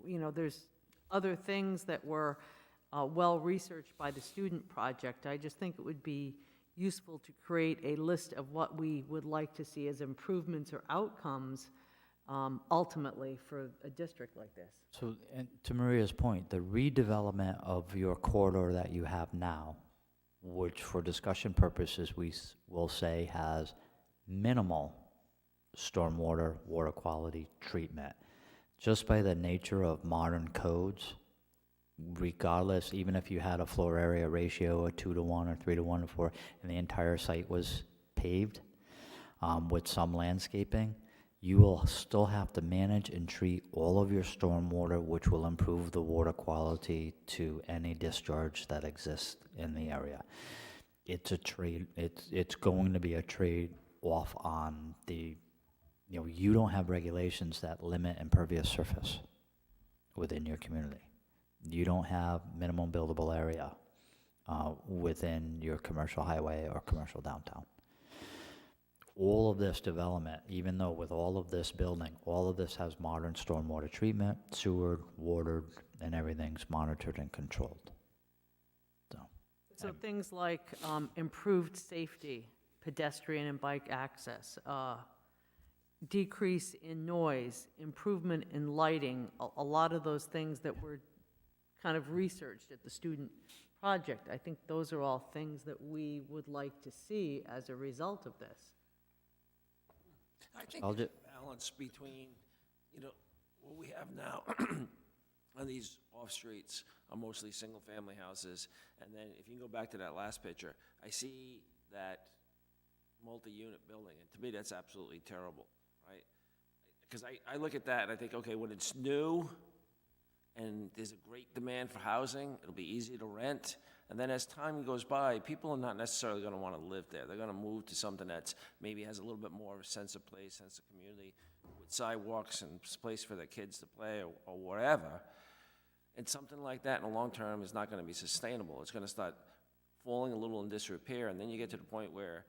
You know, there's other things that were well-researched by the student project. I just think it would be useful to create a list of what we would like to see as improvements or outcomes ultimately for a district like this. So, and to Maria's point, the redevelopment of your corridor that you have now, which for discussion purposes we will say has minimal stormwater, water quality treatment, just by the nature of modern codes, regardless, even if you had a floor area ratio of 2-to-1 or 3-to-1 or 4, and the entire site was paved with some landscaping, you will still have to manage and treat all of your stormwater, which will improve the water quality to any discharge that exists in the area. It's a trade, it's going to be a trade-off on the, you know, you don't have regulations that limit impervious surface within your community. You don't have minimum buildable area within your commercial highway or commercial downtown. All of this development, even though with all of this building, all of this has modern stormwater treatment, sewered, watered, and everything's monitored and controlled. So things like improved safety, pedestrian and bike access, decrease in noise, improvement in lighting, a lot of those things that were kind of researched at the student project. I think those are all things that we would like to see as a result of this. I think I'll there's ju- a balance between, you know, what we have now on these off-streets are mostly single-family houses. And then if you can go back to that last picture, I see that multi-unit building, and to me, that's absolutely terrible, right? Because I look at that and I think, okay, when it's new, and there's a great demand for housing, it'll be easy to rent. And then as time goes by, people are not necessarily gonna wanna live there. They're gonna move to something that's maybe has a little bit more of a sense of place, sense of community, with sidewalks and place for their kids to play or whatever. And something like that in the long term is not gonna be sustainable. It's gonna start falling a little in disrepair, and then you get to the point where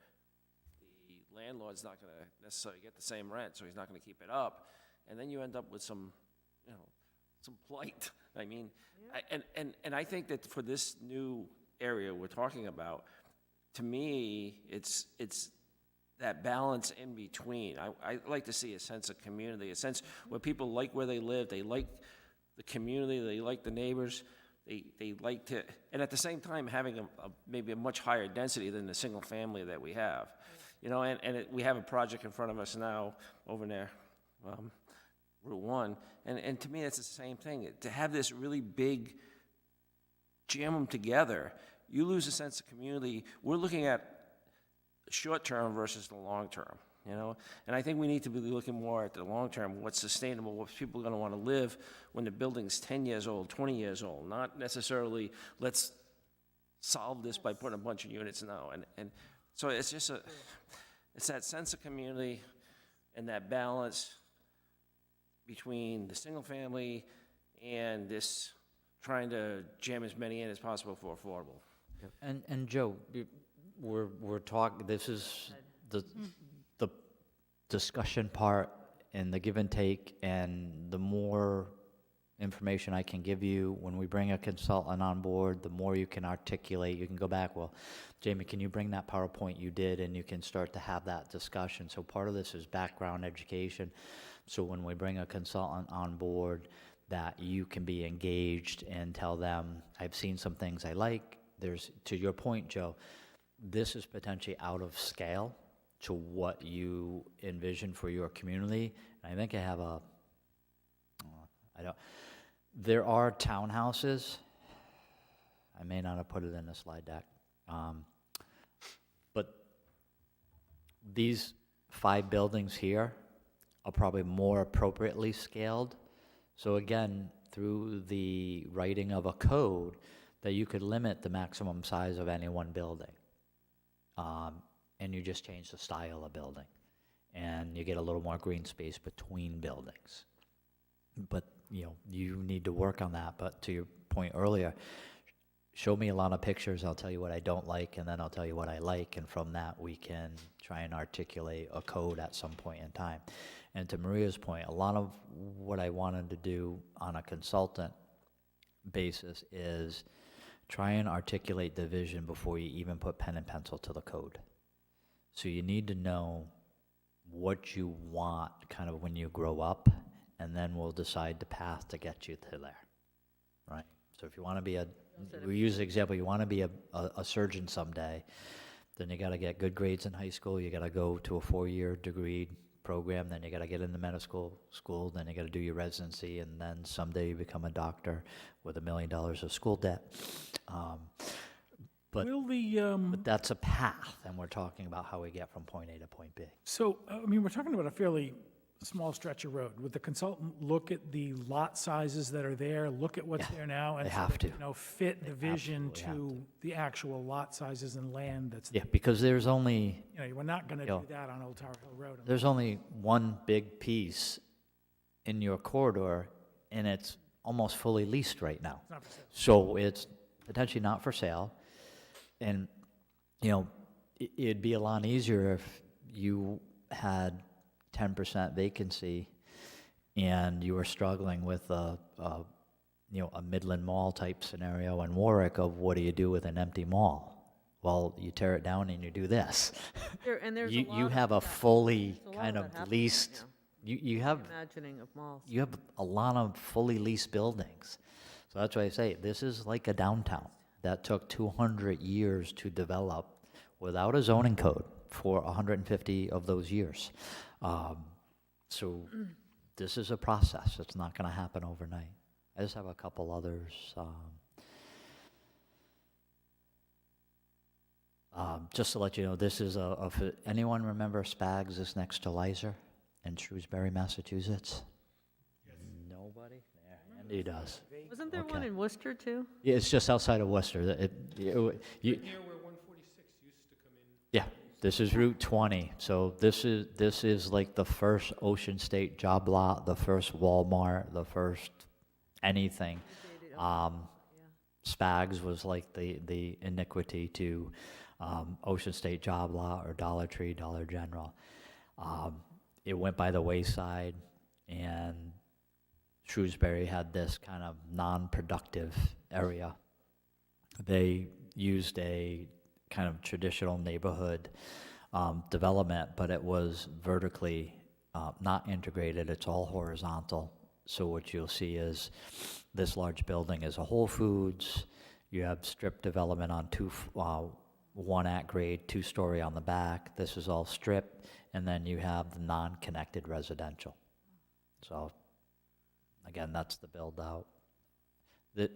the landlord's not gonna necessarily get the same rent, so he's not gonna keep it up. And then you end up with some, some plight. I mean, and I think that for this new area we're talking about, to me, it's that balance in between. I like to see a sense of community, a sense where people like where they live, they like the community, they like the neighbors, they like to, and at the same time having maybe a much higher density than the single family that we have. We have a project in front of us now over there, Route 1, and to me, it's the same thing. To have this really big, jam them together, you lose a sense of community. We're looking at short term versus the long term, And I think we need to be looking more at the long term, what's sustainable, what people are going to want to live when the building's 10 years old, 20 years old, not necessarily let's solve this by putting a bunch of units now. And so it's just it's that sense of community and that balance between the single family and this trying to jam as many in as possible for affordable. And Joe, we're talking, this is the discussion part and the give and take, and the more information I can give you when we bring a consultant on board, the more you can articulate. You can go back, well, Jamie, can you bring that PowerPoint you did, and you can start to have that discussion. So part of this is background education. So when we bring a consultant on board, that you can be engaged and tell them, I've seen some things I like. There's, to your point, Joe, this is potentially out of scale to what you envision for your community. And I think I have there are townhouses. I may not have put it in the slide deck. But these 5 buildings here are probably more appropriately scaled. So again, through the writing of a code, that you could limit the maximum size of any one building. And you just change the style of building. And you get a little more green space between buildings. But, you need to work on that. But to your point earlier, show me a lot of pictures, I'll tell you what I don't like, and then I'll tell you what I like, and from that we can try and articulate a code at some point in time. And to Maria's point, a lot of what I wanted to do on a consultant basis is try and articulate the vision before you even put pen and pencil to the code. So you need to know what you want kind of when you grow up, and then we'll decide the path to get you to there, right? So if you want to be we use the example, you want to be a surgeon someday, then you got to get good grades in high school, you got to go to a 4-year degree program, then you got to get into medical school, then you got to do your residency, and then someday you become a doctor with $1 million of school debt. But that's a path, and we're talking about how we get from point A to point B. So, we're talking about a fairly small stretch of road. Would the consultant look at the lot sizes that are there, look at what's there now, and they have to. Fit the vision absolutely have to the actual lot sizes and land that's Yeah, because there's only we're not going to do that on Old Tower Hill Road. there's only one big piece in your corridor, and it's almost fully leased right now. It's not for sale. So it's potentially not for sale. And, it'd be a lot easier if you had 10% vacancy and you were struggling with a Midland Mall type scenario in Warwick of what do you do with an empty mall? Well, you tear it down and you do this. You have a fully kind of leased, you have Imagining of malls. you have a lot of fully leased buildings. So that's why I say this is like a downtown that took 200 years to develop without a zoning code for 150 of those years. So this is a process. It's not going to happen overnight. I just have a couple others. Just to let you know, this is anyone remember Spags is next to Lizer in Shrewsbury, Massachusetts? Nobody? There. Andy does. Wasn't there one Okay. in Worcester, too? Yeah, it's just outside of Worcester. You, Near where 146 used to come in. yeah, this is Route 20. So this is like the first Ocean State job lot, the first Walmart, the first anything. Spags was like the iniquity to Ocean State job lot or Dollar Tree, Dollar General. It went by the wayside, and Shrewsbury had this kind of non-productive area. They used a kind of traditional neighborhood development, but it was vertically not integrated. It's all horizontal. So what you'll see is this large building is a Whole Foods. You have strip development on one at grade, 2-story on the back. This is all strip, and then you have the non-connected residential. So again, that's the build out. I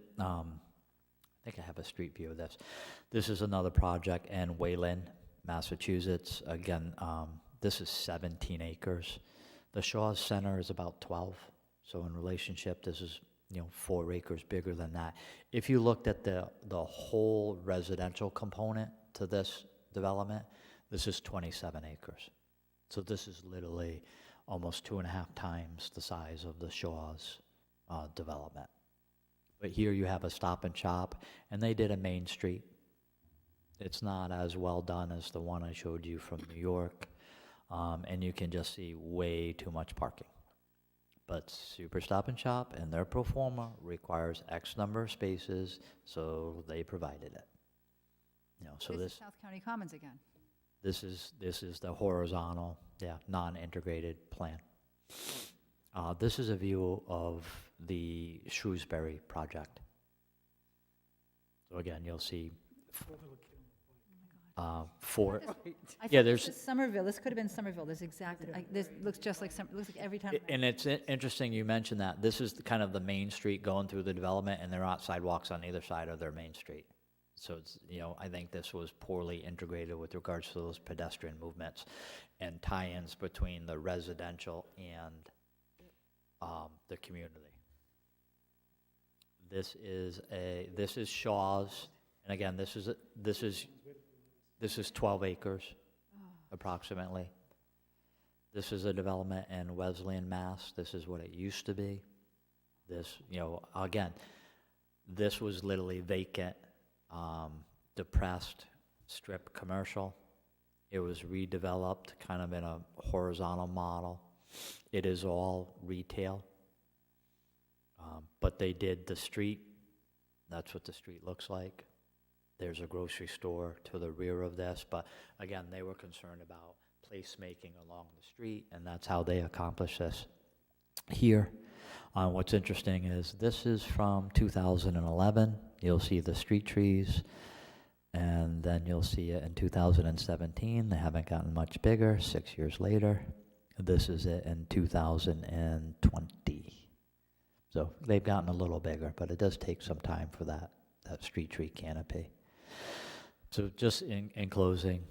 think I have a street view of this. This is another project in Wayland, Massachusetts. Again, this is 17 acres. The Shaw's Center is about 12. So in relationship, this is 4 acres bigger than that. If you looked at the whole residential component to this development, this is 27 acres. So this is literally almost 2.5 times the size of the Shaw's development. But here you have a Stop and Shop, and they did a Main Street. It's not as well done as the one I showed you from New York, and you can just see way too much parking. But Super Stop and Shop and their pro forma requires X number of spaces, so they provided it. So This is this South County Commons again. this is the horizontal, non-integrated plan. This is a view of the Shrewsbury project. So again, you'll see four. There's. Somerville, this could have been Somerville, this this looks just like, looks like every time. And it's interesting you mentioned that. This is kind of the main street going through the development, and there aren't sidewalks on either side of their main street. So it's, I think this was poorly integrated with regards to those pedestrian movements and tie-ins between the residential and the community. This is Shaw's, and again, this is 12 acres, approximately. This is a development in Wesleyan, Mass. This is what it used to be. This, again, this was literally vacant, depressed strip commercial. It was redeveloped kind of in a horizontal model. It is all retail. But they did the street. That's what the street looks like. There's a grocery store to the rear of this, but again, they were concerned about placemaking along the street, and that's how they accomplished this. Here, what's interesting is this is from 2011. You'll see the street trees, and then you'll see it in 2017. They haven't gotten much bigger. 6 years later, this is it in 2020. So they've gotten a little bigger, but it does take some time for that street tree canopy. So just in closing,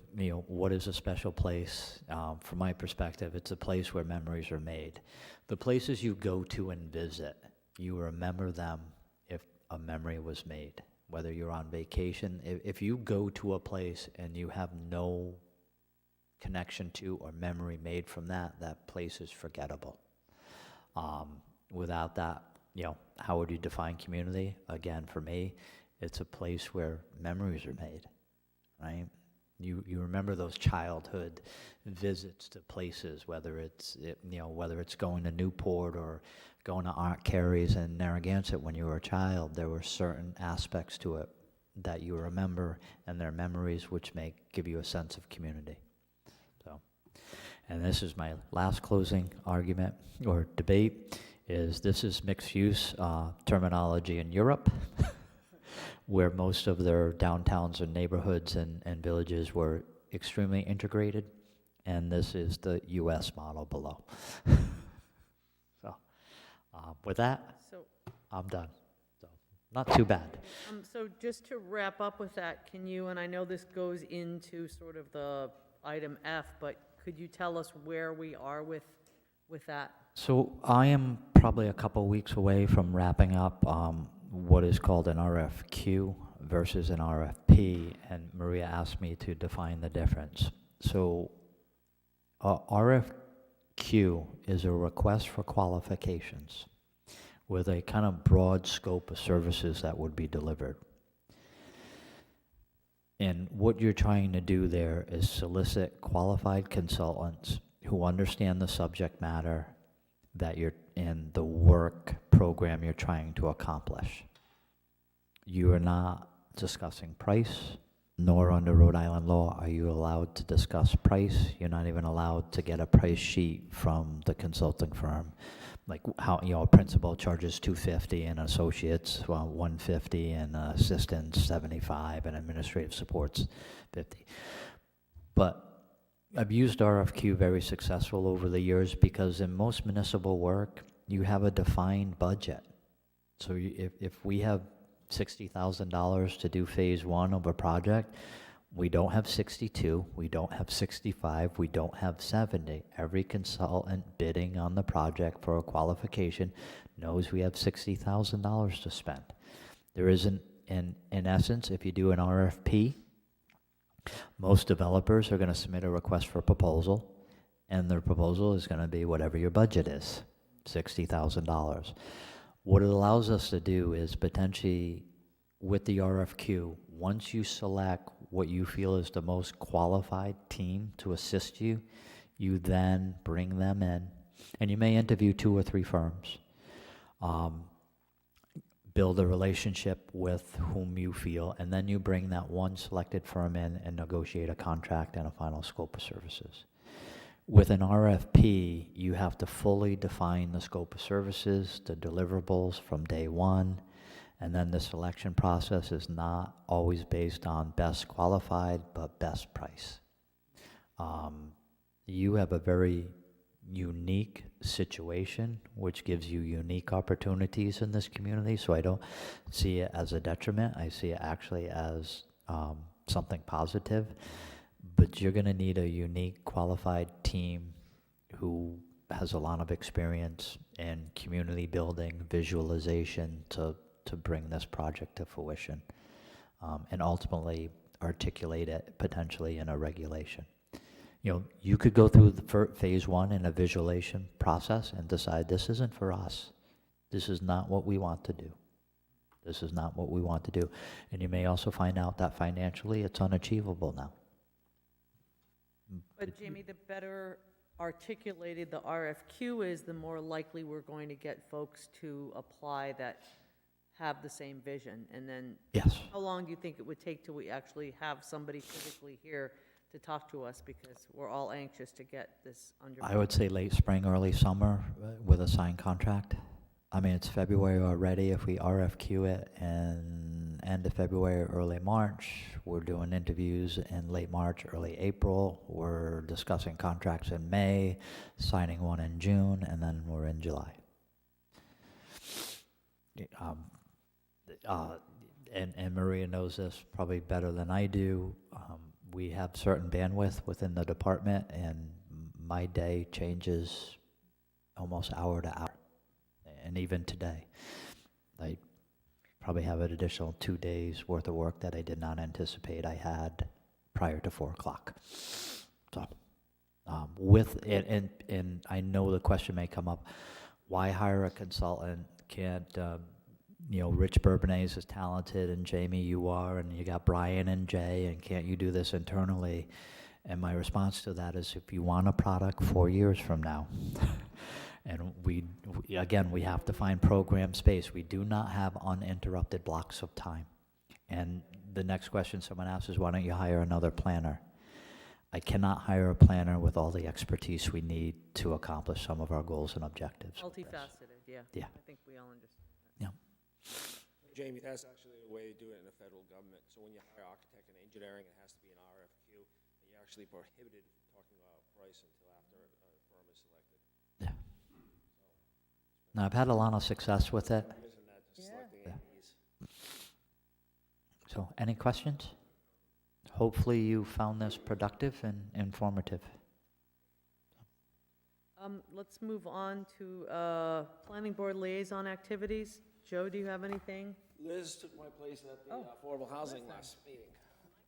what is a special place? From my perspective, it's a place where memories are made. The places you go to and visit, you remember them if a memory was made. Whether you're on vacation, if you go to a place and you have no connection to or memory made from that place is forgettable. Without that, how would you define community? Again, for me, it's a place where memories are made, right? You remember those childhood visits to places, whether it's going to Newport or going to Aunt Carrie's in Narragansett when you were a child. There were certain aspects to it that you remember, and they're memories which give you a sense of community. So, and this is my last closing argument or debate. This is mixed use terminology in Europe, where most of their downtowns and neighborhoods and villages were extremely integrated, and this is the U.S. model below. So, with that, I'm done. So, not too bad. So just to wrap up with that, can you, and I know this goes into sort of the item F, but could you tell us where we are with with that? So I am probably a couple weeks away from wrapping up what is called an RFQ versus an RFP, and Maria asked me to define the difference. So RFQ is a request for qualifications with a kind of broad scope of services that would be delivered. And what you're trying to do there is solicit qualified consultants who understand the subject matter that you're in, the work program you're trying to accomplish. You are not discussing price, nor under Rhode Island law are you allowed to discuss price. You're not even allowed to get a price sheet from the consulting firm. Like how, you know, a principal charges $250 and associates $150 and assistants $75 and administrative supports $50. But I've used RFQ very successful over the years because in most municipal work, you have a defined budget. So if we have $60,000 to do phase one of a project, we don't have 62, we don't have 65, we don't have 70. Every consultant bidding on the project for a qualification knows we have $60,000 to spend. There isn't, in essence, if you do an RFP, most developers are going to submit a request for proposal, and their proposal is going to be whatever your budget is, $60,000. What it allows us to do is potentially, with the RFQ, once you select what you feel is the most qualified team to assist you, you then bring them in, and you may interview 2 or 3 firms. Build a relationship with whom you feel, and then you bring that one selected firm in and negotiate a contract and a final scope of services. With an RFP, you have to fully define the scope of services, the deliverables from day one, and then the selection process is not always based on best qualified, but best price. You have a very unique situation, which gives you unique opportunities in this community, so I don't see it as a detriment. I see it actually as something positive, but you're going to need a unique, qualified team who has a lot of experience in community building, visualization to bring this project to fruition, and ultimately articulate it potentially in a regulation. You know, you could go through the phase one in a visualization process and decide this isn't for us. This is not what we want to do. This is not what we want to do. And you may also find out that financially it's unachievable now. But Jamie, the better articulated the RFQ is, the more likely we're going to get folks to apply that have the same vision. And then, Yes. how long do you think it would take till we actually have somebody physically here to talk to us? Because we're all anxious to get this under. I would say late spring, early summer with a signed contract. I mean, it's February already. If we RFQ it in end of February, early March, we're doing interviews in late March, early April. We're discussing contracts in May, signing one in June, and then we're in July. And Maria knows this probably better than I do. We have certain bandwidth within the department, and my day changes almost hour to hour. And even today, I probably have an additional 2 days worth of work that I did not anticipate I had prior to 4 o'clock. So, and I know the question may come up, why hire a consultant? Can't, you know, Rich Bourbonnais is talented, and Jamie, you are, and you got Brian and Jay, and can't you do this internally? And my response to that is, if you want a product 4 years from now, and we have to find program space. We do not have uninterrupted blocks of time. And the next question someone asks is, why don't you hire another planner? I cannot hire a planner with all the expertise we need to accomplish some of our goals and objectives. Multifaceted, yeah. Yeah. I think we all understand. Jamie, that's actually a way to do it in the federal government. So when you hire architect and engineering, it has to be an RFQ, and you're actually prohibited from talking about price until after a firm is selected. Yeah. Now, I've had a lot of success with it. Isn't that just selecting AEs? So, any questions? Hopefully you found this productive and informative. Let's move on to planning board liaison activities. Joe, do you have anything? Liz took my place at the affordable housing last meeting. My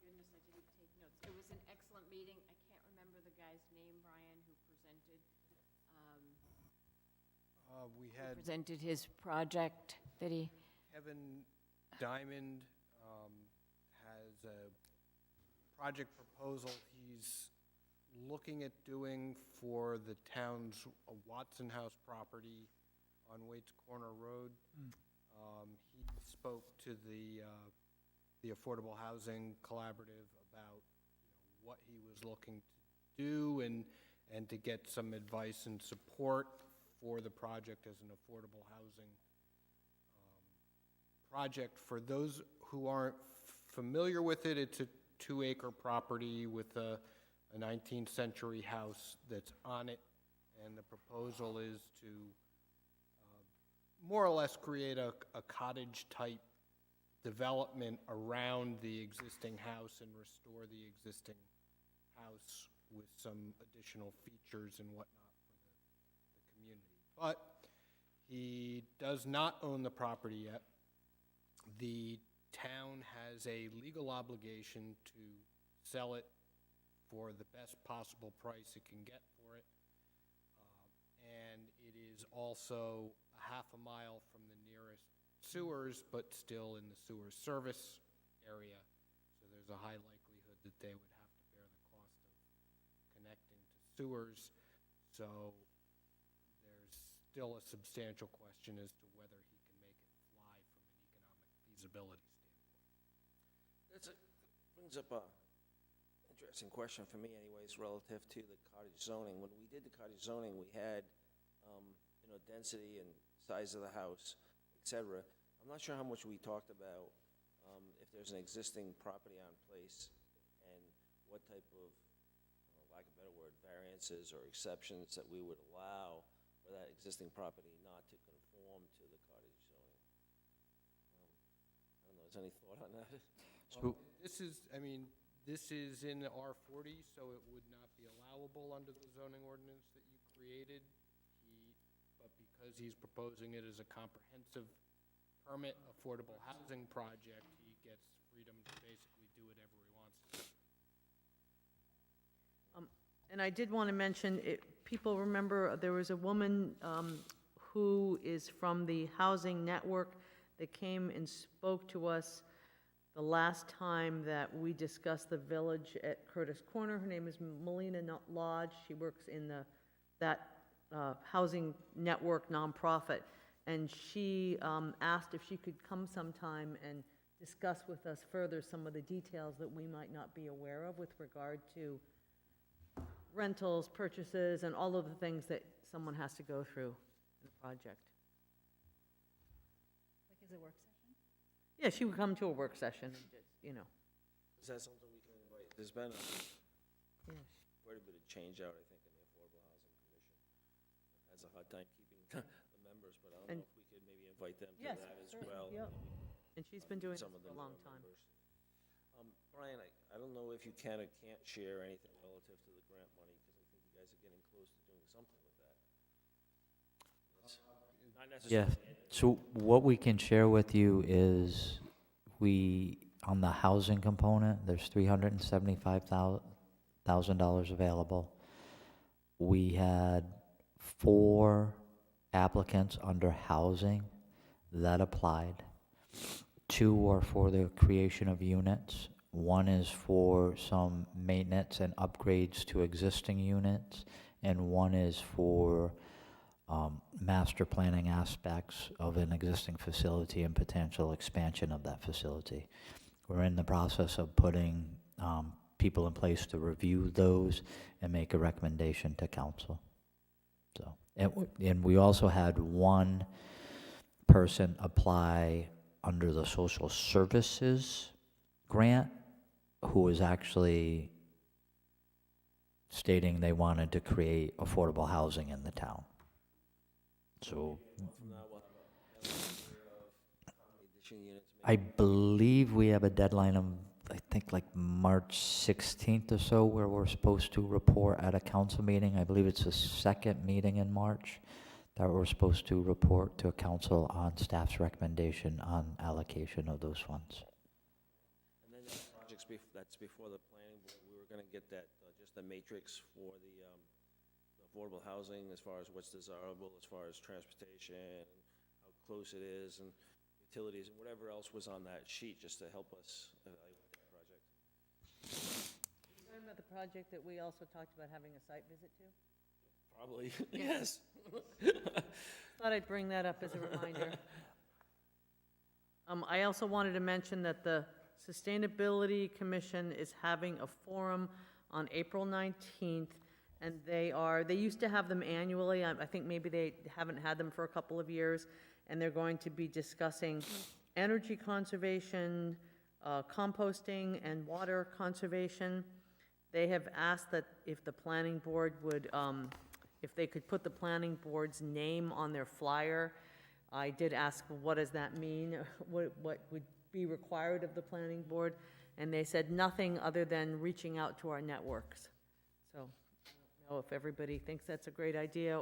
goodness, I didn't take notes. It was an excellent meeting. I can't remember the guy's name, Brian, who We had presented his project that he, Kevin Diamond has a project proposal he's looking at doing for the town's Watson House property on Waits Corner Road. He spoke to the Affordable Housing Collaborative about, what he was looking to do and to get some advice and support for the project as an affordable housing project. For those who aren't familiar with it, it's a 2-acre property with a 19th century house that's on it, and the proposal is to more or less create a cottage-type development around the existing house and restore the existing house with some additional features and whatnot for the community. But he does not own the property yet. The town has a legal obligation to sell it for the best possible price it can get for it. And it is also a half a mile from the nearest sewers, but still in the sewer service area. So there's a high likelihood that they would have to bear the cost of connecting to sewers. So there's still a substantial question as to whether he can make it fly from an economic feasibility standpoint. Brings up a interesting question for me anyways, relative to the cottage zoning. When we did the cottage zoning, we had, density and size of the house, et cetera. I'm not sure how much we talked about if there's an existing property on place and what type of, lack of a better word, variances or exceptions that we would allow for that existing property not to conform to the cottage zoning. I don't know, is any thought on that? This is in the R40, so it would not be allowable under the zoning ordinance that you created. But because he's proposing it as a comprehensive permit affordable housing project, he gets freedom to basically do whatever he wants to. And I did want to mention, people remember, there was a woman who is from the Housing Network that came and spoke to us the last time that we discussed the village at Curtis Corner. Her name is Melina Lodge. She works in that Housing Network nonprofit. And she asked if she could come sometime and discuss with us further some of the details that we might not be aware of with regard to rentals, purchases, and all of the things that someone has to go through in a project. Like as a work session? Yeah, she would come to a work session, and just, Is that something we can invite? There's been yeah. quite a bit of change out, I think, in the Affordable Housing Commission. Has a hard time keeping the members, but I don't know if we could maybe invite them to Yes, that as certainly, well. yeah. And she's been doing this Some of for a them long are time. members. Brian, I don't know if you can or can't share anything relative to the grant money, because I think you guys are getting close to doing something with that. Not Yeah, necessarily. so what we can share with you is on the housing component, there's $375,000 available. We had 4 applicants under housing that applied. 2 are for the creation of units. 1 is for some maintenance and upgrades to existing units, and 1 is for master planning aspects of an existing facility and potential expansion of that facility. We're in the process of putting people in place to review those and make a recommendation to council. So, and we also had 1 person apply under the social services grant who was actually stating they wanted to create affordable housing in the town. So From now, we'll have a idea of how many additional units. I believe we have a deadline of I think like March 16th or so, where we're supposed to report at a council meeting. I believe it's the second meeting in March that we're supposed to report to council on staff's recommendation on allocation of those funds. And then that project's that's before the planning board, we were gonna get that, just a matrix for the affordable housing, as far as what's desirable, as far as transportation, how close it is, and utilities, and whatever else was on that sheet, just to help us evaluate that project. You talking about the project that we also talked about having a site visit to? Probably, yes. Thought I'd bring that up as a reminder. I also wanted to mention that the Sustainability Commission is having a forum on April 19th, and they used to have them annually. I think maybe they haven't had them for a couple of years, and they're going to be discussing energy conservation, composting, and water conservation. They have asked that if the planning board would, if they could put the planning board's name on their flyer. I did ask, what does that mean? What would be required of the planning board? And they said nothing other than reaching out to our networks. So I don't know if everybody thinks that's a great idea,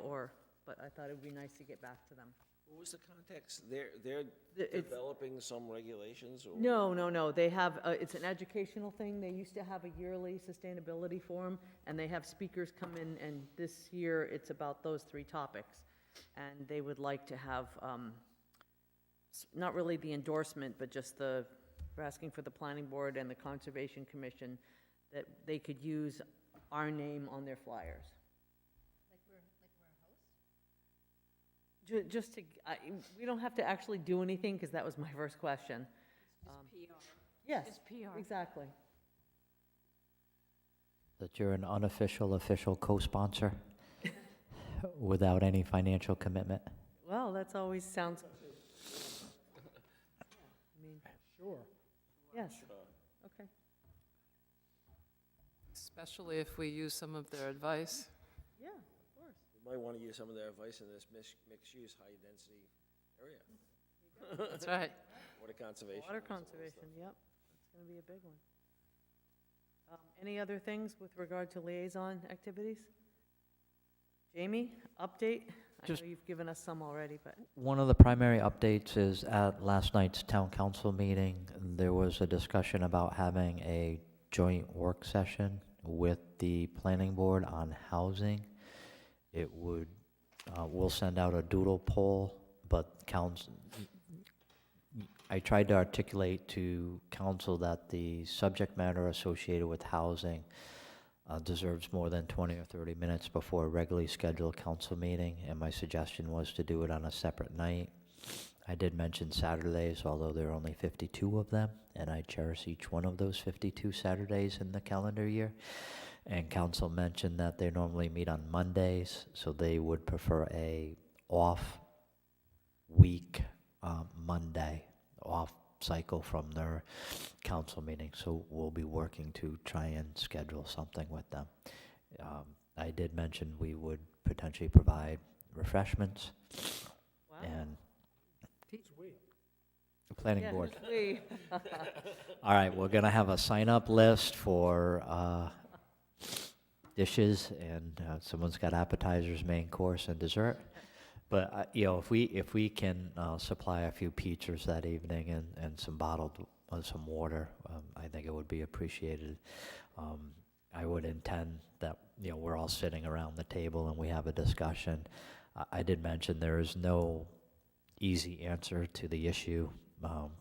but I thought it would be nice to get back to them. What was the context? They're It's- developing some regulations, or? No. They have, it's an educational thing. They used to have a yearly sustainability forum, and they have speakers come in, and this year it's about those three topics. And they would like to have, not really the endorsement, but just we're asking for the planning board and the Conservation Commission that they could use our name on their flyers. Just to, we don't have to actually do anything, because that was my first question. Yes, It's PR. exactly. That you're an unofficial, official co-sponsor without any financial commitment. Well, that's always sounds. I mean, Sure. yes, okay. Especially if we use some of their advice. Yeah, of course. We might want to use some of their advice in this mixed-use, high-density area. That's right. Water conservation. Water that sort of conservation, yep, that's gonna be a big one. Any other things with regard to liaison activities? Jamie, update? I know Just- you've given us some already, but, One of the primary updates is at last night's town council meeting, there was a discussion about having a joint work session with the planning board on housing. It would, we'll send out a doodle poll, but I tried to articulate to council that the subject matter associated with housing deserves more than 20 or 30 minutes before a regularly scheduled council meeting, and my suggestion was to do it on a separate night. I did mention Saturdays, although there are only 52 of them, and I cherish each one of those 52 Saturdays in the calendar year. And council mentioned that they normally meet on Mondays, so they would prefer a off week Monday, off cycle from their council meeting. So we'll be working to try and schedule something with them. I did mention we would potentially provide refreshments wow. and Who's we? the planning Yeah, board. who's we? All right, we're gonna have a sign-up list for dishes, and someone's got appetizers, main course, and dessert. But if we can supply a few pizzas that evening and some bottled some water, I think it would be appreciated. I would intend that we're all sitting around the table and we have a discussion. I did mention there is no easy answer to the issue.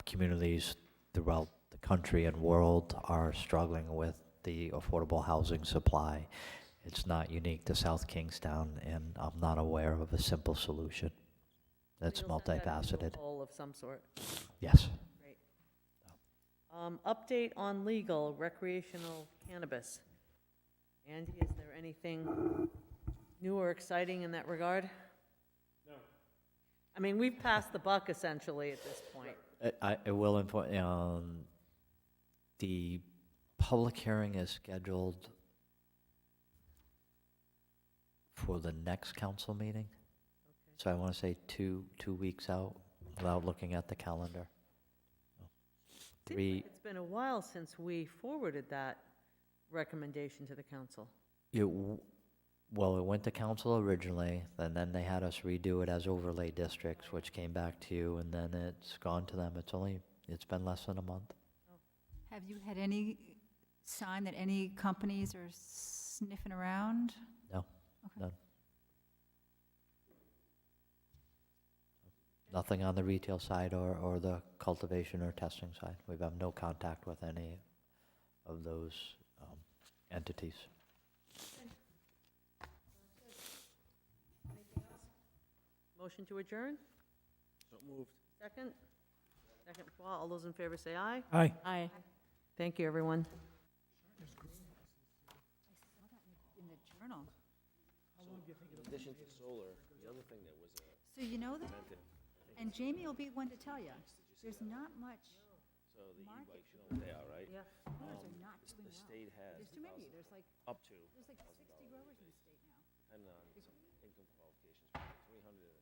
Communities throughout the country and world are struggling with the affordable housing supply. It's not unique to South Kingstown, and I'm not aware of a simple solution that's We'll send that into a multifaceted. poll of some sort. Yes. Great. Update on legal recreational cannabis. Andy, is there anything new or exciting in that regard? No. I mean, we've passed the buck essentially at this point. I will inform, the public hearing is scheduled for the next council meeting. So I want to say two weeks out without looking at the calendar. three, It's been a while since we forwarded that recommendation to the council. well, it went to council originally, and then they had us redo it as overlay districts, which came back to you, and then it's gone to them. It's been less than a month. Have you had any sign that any companies are sniffing around? No, Okay. none. Nothing on the retail side or the cultivation or testing side. We've had no contact with any of those entities. Motion to adjourn? So moved. Second? Second, Paul. All those in favor say aye. Aye. Aye. Thank you, everyone. In the journal. In addition to solar, the other thing that was So you know that? And Jamie will be one to tell you, there's not much, so the Market. e-bikes, you know what they are, right? Yeah. growers are not doing The well. state has There's too many, there's like up to, There's like 60 growers in the state now. depending on some income qualifications, 300